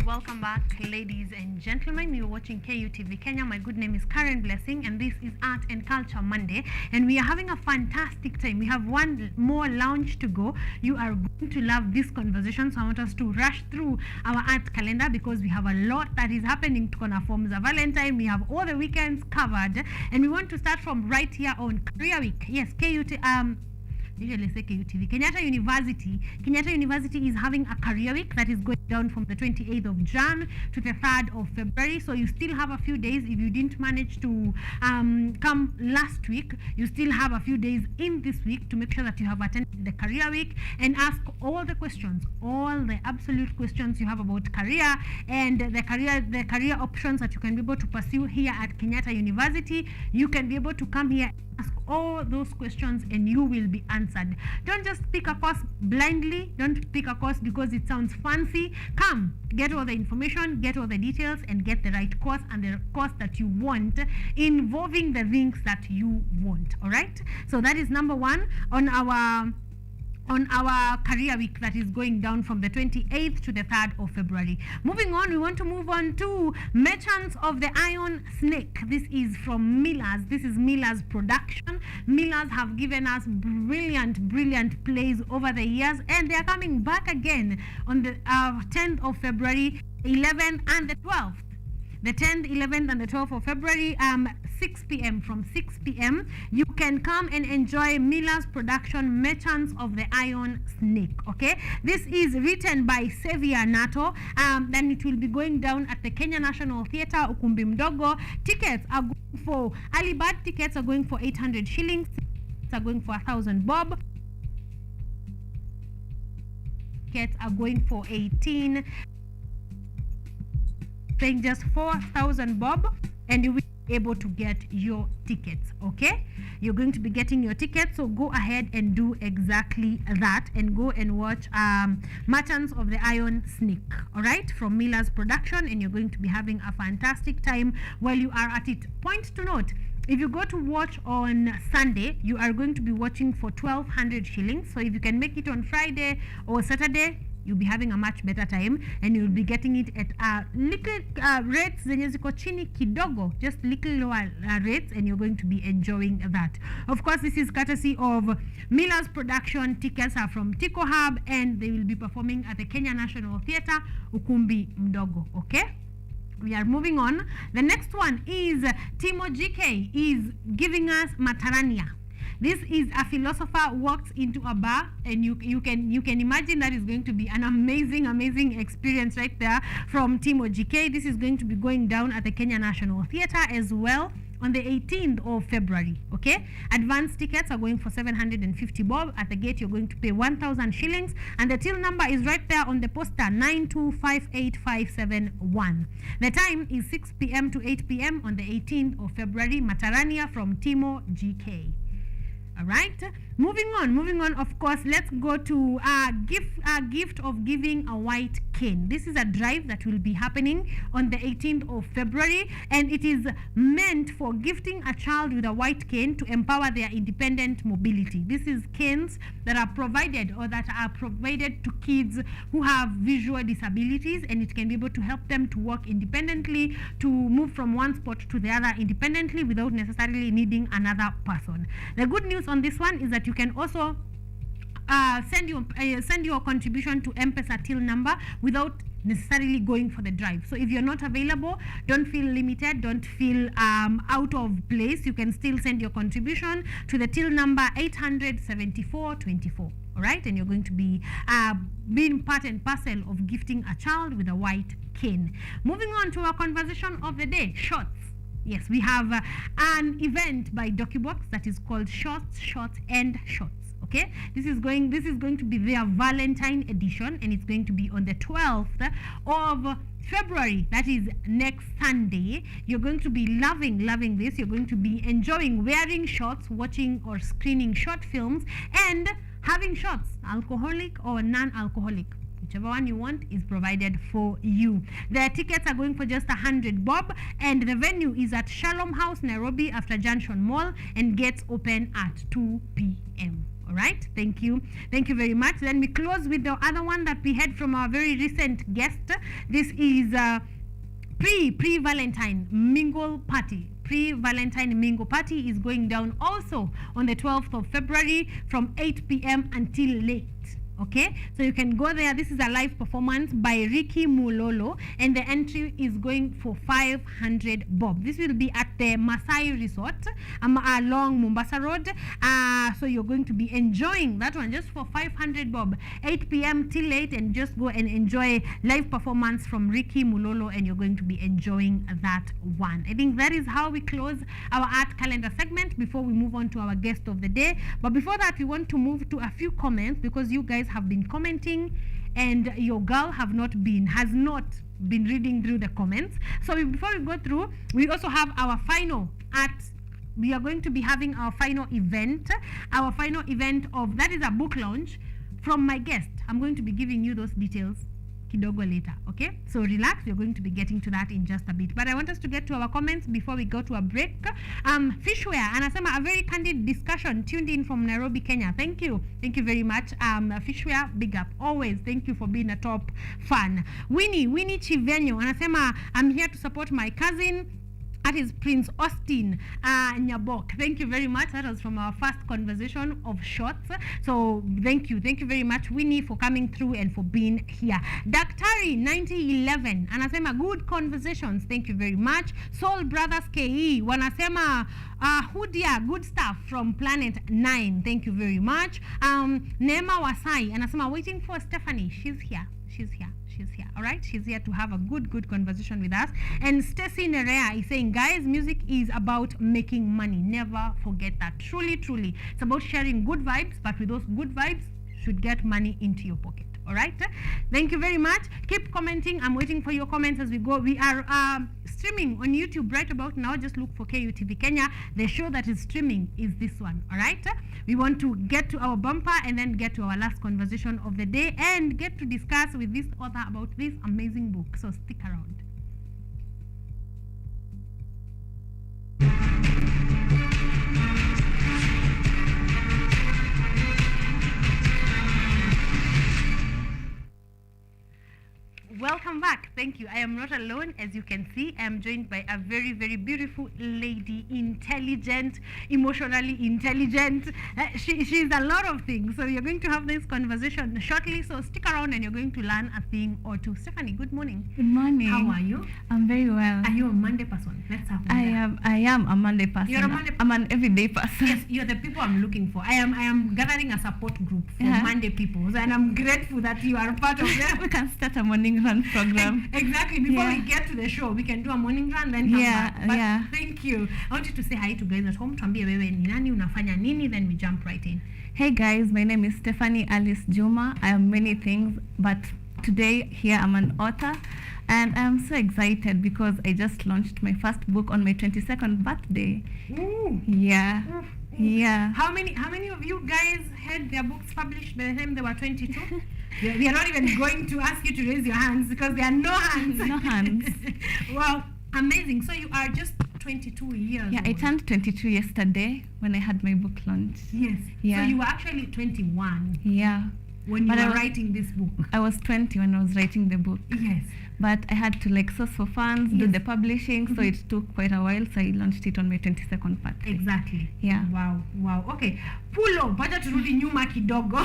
Welcome back, ladies and gentlemen. You're watching KUTV Kenya. My good name is Karen Blessing, and this is Art and Culture Monday, and we are having a fantastic time. We have one more lounge to go. You are going to love this conversation, so I want us to rush through our art calendar because we have a lot that is happening. Tukona forms of Valentine. We have all the weekends covered, and we want to start from right here on Career Week. Yes, usually say KUTV. Kenyatta University is having a career week that is going down from the 28th of Jan to the 3rd of February. So you still have a few days. If you didn't manage to come last week, you still have a few days in this week to make sure that you have attended the career week and ask all the questions, all the absolute questions you have about career and the career options that you can be able to pursue here at Kenyatta University. You can be able to come here ask all those questions and you will be answered. Don't just pick a course blindly. Don't pick a course because it sounds fancy. Come, get all the information, get all the details, and get the right course and the course that you want, involving the things that you want. All right, so that is number one on our career week that is going down from the 28th to the 3rd of February. Moving on, we want to move on to Merchants of the Iron Snake. This is from Miller's. This is Miller's production. Miller's have given us brilliant plays over the years, and they are coming back again on the 10th of February, 11th and the 12th. The 10th, 11th and the 12th of February, 6 p.m. From 6 p.m. you can come and enjoy Miller's production Merchants of the Iron Snake. Okay, this is written by Xavier Nato. Then it will be going down at the Kenya National Theatre, Ukumbi Mdogo. Tickets are going for early bird tickets are going for 800 shillings. Are going for 1,000 bob. Tickets are going for 18. Paying just 4,000 bob, and you will be able to get your tickets. Okay, you're going to be getting your tickets, so go ahead and do exactly that and go and watch Merchants of the Iron Snake, all right, from Miller's production, and you're going to be having a fantastic time while you are at it. Point to note, if you go to watch on Sunday, you are going to be watching for 1,200 shillings. So if you can make it on Friday or Saturday, you'll be having a much better time, and you'll be getting it at little rates zenye ziko chini kidogo, just little lower rates, and you're going to be enjoying that. Of course, this is courtesy of Miller's production. Tickets are from Tico Hub, and they will be performing at the Kenya National Theatre, Ukumbi Mdogo. Okay, we are moving on. The next one is Timo GK is giving us Matarania. This is a philosopher walks into a bar, and you can imagine that is going to be an amazing experience right there from Timo GK. This is going to be going down at the Kenya National Theatre as well on the 18th of February. Okay, advance tickets are going for 750 bob. At the gate you're going to pay 1,000 shillings, and the till number is right there on the poster, 9258571. The time is 6 p.m. to 8 p.m. on the 18th of February. Matarania from Timo GK. All right, moving on, of course, let's go to gift of giving a white cane. This is a drive that will be happening on the 18th of February, and it is meant for gifting a child with a white cane to empower their independent mobility. This is canes that are provided to kids who have visual disabilities, and it can be able to help them to walk independently, to move from one spot to the other independently without necessarily needing another person. The good news on this one is that you can also send your contribution to M-Pesa till number without necessarily going for the drive. So if you're not available, don't feel limited, don't feel out of place. You can still send your contribution to the till number 87424. All right, and you're going to be being part and parcel of gifting a child with a white cane. Moving on to our conversation of the day, shorts. Yes, we have an event by DocuBox that is called Shots, and Shots. Okay, this is going to be their Valentine edition, and it's going to be on the 12th of February. That is next Sunday. You're going to be loving this. You're going to be enjoying wearing shorts, watching or screening short films, and having shots, alcoholic or non-alcoholic. Whichever one you want is provided for you. The tickets are going for just 100 bob, and the venue is at Shalom House, Nairobi, after Junction Mall, and gates open at 2 p.m. All right, thank you very much. Then we close with the other one that we had from our very recent guest. This is pre-Valentine mingle party. Pre-Valentine mingle party is going down also on the 12th of February from 8 p.m. until late. Okay, so you can go there. This is a live performance by Ricky Mulolo, and the entry is going for 500 bob. This will be at the Masai Resort along Mombasa Road. So you're going to be enjoying that one just for 500 bob, 8 p.m. till late, and just go and enjoy live performance from Ricky Mulolo, and you're going to be enjoying that one. I think that is how we close our art calendar segment before we move on to our guest of the day. But before that, we want to move to a few comments, because you guys have been commenting, and your girl has not been reading through the comments. So before we go through, we also have our final art we are going to be having our final event of, that is a book launch from my guest. I'm going to be giving you those details kidogo later, okay? So relax, we're going to be getting to that in just a bit. But I want us to get to our comments before we go to a break. Fishware, anasema a very candid discussion tuned in from Nairobi, Kenya. Thank you very much. Fishware, big up. Always, thank you for being a top fan. Winnie Chivenyo, anasema I'm here to support my cousin. That is Prince Austin Nyabok. Thank you very much. That was from our first conversation of shorts. So thank you very much, Winnie, for coming through and for being here. Daktari 9011 anasema good conversations. Thank you very much. Soul Brothers KE wanasema Hudia, good stuff from Planet 9. Thank you very much. Neema Wasai anasema waiting for Stephanie. She's here. All right, she's here to have a good conversation with us. And Stacy Nerea is saying, guys, music is about making money. Never forget that. Truly, it's about sharing good vibes, but with those good vibes, should get money into your pocket. All right, thank you very much. Keep commenting. I'm waiting for your comments as we go. We are streaming on YouTube right about now. Just look for KUTV Kenya. The show that is streaming is this one. All right, we want to get to our bumper and then get to our last conversation of the day and get to discuss with this author about this amazing book. So stick around. Welcome back. Thank you. I am not alone. As you can see, I am joined by a very beautiful lady, intelligent, emotionally intelligent. She's a lot of things. So you're going to have this conversation shortly. So stick around and you're going to learn a thing or two. Stephanie, good morning. Good morning. How are you? I'm very well. Are you a Monday person? Let's have I am a Monday person. You're a Monday person. I'm an everyday person. Yes, you're the people I'm looking for. I am gathering a support group for Monday people, and I'm grateful that you are part of them. We can start a morning run program. Exactly. Before we get to the show, we can do a morning run, then come back. But thank you. I want you to say hi to guys at home. Tuambie wewe ni nani, unafanya nini, then we jump right in. Hey guys, my name is Stephanie Alice Juma. I am many things, but today here I'm an author. And I'm so excited because I just launched my first book on my 22nd birthday. Ooh. Yeah. Yeah. How many of you guys had their books published by the time they were 22? We are not even going to ask you to raise your hands because there are no hands. No hands. Wow, amazing. So you are just 22 years old. I turned 22 yesterday when I had my book launch. Yes. Yeah. So you were actually 21. Yeah. When you were writing this book. I was 20 when I was writing the book. Yes. But I had to source for funds, do the publishing, so it took quite a while, so I launched it on my 22nd birthday. Exactly. Yeah. Wow. Okay. Pulo, bacha turudi nyuma kidogo.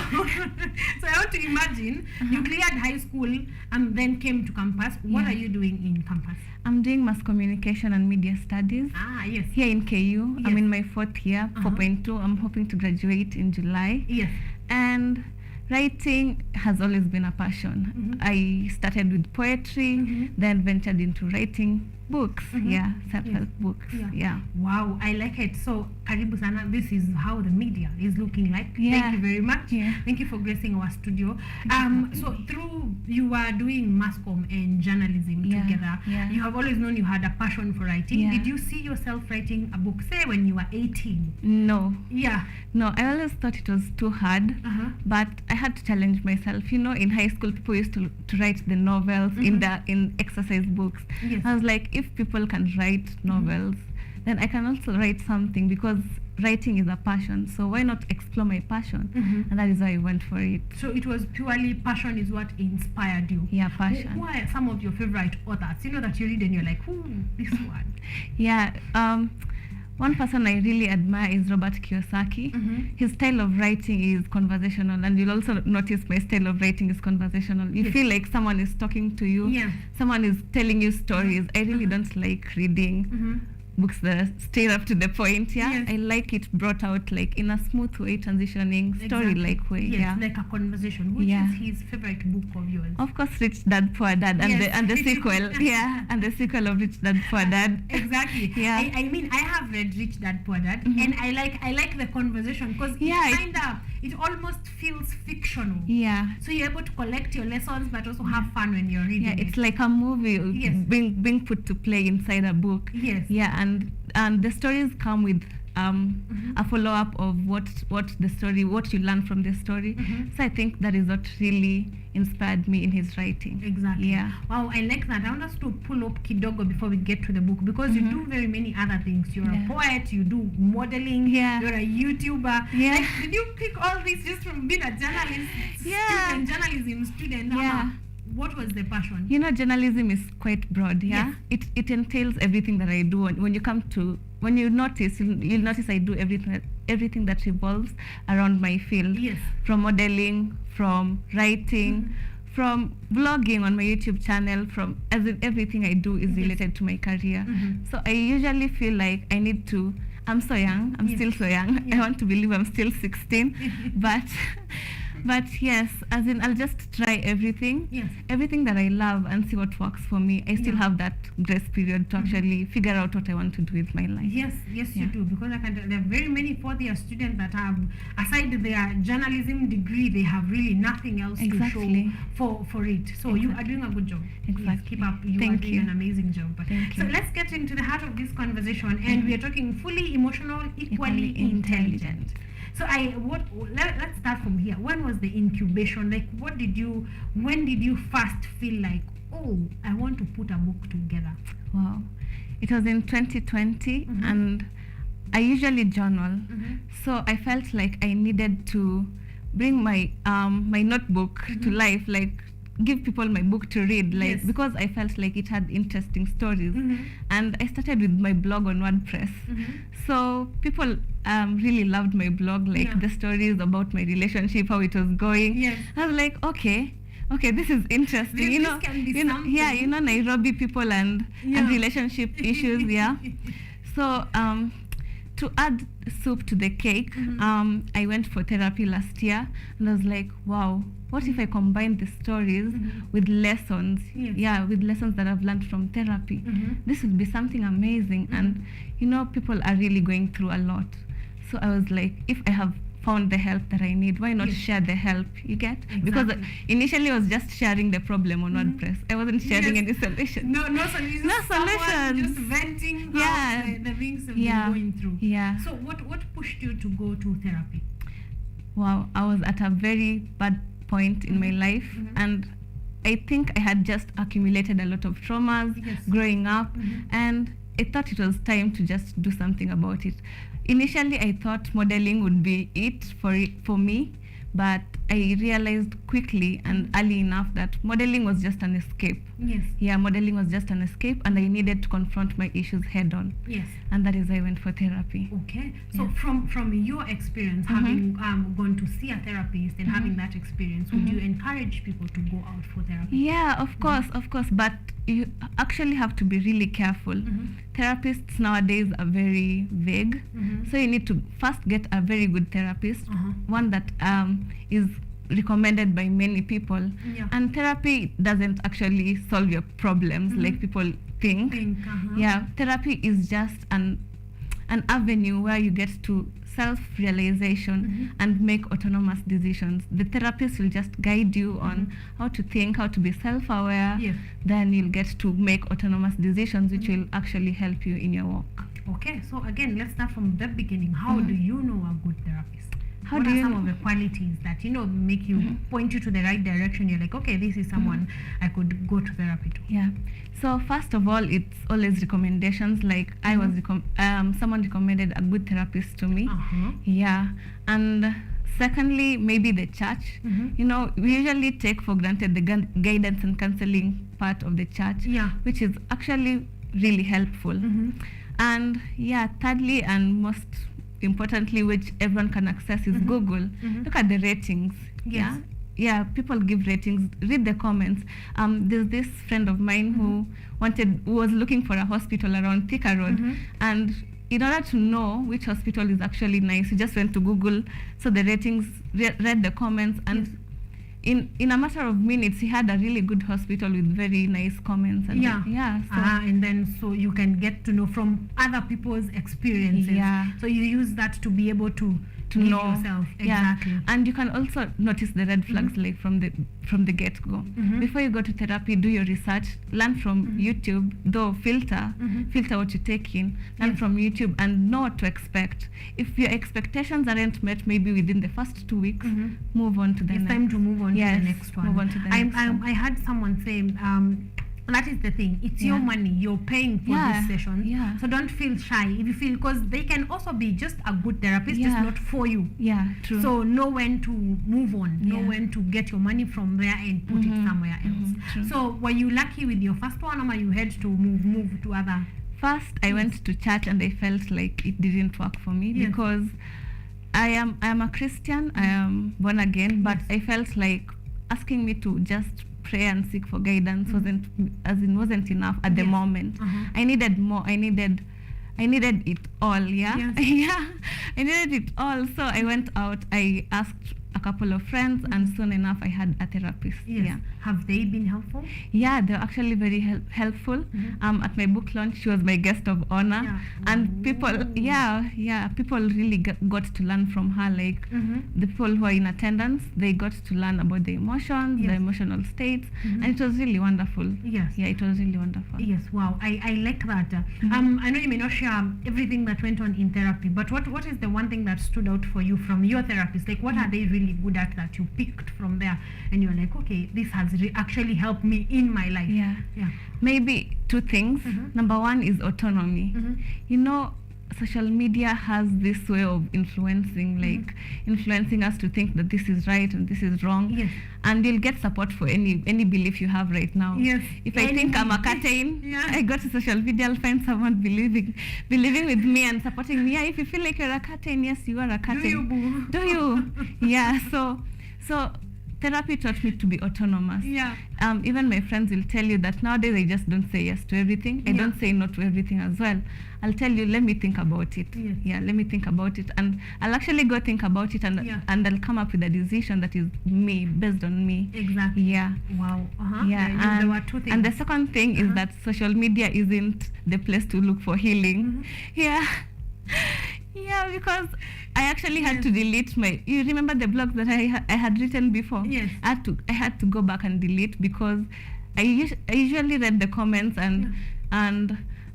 So I want to imagine you cleared high school and then came to campus. What are you doing in campus? I'm doing mass communication and media studies. Ah, yes. Here in KU. Yes. I'm in my 4th year, 4.2. I'm hoping to graduate in July. Yes. And writing has always been a passion. I started with poetry, then ventured into writing books. Self-help books. Yeah. Wow, I like it. So, karibu sana. This is how the media is looking like. Thank you very much. Thank you for gracing our studio. So, through you were doing mass comm and journalism together. You have always known you had a passion for writing. Did you see yourself writing a book, say, when you were 18? No. Yeah. No, I always thought it was too hard, but I had to challenge myself. You know, in high school, people used to write the novels in exercise books. Yes. I was like, if people can write novels, then I can also write something because writing is a passion. So why not explore my passion? And that is why I went for it. So it was purely passion is what inspired you. Yeah, passion. Who are some of your favorite authors? You know that you read and you're like, ooh, this one. Yeah. One person I really admire is Robert Kiyosaki. His style of writing is conversational, and you'll also notice my style of writing is conversational. You feel like someone is talking to you, someone is telling you stories. I really don't like reading books that are straight up to the point. I like it brought out in a smooth way, transitioning story-like way. Like a conversation. Which is his favorite book of yours? Of course, Rich Dad Poor Dad, and the sequel. And the sequel of Rich Dad Poor Dad. Exactly. I mean, I have read Rich Dad Poor Dad, and I like the conversation because it almost feels fictional. So you're able to collect your lessons, but also have fun when you're reading it. It's like a movie being put to play inside a book. And the stories come with a follow-up of what the story, what you learn from the story. So I think that is what really inspired me in his writing. Exactly. Yeah. Wow, I like that. I want us to pull up kidogo before we get to the book, because you do very many other things. You're a poet, you do modeling, you're a YouTuber. Yeah. Like, did you pick all this just from being a journalist, journalism student? Yeah. What was the passion? You know, journalism is quite broad, yeah? Yes. It entails everything that I do. When you notice, you'll notice I do everything that revolves around my field. Yes. From modeling, from writing, from vlogging on my YouTube channel, from everything I do is related to my career. So I usually feel like I need to, I'm so young, I'm still so young. I want to believe I'm still 16, but yes, as in I'll just try everything, everything that I love and see what works for me. I still have that grace period to actually figure out what I want to do with my life. Yes, you do, because there are very many fourth-year students that have, aside their journalism degree, they have really nothing else to show for it. So you are doing a good job. Exactly. Yes, keep up. You are doing an amazing job. Thank So you. let's get into the heart of this conversation, and we are talking fully emotional, equally intelligent. So let's start from here. When was the incubation? Like, when did you first feel like, oh, I want to put a book together? Wow. It was in 2020, and I usually journal. So I felt like I needed to bring my notebook to life, like give people my book to read, like because I felt like it had interesting stories. And I started with my blog on WordPress. So people really loved my blog, like the stories about my relationship, how it was going. I was like, okay, this is interesting. You know, Nairobi people and relationship issues. So to add soup to the cake, I went for therapy last year, and I was like, wow, what if I combine the stories with lessons? With lessons that I've learned from therapy. This would be something amazing. And you know, people are really going through a lot. So I was like, if I have found the help that I need, why not share the help? You get? Because initially I was just sharing the problem on WordPress. I wasn't sharing any solution. No solutions. No solutions. Just venting out the things that you're going through. So what pushed you to go to therapy? Wow, I was at a very bad point in my life, and I think I had just accumulated a lot of traumas growing up, and I thought it was time to just do something about it. Initially, I thought modeling would be it for me, but I realized quickly and early enough that modeling was just an escape. Modeling was just an escape, and I needed to confront my issues head on. And that is why I went for therapy. Okay. So from your experience, having gone to see a therapist and having that experience, would you encourage people to go out for therapy? Yeah, of course, but you actually have to be really careful. Therapists nowadays are very vague, so you need to first get a very good therapist, one that is recommended by many people. And therapy doesn't actually solve your problems like people think. Therapy is just an avenue where you get to self-realization and make autonomous decisions. The therapist will just guide you on how to think, how to be self-aware. Then you'll get to make autonomous decisions, which will actually help you in your work. Okay, so again, let's start from the beginning. How do you know a good therapist? What are some of the qualities that, make you point you to the right direction? You're like, okay, this is someone I could go to therapy to. So first of all, it's always recommendations. Like I was someone recommended a good therapist to me. And secondly, maybe the church. We usually take for granted the guidance and counseling part of the church, which is actually really helpful. And thirdly, and most importantly, which everyone can access, is Google. Look at the ratings. People give ratings. Read the comments. There's this friend of mine who was looking for a hospital around Thika Road, and in order to know which hospital is actually nice, he just went to Google, so the ratings, read the comments, and in a matter of minutes, he had a really good hospital with very nice comments. And and then so you can get to know from other people's experiences. So you use that to be able to to Give know yourself, yeah, exactly. and you can also notice the red flags like from the get-go. Before you go to therapy, do your research, learn from YouTube, though filter what you take in, learn from YouTube and know what to expect. If your expectations aren't met maybe within the first 2 weeks, move on to the It's next. time to move on to the next one. Move on to the next one. I heard someone say, that is the thing. It's your money. You're paying for this session. Yeah. So don't feel shy. If you feel, because they can also be just a good therapist, just not for you. Yeah, true. So know when to move on. Know Yeah. when to get your money from there and put it somewhere else. True. So were you lucky with your first one, or you had to move to other? First, I went to church and I felt like it didn't work for me Yes. because I am a Christian. I am born again, but I felt like asking me to just pray and seek for guidance wasn't enough at the moment. I needed more. I needed it all. Yeah, yeah. I needed it all. So I went out. I asked a couple of friends, and soon enough, I had a therapist. Yes. Yeah. Have they been helpful? Yeah, they're actually very helpful. At my book launch, she was my guest of honor, and people really got to learn from her. Like the people who are in attendance, they got to learn about the emotions, the emotional states, and it was really wonderful. Yes. Yeah, it was really wonderful. Yes, wow. I like that. I know you may not share everything that went on in therapy, but what is the one thing that stood out for you from your therapist? Like, what are they really good at that you picked from there, and you're like, okay, this has actually helped me in my life? Yeah. Maybe two things. Number one is autonomy. You know, social media has this way of influencing us to think that this is right and this is wrong. Yes. And you'll get support for any belief you have right now. Yes. If I think I'm a curtain, I go to social media, I'll find someone believing with me and supporting me. Yeah, if you feel like you're a curtain, yes, you are a curtain. Do you, boo? Do you? Yeah. So therapy taught me to be autonomous. Yeah. Even my friends will tell you that nowadays I just don't say yes to everything. I don't say no to everything as well. I'll tell you, let me think about it. Yes. Yeah, let me think about it. And I'll actually go think about it and I'll come up with a decision that is me, based on me. Exactly. Yeah. Wow. Yeah. There were two things. And the second thing is that social media isn't the place to look for healing. Yeah. Yeah, because I actually had to delete you remember the blogs that I had written before? Yes. I had to go back and delete because I usually read the comments and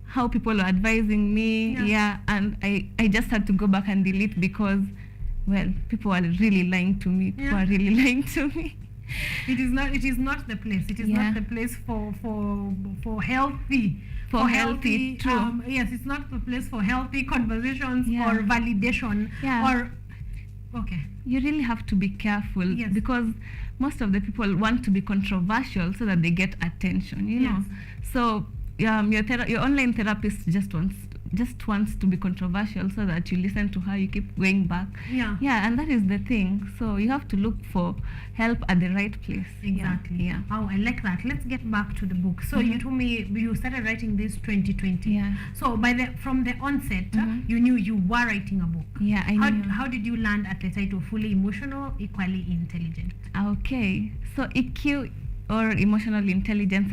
how people were advising me. Yeah. And I just had to go back and delete because, well, people are really lying to me. People are really lying to me. It is not the place. It is not the place for healthy. For healthy, true. Yes, it's not the place for healthy conversations or validation. Okay. You really have to be careful because most of the people want to be controversial so that they get attention, you know. So your online therapist just wants to be controversial so that you listen to her, you keep going back. Yeah, and that is the thing. So you have to look for help at the right place. Exactly. Yeah. Oh, I like that. Let's get back to the book. So you told me you started writing this 2020. Yeah. So from the onset, you knew you were writing a book. Yeah, I knew. How did you land at the title Fully Emotional, Equally Intelligent? Okay. So EQ or emotional intelligence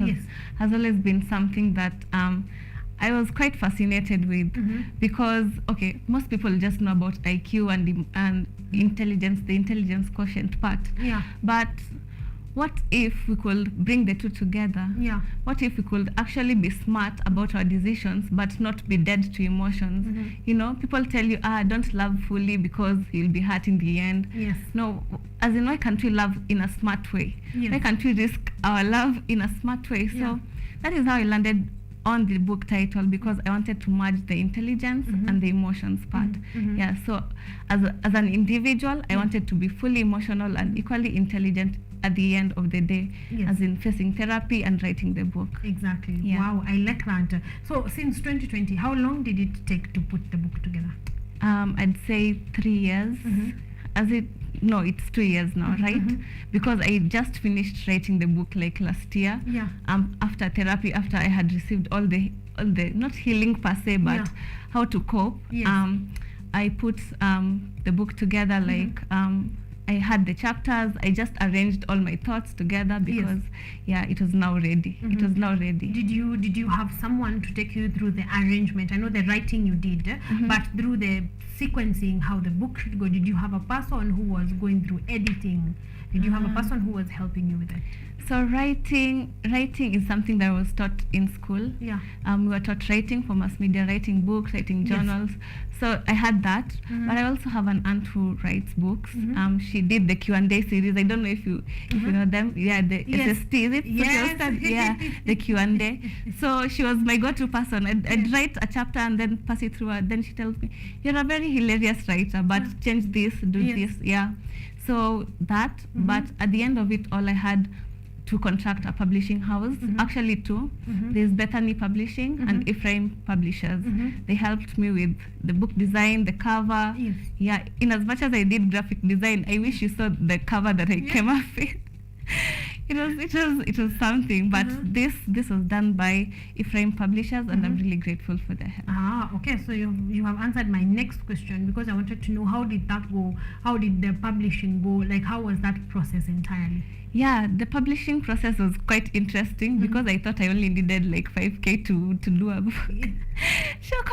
has always been something that I was quite fascinated with because, okay, most people just know about IQ and intelligence, the intelligence quotient part. Yeah. But what if we could bring the two together? Yeah. What if we could actually be smart about our decisions but not be dead to emotions? You know, people tell you, don't love fully because you'll be hurt in the end. Yes. No, as in, why can't we love in a smart way? Yes. Why can't we risk our love in a smart way? So that is how I landed on the book title, because I wanted to merge the intelligence and the emotions part. Yeah, so as an individual, I wanted to be fully emotional and equally intelligent at the end of the day, as in facing therapy and writing the book. Exactly. Yeah. Wow, I like that. So since 2020, how long did it take to put the book together? I'd say 3 years. No, it's 2 years now, right? Because I just finished writing the book like last year. Yeah. After therapy, after I had received all the not healing per se, but how to cope. Yes. I put the book together like I had the chapters. I just arranged all my thoughts together because it was now ready. It was now ready. Did you have someone to take you through the arrangement? I know the writing you did, but through the sequencing, how the book should go, did you have a person who was going through editing? Did you have a person who was helping you with it? So writing is something that was taught in school. Yeah. We were taught writing for mass media, writing books, writing journals. So I had that, but I also have an aunt who writes books. She did the Q&A series. I don't know if you know them. Yeah, the SST. Is it? Yes. Yeah, the Q&A. So she was my go-to person. I'd write a chapter and then pass it through her. Then she tells me, "You're a very hilarious writer, but change this, do this." Yeah. So that, but at the end of it all, I had to contract a publishing house, actually two. There's Bethany Publishing and Ephraim Publishers. They helped me with the book design, the cover. Yeah, in as much as I did graphic design, I wish you saw the cover that I came up with. It was something, but this was done by Ephraim Publishers, and I'm really grateful for their help. Okay, so you have answered my next question, because I wanted to know, how did that go? How did the publishing go? Like, how was that process entirely? Yeah, the publishing process was quite interesting because I thought I only needed like 5K to do a book. Shock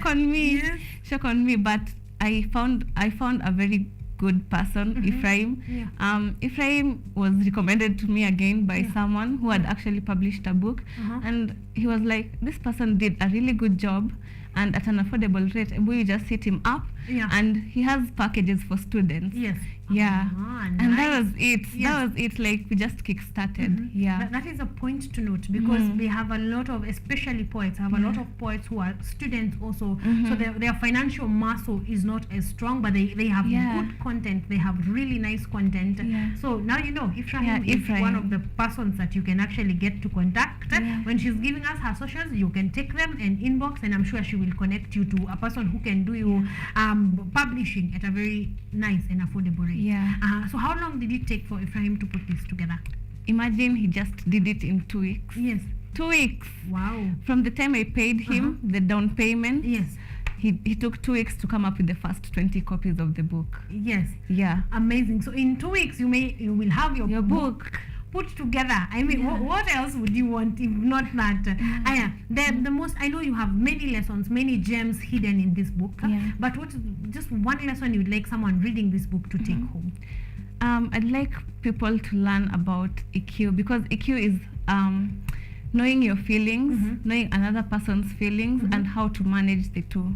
on me. But I found a very good person, Ephraim. Ephraim was recommended to me again by someone who had actually published a book, and he was like, this person did a really good job and at an affordable rate. We just hit him up, and he has packages for students. Yeah, and nice. that was it. That was it. Like, we just kick-started. Yeah, that is a point to note, because they have a lot of, especially poets, have a lot of poets who are students also. So their financial muscle is not as strong, but they have good content. They have really nice content. So now you know Ephraim is one of the persons that you can actually get to contact. When she's giving us her socials, you can take them and inbox, and I'm sure she will connect you to a person who can do you publishing at a very nice and affordable rate. So how long did it take for Ephraim to put this together? Imagine he just did it in 2 weeks. 2 weeks. Wow. From the time I paid him the down payment, he took 2 weeks to come up with the first 20 copies of the book. Yeah. Amazing. So in 2 weeks you will have your book put together. I mean, what else would you want if not that? The most, I know you have many lessons, many gems hidden in this book, but what's just one lesson you'd like someone reading this book to take home? I'd like people to learn about EQ, because EQ is knowing your feelings, knowing another person's feelings, and how to manage the two.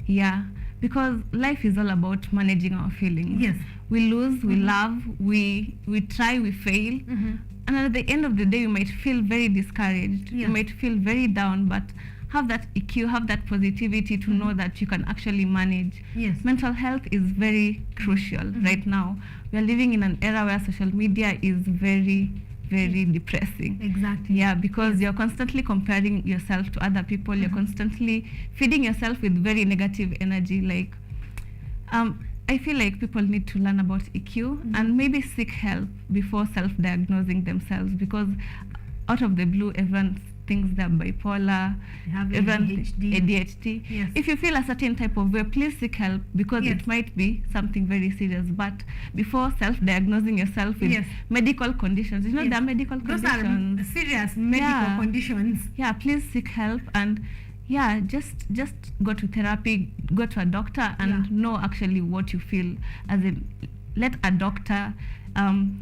Yeah, because life is all about managing our feelings. We lose, we love, we try, we fail, and at the end of the day, you might feel very discouraged. You might feel very down, but have that EQ, have that positivity to know that you can actually manage. Mental health is very crucial right now. We are living in an era where social media is very depressing. Exactly. Yeah, because you're constantly comparing yourself to other people. You're constantly feeding yourself with very negative energy. Like, I feel like people need to learn about EQ and maybe seek help before self-diagnosing themselves, because out of the blue, everyone thinks they're bipolar, ADHD. If you feel a certain type of way, please seek help, because it might be something very serious. But before self-diagnosing yourself with medical conditions, you know, there are medical conditions. Those are serious medical conditions. Yeah, please seek help, and just go to therapy, go to a doctor, and know actually what you feel. As in, let a doctor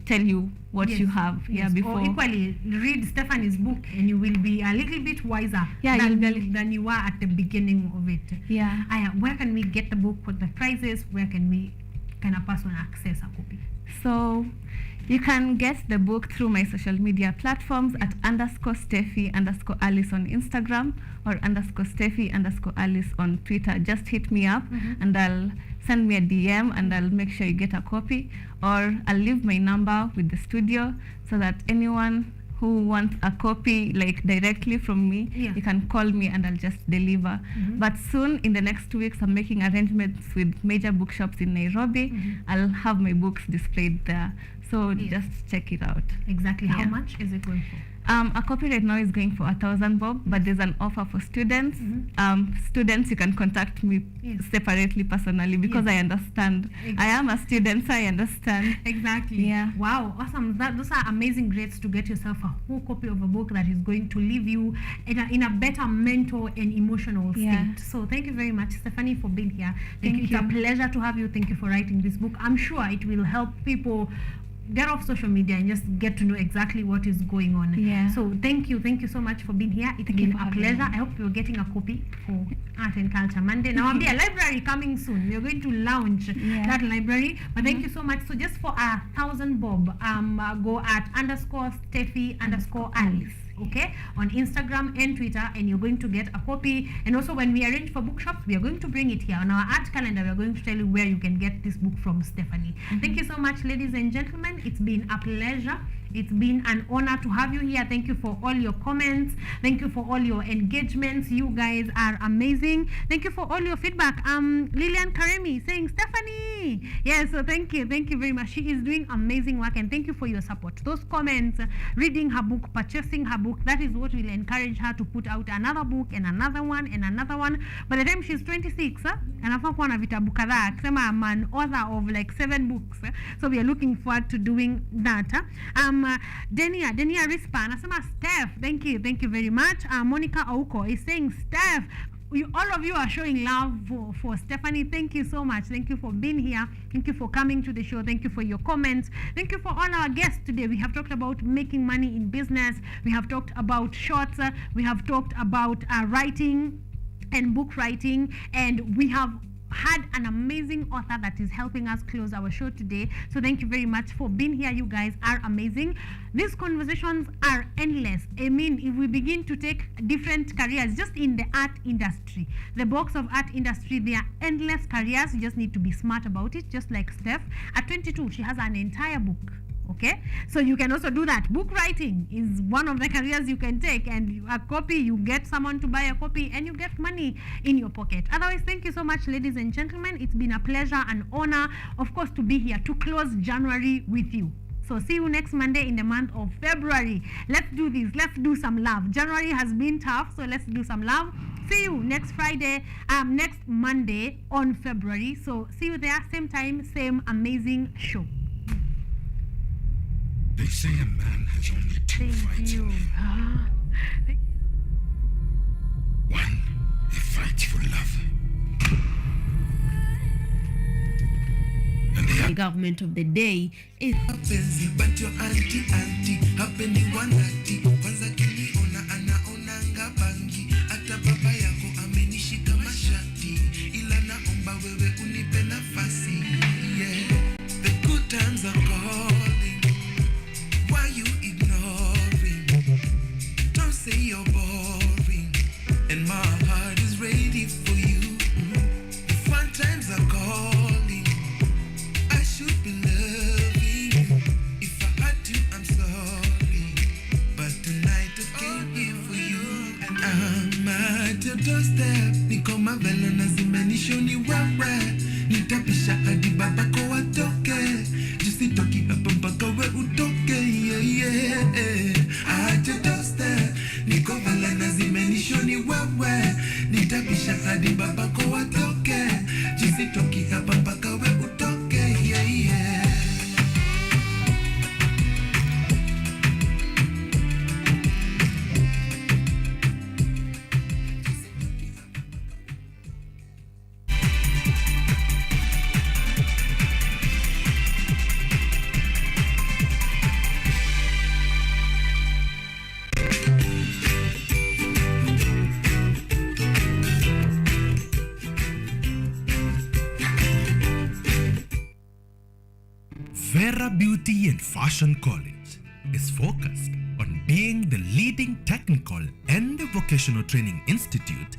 tell you what you have. Before. Or equally, read Stephanie's book, and you will be a little bit wiser than you were at the beginning of it. Where can we get the book? What the price is? Where can a person access a copy? So you can get the book through my social media platforms at _Steffi_Alice on Instagram, or _Steffi_Alice on Twitter. Just hit me up and I'll send me a DM, and I'll make sure you get a copy, or I'll leave my number with the studio so that anyone who wants a copy, like directly from me, you can call me and I'll just deliver. But soon, in the next 2 weeks, I'm making arrangements with major bookshops in Nairobi. I'll have my books displayed there. So just check it out. Exactly. How much is it going for? A copy right now is going for 1,000 bob, but there's an offer for students. Students, you can contact me separately personally because I understand. I am a student, so I understand. Exactly. Yeah. Wow, awesome. Those are amazing grades to get yourself a whole copy of a book that is going to leave you in a better mental and emotional state. Yeah. So thank you very much, Stephanie, for being here. Thank you. It's a pleasure to have you. Thank you for writing this book. I'm sure it will help people get off social media and just get to know exactly what is going on. Yeah. So thank you so much for being here. It's been a pleasure. I hope you're getting a copy for Art and Culture Monday. Now, a library coming soon. We're going to launch that library. But thank you so much. So just for 1,000 bob, go at _Steffi_Alice. Okay, on Instagram and Twitter, and you're going to get a copy. And also, when we arrange for bookshops, we are going to bring it here on our art calendar. We are going to tell you where you can get this book from Stephanie. Thank you so much, ladies and gentlemen. It's been a pleasure. It's been an honor to have you here. Thank you for all your comments. Thank you for all your engagements. You guys are amazing. Thank you for all your feedback. Lilian Karemi saying, Stephanie. Yes, so thank you very much. She is doing amazing work, and thank you for your support. Those comments, reading her book, purchasing her book, that is what will encourage her to put out another book and another one and another one. By the time she's 26, anafaa kuwa na vitabu kadhaa. Akisema I'm an author of like 7 books. So we are looking forward to doing that. Denia Rispa anasema Steph, thank you very much. Monica Auko is saying Steph, all of you are showing love for Stephanie. Thank you so much. Thank you for being here. Thank you for coming to the show. Thank you for your comments. Thank you for all our guests today. We have talked about making money in business. We have talked about shorts. We have talked about writing and book writing, and we have had an amazing author that is helping us close our show today. So thank you very much for being here. You guys are amazing. These conversations are endless. I mean, if we begin to take different careers just in the art industry, the box of art industry, there are endless careers. You just need to be smart about it. Just like Steph, at 22, she has an entire book. Okay, so you can also do that. Book writing is one of the careers you can take, and a copy, you get someone to buy a copy and you get money in your pocket. Otherwise, thank you so much, ladies and gentlemen. It's been a pleasure and honor, of course, to be here to close January with you. So see you next Monday in the month of February. Let's do this. Let's do some love. January has been tough, so let's do some love. See you next Friday, next Monday on February. So see you there, same time, same amazing show. They say a man has only 2 fights in him. One, he fights for love. And the government of the day is but your auntie happening 180 kwanza kiniona anaonanga bangi hata baba yako amenishika mashati ila naomba wewe unipe nafasi yeah the good times are calling why you ignoring don't say you're boring and my heart is ready for you the fun times are calling I should be loving you if I had to I'm sorry but tonight I came here for you and I'm at your doorstep niko mavelo na zimenishoni wewe nitapisha hadi babako watoke jusitoki hapa mpaka we utoke at your doorstep niko vela na zimenishoni wewe nitapisha hadi babako watoke jusitoki hapa mpaka we utoke Vera Beauty and Fashion College is focused on being the leading technical and vocational training institute